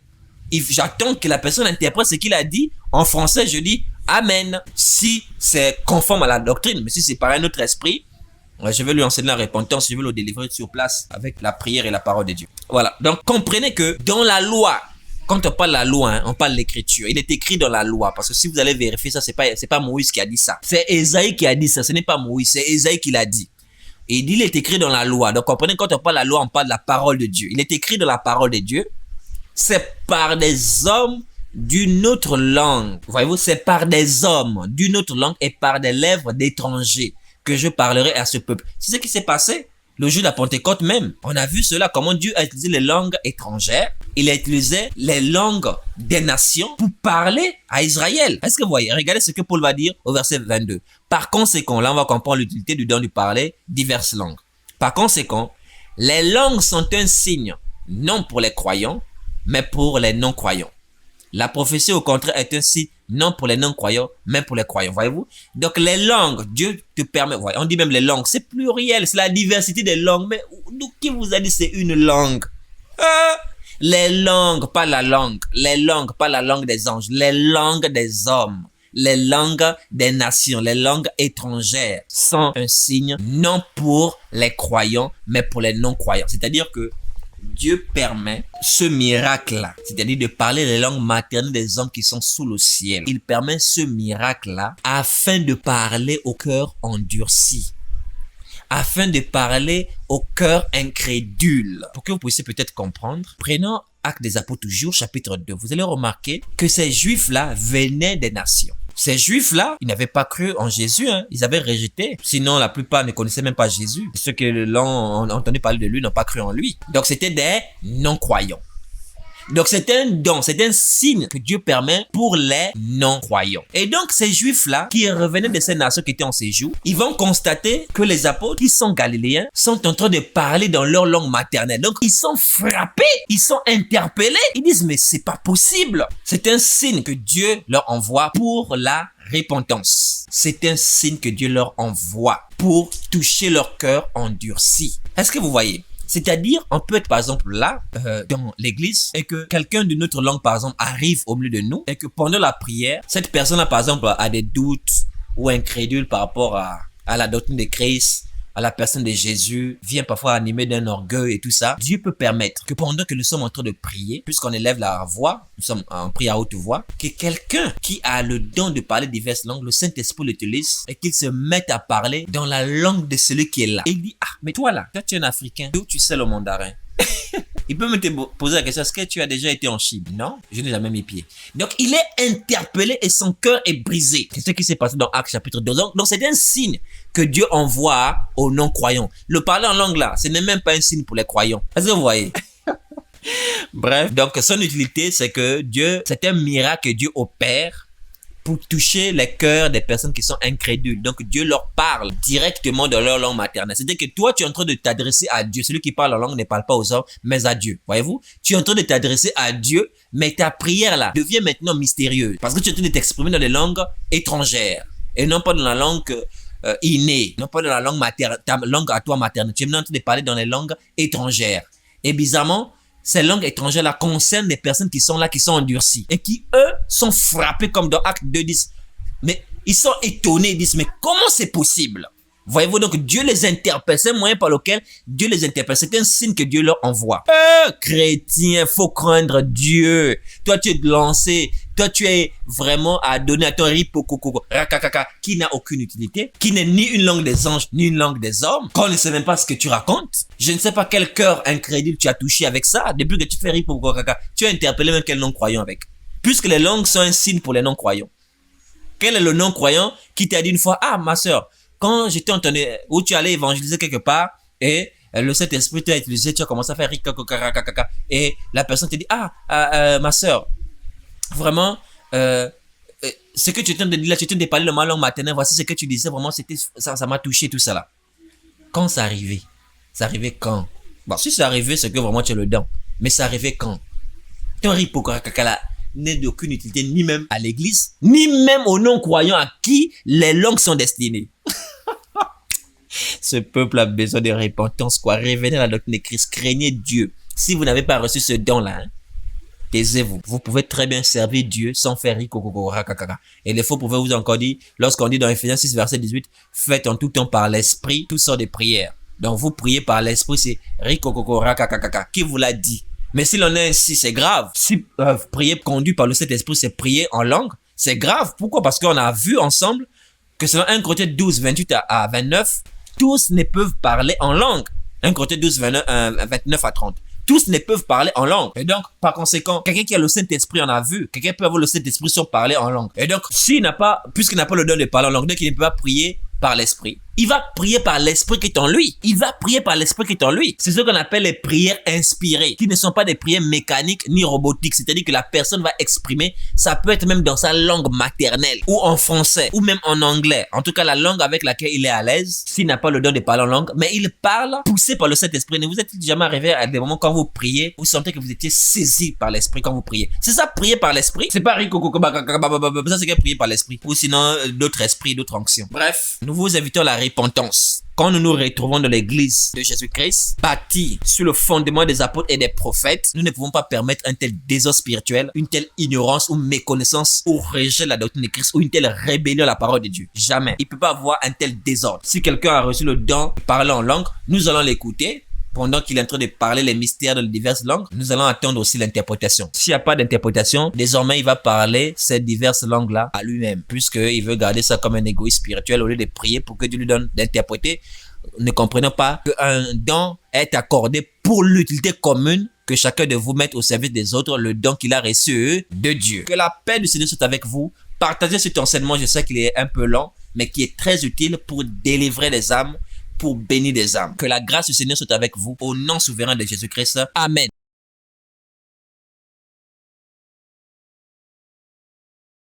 J'attends que la personne interprète ce qu'il a dit. En français, je dis Amen. Si c'est conforme à la doctrine, mais si c'est par un autre esprit, je vais lui enseigner la repentance, je vais le délivrer sur place avec la prière et la parole de Dieu. Voilà. Donc, comprenez que dans la loi, quand on parle de la loi, hein, on parle de l'écriture. Il est écrit dans la loi. Parce que si vous allez vérifier ça, c'est pas Moïse qui a dit ça. C'est Ésaïe qui a dit ça. Ce n'est pas Moïse, c'est Ésaïe qui l'a dit. Et il est écrit dans la loi. Donc, comprenez, quand on parle de la loi, on parle de la parole de Dieu. Il est écrit dans la parole de Dieu. C'est par des hommes d'une autre langue. Voyez-vous, c'est par des hommes d'une autre langue et par des lèvres d'étrangers que je parlerai à ce peuple. C'est ce qui s'est passé Le jour de la Pentecôte même, on a vu cela, comment Dieu a utilisé les langues étrangères. Il a utilisé les langues des nations pour parler à Israël. Est-ce que vous voyez? Regardez ce que Paul va dire au verset 22. Par conséquent, là on va comprendre l'utilité du don de parler diverses langues. Par conséquent, les langues sont un signe, non pour les croyants, mais pour les non-croyants. La prophétie, au contraire, est un signe, non pour les non-croyants, mais pour les croyants. Voyez-vous? Donc, les langues, Dieu te permet, on dit même les langues, c'est pluriel, c'est la diversité des langues. Mais qui vous a dit c'est une langue? Les langues, pas la langue. Les langues, pas la langue des anges. Les langues des hommes. Les langues des nations, les langues étrangères sont un signe, non pour les croyants, mais pour les non-croyants. C'est-à-dire que Dieu permet ce miracle-là, c'est-à-dire de parler les langues maternelles des hommes qui sont sous le ciel. Il permet ce miracle-là afin de parler au cœur endurci, afin de parler au cœur incrédule. Pour que vous puissiez peut-être comprendre, prenons Actes des Apôtres toujours, chapitre 2. Vous allez remarquer que ces Juifs-là venaient des nations. Ces Juifs-là, ils n'avaient pas cru en Jésus, hein. Ils avaient rejeté. Sinon, la plupart ne connaissaient même pas Jésus. Ceux qui l'ont entendu parler de lui n'ont pas cru en lui. Donc, c'était des non-croyants. Donc, c'est un don, c'est un signe que Dieu permet pour les non-croyants. Et donc, ces Juifs-là, qui revenaient de ces nations qui étaient en séjour, ils vont constater que les apôtres, qui sont galiléens, sont en train de parler dans leur langue maternelle. Donc, ils sont frappés, ils sont interpellés. Ils disent, mais c'est pas possible. C'est un signe que Dieu leur envoie pour la repentance. C'est un signe que Dieu leur envoie pour toucher leur cœur endurci. Est-ce que vous voyez? C'est-à-dire, on peut être par exemple là, dans l'église, et que quelqu'un de notre langue, par exemple, arrive au milieu de nous, et que pendant la prière, cette personne-là, par exemple, a des doutes ou incrédule par rapport à la doctrine de Christ, à la personne de Jésus, vient parfois animé d'un orgueil et tout ça. Dieu peut permettre que pendant que nous sommes en train de prier, puisqu'on élève la voix, nous sommes en prière à haute voix, que quelqu'un qui a le don de parler diverses langues, le Saint-Esprit l'utilise et qu'il se mette à parler dans la langue de celui qui est là. Et il dit, ah, mais toi là, tu es un Africain, d'où tu sais le mandarin? Il peut me poser la question, est-ce que tu as déjà été en Chine? Non, je n'ai jamais mis pied. Donc, il est interpellé et son cœur est brisé. C'est ce qui s'est passé dans Actes chapitre 2. Donc, c'est un signe que Dieu envoie aux non-croyants. Le parler en langue là, ce n'est même pas un signe pour les croyants. Est-ce que vous voyez? Bref, donc son utilité, c'est que Dieu, c'est un miracle que Dieu opère pour toucher les cœurs des personnes qui sont incrédules. Donc, Dieu leur parle directement dans leur langue maternelle. C'est-à-dire que toi, tu es en train de t'adresser à Dieu. Celui qui parle en langue ne parle pas aux hommes, mais à Dieu. Voyez-vous? Tu es en train de t'adresser à Dieu, mais ta prière là devient maintenant mystérieuse. Parce que tu es en train de t'exprimer dans des langues étrangères et non pas dans la langue innée, non pas dans la langue maternelle, ta langue à toi maternelle. Tu es maintenant en train de parler dans les langues étrangères. Et bizarrement, ces langues étrangères-là concernent des personnes qui sont là, qui sont endurcies et qui, eux, sont frappés comme dans Acte 2, disent, mais ils sont étonnés, ils disent, mais comment c'est possible? Voyez-vous, donc Dieu les interpelle, c'est un moyen par lequel Dieu les interpelle, c'est un signe que Dieu leur envoie. Chrétien, faut craindre Dieu. Toi, tu es lancé, toi, tu es vraiment à donner à ton ripokoko, rakakaka, qui n'a aucune utilité, qui n'est ni une langue des anges, ni une langue des hommes, qu'on ne sait même pas ce que tu racontes. Je ne sais pas quel cœur incrédule tu as touché avec ça, depuis que tu fais ripokoko, rakaka, tu as interpellé même quel non-croyant avec. Puisque les langues sont un signe pour les non-croyants. Quel est le non-croyant qui t'a dit une fois, ah, ma sœur, quand j'étais entendu, où tu allais évangéliser quelque part, et le Saint-Esprit t'a utilisé, tu as commencé à faire rikakokakakaka, et la personne te dit, ma sœur, vraiment, ce que tu es en train de dire là, tu es en train de parler de ma langue maternelle, voici ce que tu disais, vraiment, ça m'a touché, tout ça là. Quand ça arrivait? Ça arrivait quand? Bon, si c'est arrivé, c'est que vraiment tu es le don. Mais ça arrivait quand? Ton ripokakaka là n'est d'aucune utilité, ni même à l'église, ni même aux non-croyants à qui les langues sont destinées. Ce peuple a besoin de repentance, quoi. Revenez à la doctrine de Christ, craignez Dieu. Si vous n'avez pas reçu ce don-là, taisez-vous. Vous pouvez très bien servir Dieu sans faire rikokokokakaka. Et les faux pouvaient vous encore dire, lorsqu'on dit dans Ephésiens 6, verset 18, faites en tout temps par l'esprit toutes sortes de prières. Donc vous priez par l'esprit, c'est rikokokokakaka. Qui vous l'a dit? Mais si l'on est ainsi, c'est grave. Si prier conduit par le Saint-Esprit, c'est prier en langue, c'est grave. Pourquoi? Parce qu'on a vu ensemble que selon 1 Corinthiens 12, 28 à 29, tous ne peuvent parler en langue. 1 Corinthiens 12, 29 à 30. Tous ne peuvent parler en langue. Et donc, par conséquent, quelqu'un qui a le Saint-Esprit en a vu. Quelqu'un peut avoir le Saint-Esprit sans parler en langue. Et donc, puisqu'il n'a pas le don de parler en langue, donc il ne peut pas prier par l'Esprit. Il va prier par l'esprit qui est en lui. Il va prier par l'esprit qui est en lui. C'est ce qu'on appelle les prières inspirées, qui ne sont pas des prières mécaniques ni robotiques. C'est-à-dire que la personne va exprimer, ça peut être même dans sa langue maternelle, ou en français, ou même en anglais. En tout cas, la langue avec laquelle il est à l'aise, s'il n'a pas le don de parler en langue, mais il parle poussé par le Saint-Esprit. Ne vous êtes-il jamais arrivé à des moments quand vous priez, vous sentez que vous étiez saisi par l'Esprit quand vous priez? C'est ça, prier par l'Esprit. C'est pas ça, c'est prier par l'Esprit. Ou sinon, d'autres esprits, d'autres onctions. Bref, nous vous invitons à la repentance. Quand nous nous retrouvons dans l'église de Jésus-Christ, bâtie sur le fondement des apôtres et des prophètes, nous ne pouvons pas permettre un tel désordre spirituel, une telle ignorance ou méconnaissance ou rejet de la doctrine de Christ ou une telle rébellion à la parole de Dieu. Jamais. Il ne peut pas avoir un tel désordre. Si quelqu'un a reçu le don de parler en langue, nous allons l'écouter. Pendant qu'il est en train de parler les mystères de diverses langues, nous allons attendre aussi l'interprétation. S'il n'y a pas d'interprétation, désormais il va parler ces diverses langues-là à lui-même, puisqu'il veut garder ça comme un égoïste spirituel au lieu de prier pour que Dieu lui donne d'interpréter. Ne comprenons pas qu'un don est accordé pour l'utilité commune, que chacun de vous mette au service des autres le don qu'il a reçu de Dieu. Que la paix du Seigneur soit avec vous. Partagez cet enseignement, je sais qu'il est un peu long, mais qui est très utile pour délivrer les âmes, pour bénir des âmes. Que la grâce du Seigneur soit avec vous au nom souverain de Jésus-Christ. Amen.